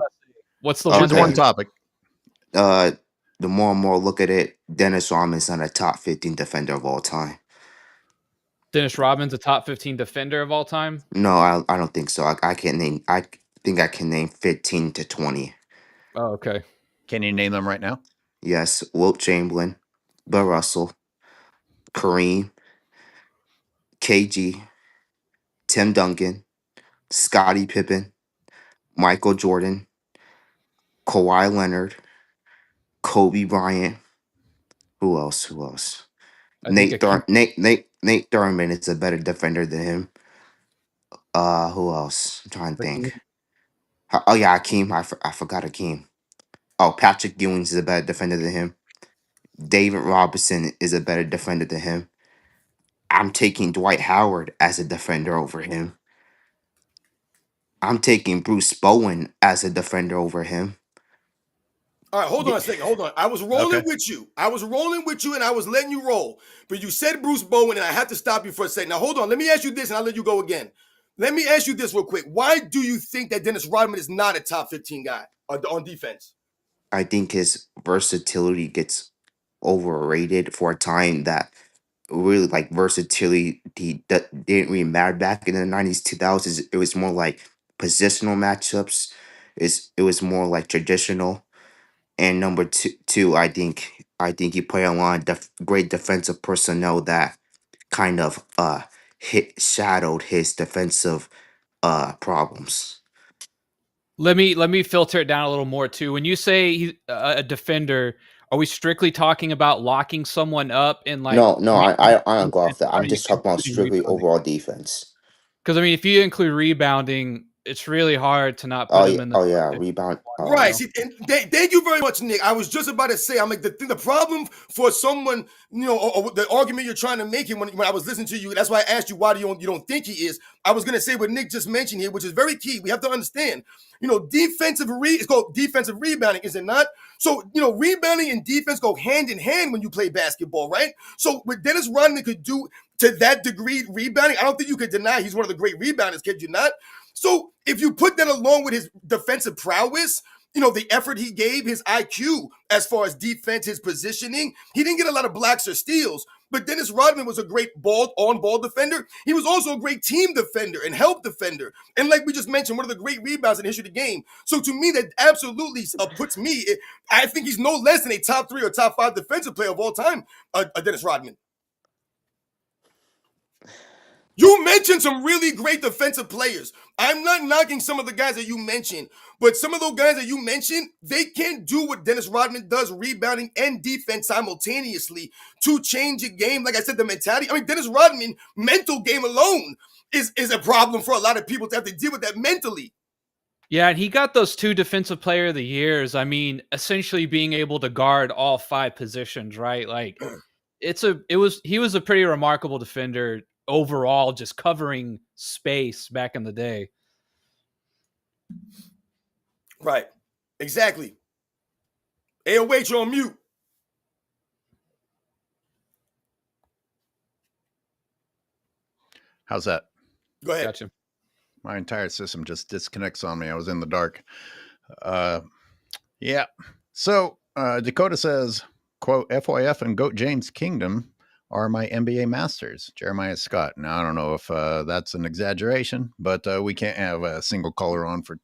S3: What's the
S2: Choose one topic?
S8: The more and more look at it, Dennis Rodman's not a top 15 defender of all time.
S3: Dennis Rodman's a top 15 defender of all time?
S8: No, I don't think so. I can't name. I think I can name 15 to 20.
S3: Oh, okay.
S2: Can you name them right now?
S8: Yes, Wilt Chamberlain, Bill Russell, Kareem, KG, Tim Duncan, Scottie Pippen, Michael Jordan, Kawhi Leonard, Kobe Bryant. Who else? Nate Thurman is a better defender than him. Who else? I'm trying to think. Oh yeah, Hakeem. I forgot Hakeem. Oh, Patrick Ewing is a better defender than him. David Robinson is a better defender than him. I'm taking Dwight Howard as a defender over him. I'm taking Bruce Bowen as a defender over him.
S4: All right, hold on a second. Hold on. I was rolling with you. And I was letting you roll. But you said Bruce Bowen, and I have to stop you for a second. Now, hold on. Let me ask you this, and I'll let you go again. Let me ask you this real quick. Why do you think that Dennis Rodman is not a top 15 guy on defense?
S8: I think his versatility gets overrated for a time that really like versatility didn't really matter back in the 90s, 2000s. It was more like positional matchups. It was more like traditional. And number two, I think he played a lot of great defensive personnel that kind of shadowed his defensive problems.
S3: Let me filter it down a little more too. When you say a defender, are we strictly talking about locking someone up and like?
S8: No, I don't go off that.
S3: Are
S8: I'm
S3: you
S8: just talking about
S3: including
S8: strictly
S3: rebounding?
S8: overall defense.
S3: Because I mean, if you include rebounding, it's really hard to not put
S8: Oh
S3: him
S8: yeah,
S3: in the
S8: oh yeah,
S3: conversation.
S8: rebound.
S3: You
S4: Right.
S3: know?
S4: See, and thank you very much, Nick. I was just about to say, I'm like, the problem for someone, or the argument you're trying to make him when I was listening to you, that's why I asked you, why do you don't think he is? I was going to say what Nick just mentioned here, which is very key. We have to understand, it's called defensive rebounding, is it not? So, rebounding and defense go hand in hand when you play basketball, right? So what Dennis Rodman could do to that degree rebounding, I don't think you could deny he's one of the great rebounders, kid you not? So if you put that along with his defensive prowess, the effort he gave, his IQ as far as defense, his positioning, he didn't get a lot of blocks or steals. But Dennis Rodman was a great on-ball defender. He was also a great team defender and help defender. And like we just mentioned, one of the great rebounds in the history of the game. So to me, that absolutely puts me, I think he's no less than a top 3 or top 5 defensive player of all time, Dennis Rodman. You mentioned some really great defensive players. I'm not knocking some of the guys that you mentioned, but some of those guys that you mentioned, they can't do what Dennis Rodman does, rebounding and defense simultaneously to change a game. Like I said, the mentality. I mean, Dennis Rodman, mental game alone is a problem for a lot of people to have to deal with that mentally.
S3: Yeah, and he got those 2 defensive player of the years. I mean, essentially being able to guard all 5 positions, right? Like he was a pretty remarkable defender overall, just covering space back in the day.
S4: Right. Exactly. Hey, wait, you're on mute.
S2: How's that?
S4: Go ahead.
S3: Gotcha.
S2: My entire system just disconnects on me. I was in the dark. Yeah. So Dakota says, quote, FYF and Goat James Kingdom are my NBA masters, Jeremiah Scott. Now, I don't know if that's an exaggeration, but we can't have a single caller on for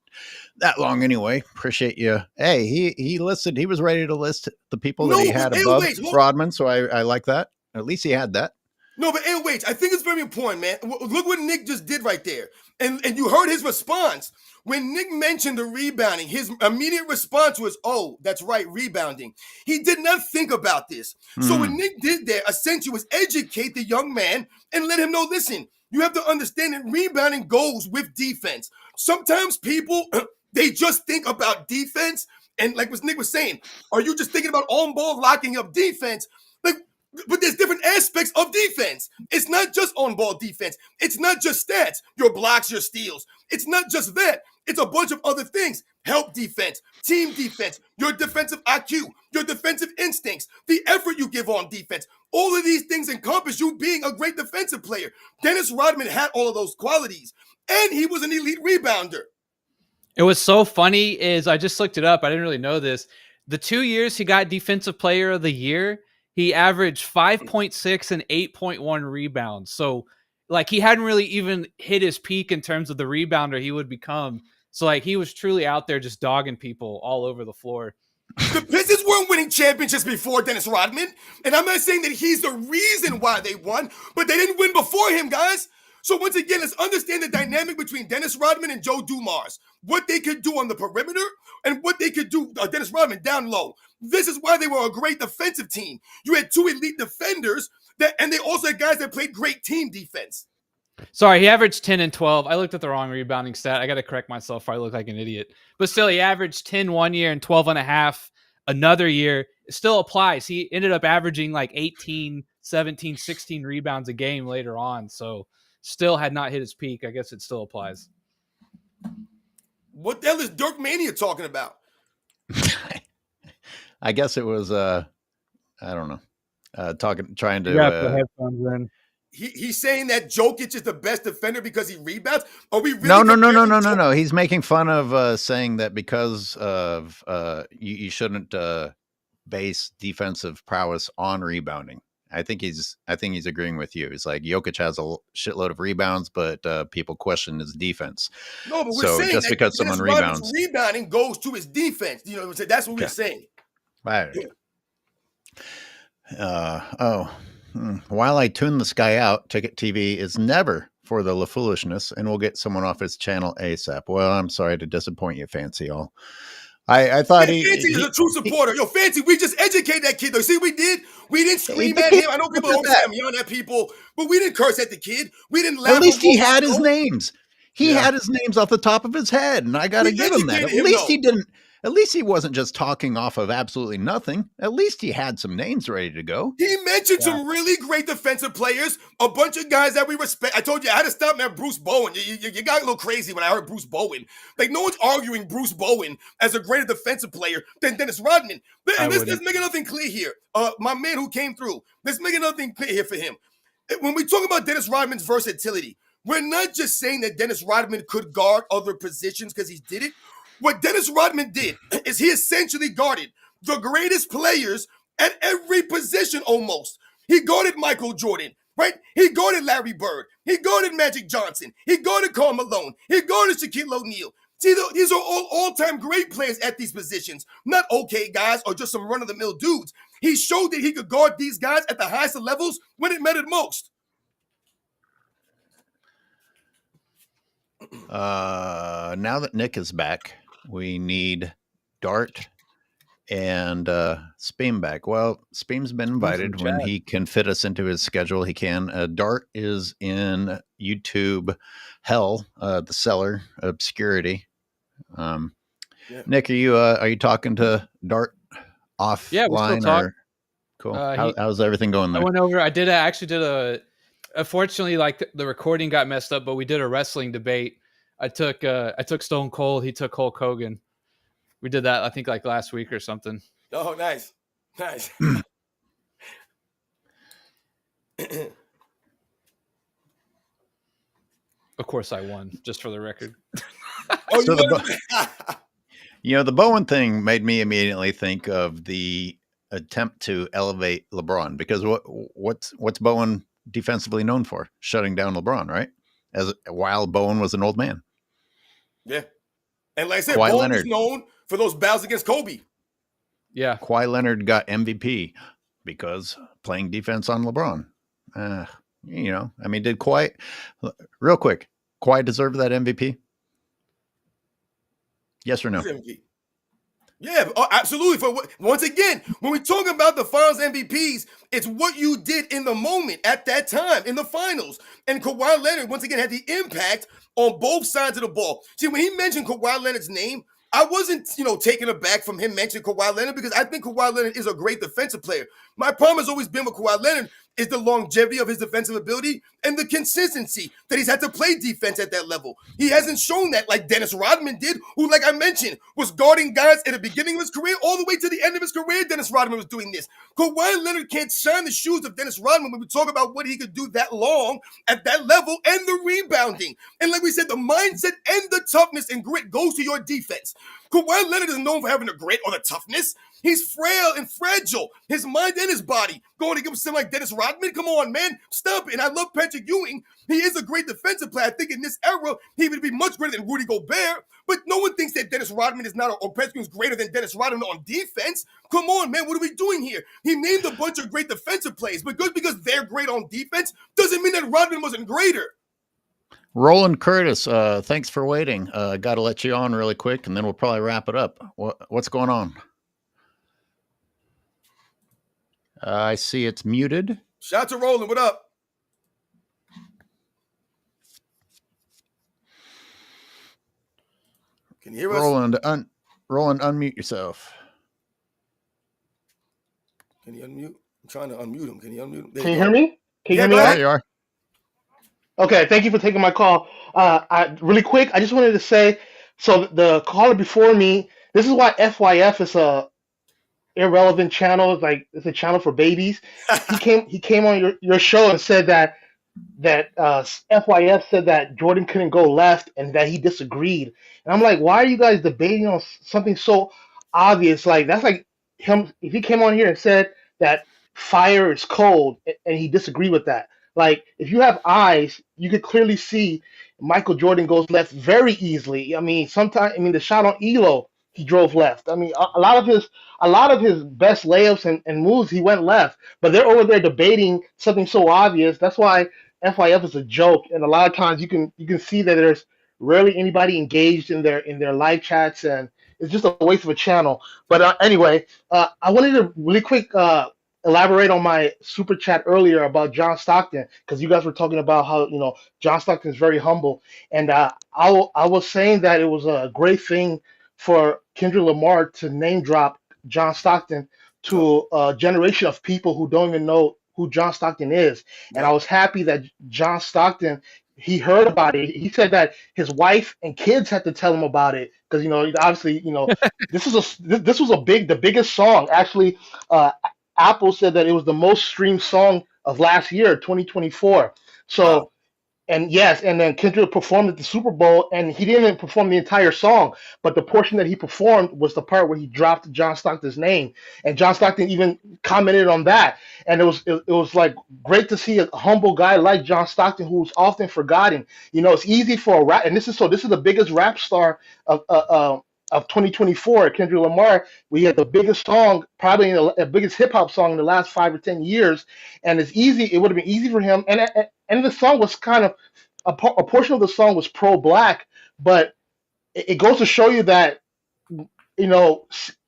S2: that long anyway. Appreciate you. Hey, he listed, he was ready to list the people that he had above Rodman, so I like that. At least he had that.
S4: No, but wait, I think it's very important, man. Look what Nick just did right there. And you heard his response. When Nick mentioned the rebounding, his immediate response was, oh, that's right, rebounding. He did not think about this. So what Nick did there essentially was educate the young man and let him know, listen, you have to understand that rebounding goes with defense. Sometimes people, they just think about defense. And like what Nick was saying, are you just thinking about on-ball locking up defense? But there's different aspects of defense. It's not just on-ball defense. It's not just stats, your blocks, your steals. It's not just that. It's a bunch of other things. Help defense, team defense, your defensive IQ, your defensive instincts, the effort you give on defense. All of these things encompass you being a great defensive player. Dennis Rodman had all of those qualities, and he was an elite rebounder.
S3: It was so funny is I just looked it up. I didn't really know this. The 2 years he got Defensive Player of the Year, he averaged 5.6 and 8.1 rebounds. So, like, he hadn't really even hit his peak in terms of the rebounder he would become. So, like, he was truly out there just dogging people all over the floor.
S4: The Pistons weren't winning championships before Dennis Rodman. And I'm not saying that he's the reason why they won, but they didn't win before him, guys. So once again, let's understand the dynamic between Dennis Rodman and Joe Dumars. What they could do on the perimeter and what they could do, Dennis Rodman, down low. This is why they were a great defensive team. You had 2 elite defenders, and they also had guys that played great team defense.
S3: Sorry, he averaged 10 and 12. I looked at the wrong rebounding stat. I got to correct myself or I look like an idiot. But still, he averaged 10 one year and 12 and a half another year. It still applies. He ended up averaging like 18, 17, 16 rebounds a game later on. So still had not hit his peak. I guess it still applies.
S4: What the hell is Dirk Mania talking about?
S2: I guess it was, I don't know, trying to.
S3: The headphones in.
S4: He's saying that Jokic is the best defender because he rebounds? Are we really
S2: No. He's making fun of saying that because of you shouldn't base defensive prowess on rebounding. I think he's agreeing with you. It's like Jokic has a shitload of rebounds, but people question his defense.
S4: No, but we're saying
S2: just
S4: that
S2: because someone rebounds,
S4: rebounding goes to his defense. You know, that's what we're saying.
S2: Right. While I tune the sky out, Ticket TV is never for the LaFoolishness, and we'll get someone off his channel ASAP. Well, I'm sorry to disappoint you, Fancy all. I thought
S4: Fancy is a true supporter. Yo, Fancy, we just educated that kid though. See, we didn't scream at him. I know people always say I'm yelling at people, but we didn't curse at the kid. We didn't laugh.
S2: At least he had his names. He had his names off the top of his head, and I got to give him that. At least he didn't. At least he wasn't just talking off of absolutely nothing. At least he had some names ready to go.
S4: He mentioned some really great defensive players, a bunch of guys that we respect. I told you I had to stop, man. Bruce Bowen. You got a little crazy when I heard Bruce Bowen. Like, no one's arguing Bruce Bowen as a greater defensive player than Dennis Rodman. And let's make another thing clear here. My man who came through, let's make another thing clear here for him. When we talk about Dennis Rodman's versatility, we're not just saying that Dennis Rodman could guard other positions because he did it. What Dennis Rodman did is he essentially guarded the greatest players at every position almost. He guarded Michael Jordan, right? He guarded Larry Bird. He guarded Magic Johnson. He guarded Karl Malone. He guarded Shaquille O'Neal. See, these are all-time great players at these positions, not okay guys or just some run-of-the-mill dudes. He showed that he could guard these guys at the highest of levels when it mattered most.
S2: Now that Nick is back, we need Dart and Speem back. Well, Speem's been invited. When he can fit us into his schedule, he can. Dart is in YouTube hell, the cellar obscurity. Nick, are you talking to Dart offline?
S3: Yeah, we still talk.
S2: Cool. How's everything going there?
S3: I went over. I actually did a. Unfortunately, like the recording got messed up, but we did a wrestling debate. I took Stone Cold. He took Hulk Hogan. We did that, I think, like last week or something.
S4: Oh, nice.
S3: Of course, I won, just for the record.
S2: The Bowen thing made me immediately think of the attempt to elevate LeBron, because what's Bowen defensively known for? Shutting down LeBron, right? While Bowen was an old man.
S4: Yeah. And like I said, Bowen was known for those battles against Kobe.
S3: Yeah.
S2: Kawhi Leonard got MVP because playing defense on LeBron. Did Kawhi, real quick, Kawhi deserve that MVP? Yes or no?
S4: Yeah, absolutely. Once again, when we talk about the finals MVPs, it's what you did in the moment at that time in the finals. And Kawhi Leonard, once again, had the impact on both sides of the ball. See, when he mentioned Kawhi Leonard's name, I wasn't, taken aback from him mentioning Kawhi Leonard, because I think Kawhi Leonard is a great defensive player. My problem has always been with Kawhi Leonard is the longevity of his defensive ability and the consistency that he's had to play defense at that level. He hasn't shown that like Dennis Rodman did, who, like I mentioned, was guarding guys at the beginning of his career all the way to the end of his career. Dennis Rodman was doing this. Kawhi Leonard can't shine the shoes of Dennis Rodman when we talk about what he could do that long at that level and the rebounding. And like we said, the mindset and the toughness and grit goes to your defense. Kawhi Leonard is known for having the grit or the toughness. He's frail and fragile. His mind and his body. Going against someone like Dennis Rodman? Come on, man. Stop it. And I love Patrick Ewing. He is a great defensive player. I think in this era, he would be much greater than Rudy Gobert. But no one thinks that Dennis Rodman is not, or Patrick Ewing is greater than Dennis Rodman on defense. Come on, man. What are we doing here? He named a bunch of great defensive players. But just because they're great on defense doesn't mean that Rodman wasn't greater.
S2: Roland Curtis, thanks for waiting. Got to let you on really quick, and then we'll probably wrap it up. What's going on? I see it's muted.
S4: Shout out to Roland. What up? Can you hear us?
S2: Roland, unmute yourself.
S4: Can you unmute? I'm trying to unmute him. Can you unmute him?
S9: Can you hear me? Can you hear me?
S2: There you are.
S9: Okay, thank you for taking my call. Really quick, I just wanted to say, so the caller before me, this is why FYF is a irrelevant channel. It's a channel for babies. He came on your show and said that FYF said that Jordan couldn't go left and that he disagreed. And I'm like, why are you guys debating on something so obvious? Like, that's like him if he came on here and said that fire is cold and he disagreed with that. Like, if you have eyes, you could clearly see Michael Jordan goes left very easily. I mean, the shot on Elo, he drove left. I mean, a lot of his best layups and moves, he went left. But they're over there debating something so obvious. That's why FYF is a joke, and a lot of times you can see that there's rarely anybody engaged in their live chats, and it's just a waste of a channel. But anyway, I wanted to really quick elaborate on my super chat earlier about John Stockton, because you guys were talking about how John Stockton is very humble, and I was saying that it was a great thing for Kendrick Lamar to name drop John Stockton to a generation of people who don't even know who John Stockton is. And I was happy that John Stockton, he heard about it. He said that his wife and kids had to tell him about it because obviously this was the biggest song actually. Apple said that it was the most streamed song of last year, 2024. So.
S4: Wow.
S9: And yes, and then Kendrick performed at the Super Bowl, and he didn't even perform the entire song, but the portion that he performed was the part where he dropped John Stockton's name, and John Stockton even commented on that, and it was like great to see a humble guy like John Stockton who's often forgotten. It's easy for a rap, and this is the biggest rap star of 2024, Kendrick Lamar. We had the biggest song, probably the biggest hip hop song in the last 5 or 10 years, and it's easy. It would have been easy for him, and the song was kind of a portion of the song was pro-black, but it goes to show you that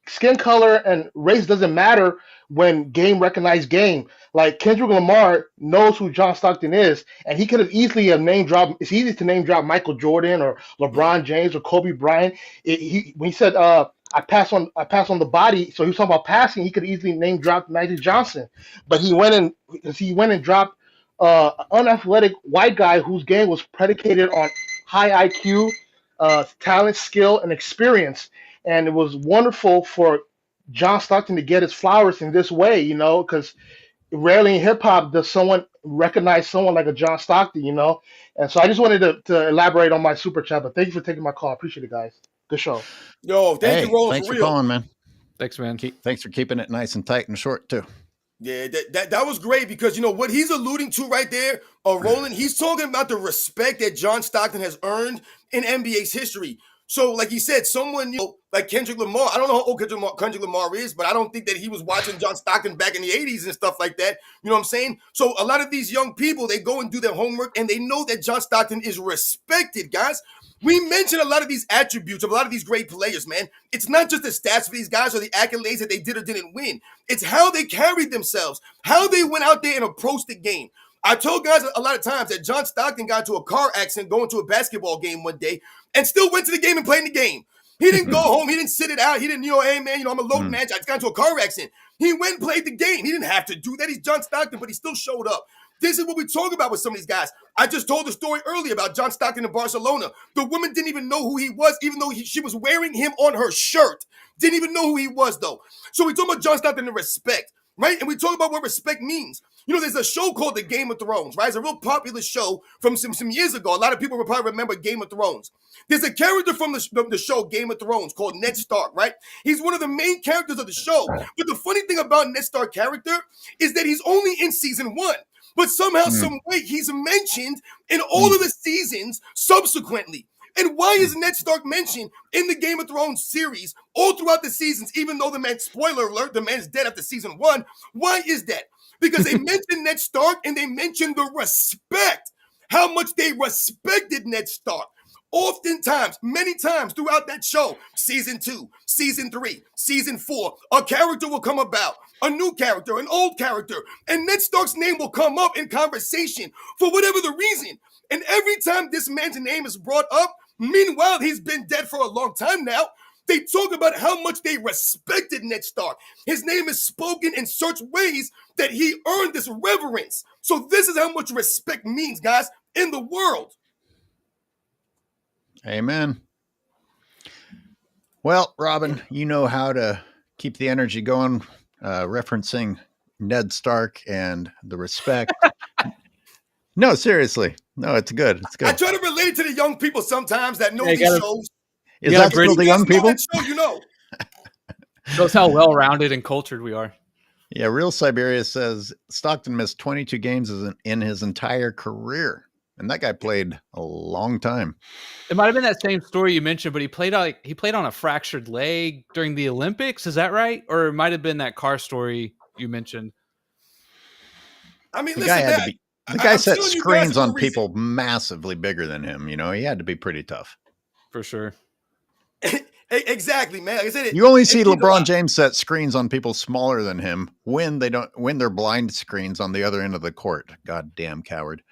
S9: skin color and race doesn't matter when game recognized game. Like Kendrick Lamar knows who John Stockton is, and he could have easily have name dropped. It's easy to name drop Michael Jordan or LeBron James or Kobe Bryant. When he said I pass on the body, so he was talking about passing. He could easily name drop Magic Johnson, but he went and dropped an unathletic white guy whose game was predicated on high IQ, talent, skill, and experience. And it was wonderful for John Stockton to get his flowers in this way, because rarely in hip hop does someone recognize someone like a John Stockton, And so I just wanted to elaborate on my super chat, but thank you for taking my call. I appreciate it, guys. Good show.
S4: Yo, thank you, Roland,
S2: thanks
S4: for
S2: for
S4: real.
S2: calling, man.
S3: Thanks, man.
S2: Thanks for keeping it nice and tight and short too.
S4: Yeah, that was great because what he's alluding to right there, Roland, he's talking about the respect that John Stockton has earned in NBA's history. So, like he said, someone like Kendrick Lamar, I don't know how old Kendrick Lamar is, but I don't think that he was watching John Stockton back in the 80s and stuff like that. You know what I'm saying? So a lot of these young people, they go and do their homework and they know that John Stockton is respected, guys. We mentioned a lot of these attributes of a lot of these great players, man. It's not just the stats for these guys or the accolades that they did or didn't win. It's how they carried themselves, how they went out there and approached the game. I told guys a lot of times that John Stockton got into a car accident going to a basketball game one day and still went to the game and played in the game. He didn't go home. He didn't sit it out. He didn't, hey, man, I'm a load match. I just got into a car accident. He went and played the game. He didn't have to do that. He's John Stockton, but he still showed up. This is what we talk about with some of these guys. I just told the story earlier about John Stockton in Barcelona. The woman didn't even know who he was, even though she was wearing him on her shirt. Didn't even know who he was, though. So we talk about John Stockton and respect, right? And we talk about what respect means. There's a show called The Game of Thrones, right? It's a real popular show from some years ago. A lot of people will probably remember Game of Thrones. There's a character from the show Game of Thrones called Ned Stark, right? He's one of the main characters of the show. But the funny thing about Ned Stark character is that he's only in season 1. But somehow, some way, he's mentioned in all of the seasons subsequently. And why is Ned Stark mentioned in the Game of Thrones series all throughout the seasons, even though spoiler alert, the man's dead after season 1? Why is that? Because they mentioned Ned Stark and they mentioned the respect, how much they respected Ned Stark. Oftentimes, many times throughout that show, season 2, season 3, season 4, a character will come about, a new character, an old character, and Ned Stark's name will come up in conversation for whatever the reason. And every time this man's name is brought up, meanwhile, he's been dead for a long time now, they talk about how much they respected Ned Stark. His name is spoken in such ways that he earned this reverence. So this is how much respect means, guys, in the world.
S2: Amen. Well, Robin, you know how to keep the energy going, referencing Ned Stark and the respect. No, seriously. No, it's good. It's good.
S4: I try to relate to the young people sometimes that know these shows.
S2: Is that still the young people?
S4: Show,
S3: Shows how well-rounded and cultured we are.
S2: Yeah, Real Siberia says Stockton missed 22 games in his entire career. And that guy played a long time.
S3: It might have been that same story you mentioned, but he played on a fractured leg during the Olympics. Is that right? Or it might have been that car story you mentioned.
S4: I mean, listen,
S2: The guy
S4: I'm
S2: set
S4: telling you guys
S2: screens
S4: for a
S2: on
S4: reason.
S2: people massively bigger than him. You know, he had to be pretty tough.
S3: For sure.
S4: Exactly, man. Like I said,
S2: You only see
S4: it means a
S2: LeBron
S4: lot.
S2: James set screens on people smaller than him when they're blind screens on the other end of the court. Goddamn coward.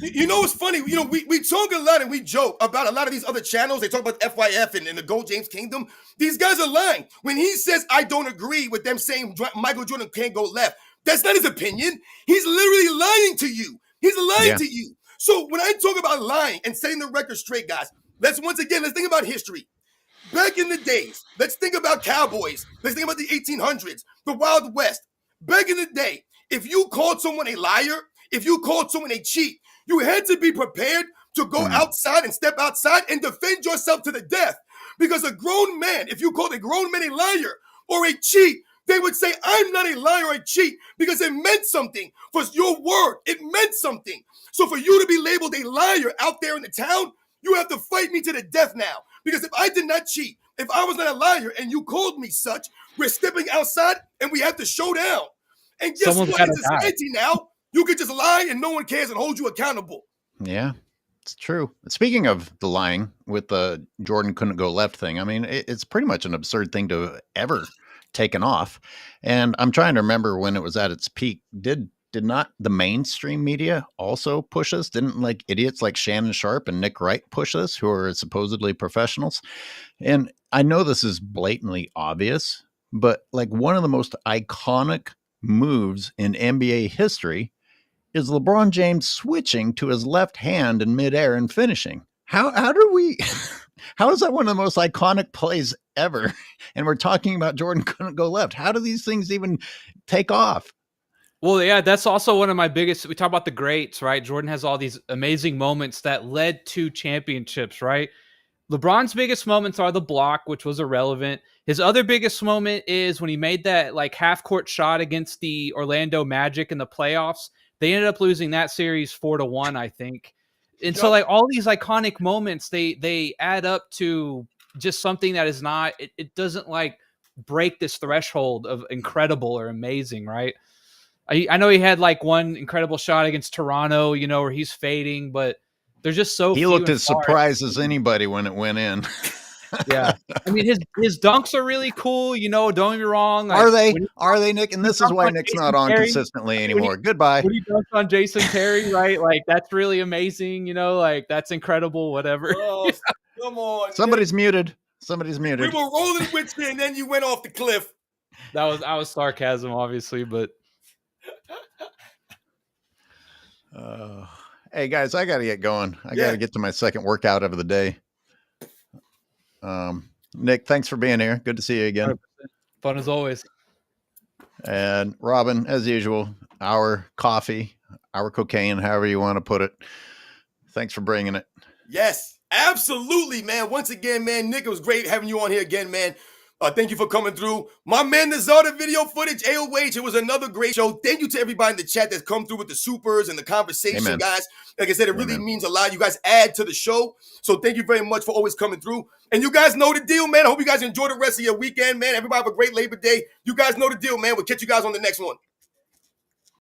S4: You know what's funny? You know, we talk a lot and we joke about a lot of these other channels. They talk about FYF and the Gold James Kingdom. These guys are lying. When he says, I don't agree with them saying Michael Jordan can't go left, that's not his opinion. He's literally lying to you. He's lying
S2: Yeah.
S4: to you. So when I talk about lying and setting the record straight, guys, let's think about history. Back in the days, let's think about cowboys. Let's think about the 1800s, the Wild West. Back in the day, if you called someone a liar, if you called someone a cheat, you had to be prepared to go outside and step outside and defend yourself to the death. Because a grown man, if you called a grown man a liar or a cheat, they would say, I'm not a liar or a cheat because it meant something. For your word, it meant something. So for you to be labeled a liar out there in the town, you have to fight me to the death now. Because if I did not cheat, if I was not a liar and you called me such, we're stepping outside and we have to show down. And guess
S3: Someone's
S4: what?
S3: gotta
S4: It's a
S3: die.
S4: society now. You can just lie and no one cares and hold you accountable.
S2: Yeah, it's true. Speaking of the lying with the Jordan couldn't go left thing, I mean, it's pretty much an absurd thing to have ever taken off. And I'm trying to remember when it was at its peak. Did not the mainstream media also push this? Didn't like idiots like Shannon Sharp and Nick Wright push this, who are supposedly professionals? And I know this is blatantly obvious, but like one of the most iconic moves in NBA history is LeBron James switching to his left hand in midair and finishing. How do we how is that one of the most iconic plays ever? And we're talking about Jordan couldn't go left. How do these things even take off?
S3: Well, yeah, that's also one of my biggest. We talk about the greats, right? Jordan has all these amazing moments that led to championships, right? LeBron's biggest moments are the block, which was irrelevant. His other biggest moment is when he made that like half court shot against the Orlando Magic in the playoffs. They ended up losing that series 4-1, I think. And so like all these iconic moments, they add up to just something that is not, it doesn't like break this threshold of incredible or amazing, right? I know he had like one incredible shot against Toronto, you know, where he's fading, but they're just so
S2: He
S3: few
S2: looked
S3: and
S2: as
S3: far.
S2: surprised as anybody when it went in.
S3: Yeah. I mean, his dunks are really cool, you know, don't get me wrong. Like,
S2: Are they?
S3: when he-
S2: Are they, Nick? And this is
S3: dunks
S2: why
S3: on
S2: Nick's
S3: Jason
S2: not on
S3: Terry,
S2: consistently
S3: when he-
S2: anymore. Goodbye.
S3: when he dunks on Jason Terry, right? Like, that's really amazing, you know, like that's incredible, whatever.
S4: Oh, come on.
S2: Somebody's muted. Somebody's
S4: We
S2: muted.
S4: were rolling with you and then you went off the cliff.
S3: I was sarcasm, obviously, but
S2: Hey guys, I gotta get going. I gotta get to my second workout of the day. Nick, thanks for being here. Good to see you again.
S3: fun as always.
S2: And Robin, as usual, our coffee, our cocaine, however you want to put it. Thanks for bringing it.
S4: Yes, absolutely, man. Once again, man, Nick, it was great having you on here again, man. Thank you for coming through. My man, the Zarda video footage, AOH, it was another great show. Thank you to everybody in the chat that's come through with the supers and the conversation,
S2: Amen.
S4: guys. Like I said, it really means a lot. You guys add to the show. So thank you very much for always coming through. And you guys know the deal, man. I hope you guys enjoy the rest of your weekend, man. Everybody have a great Labor Day. You guys know the deal, man. We'll catch you guys on the next one.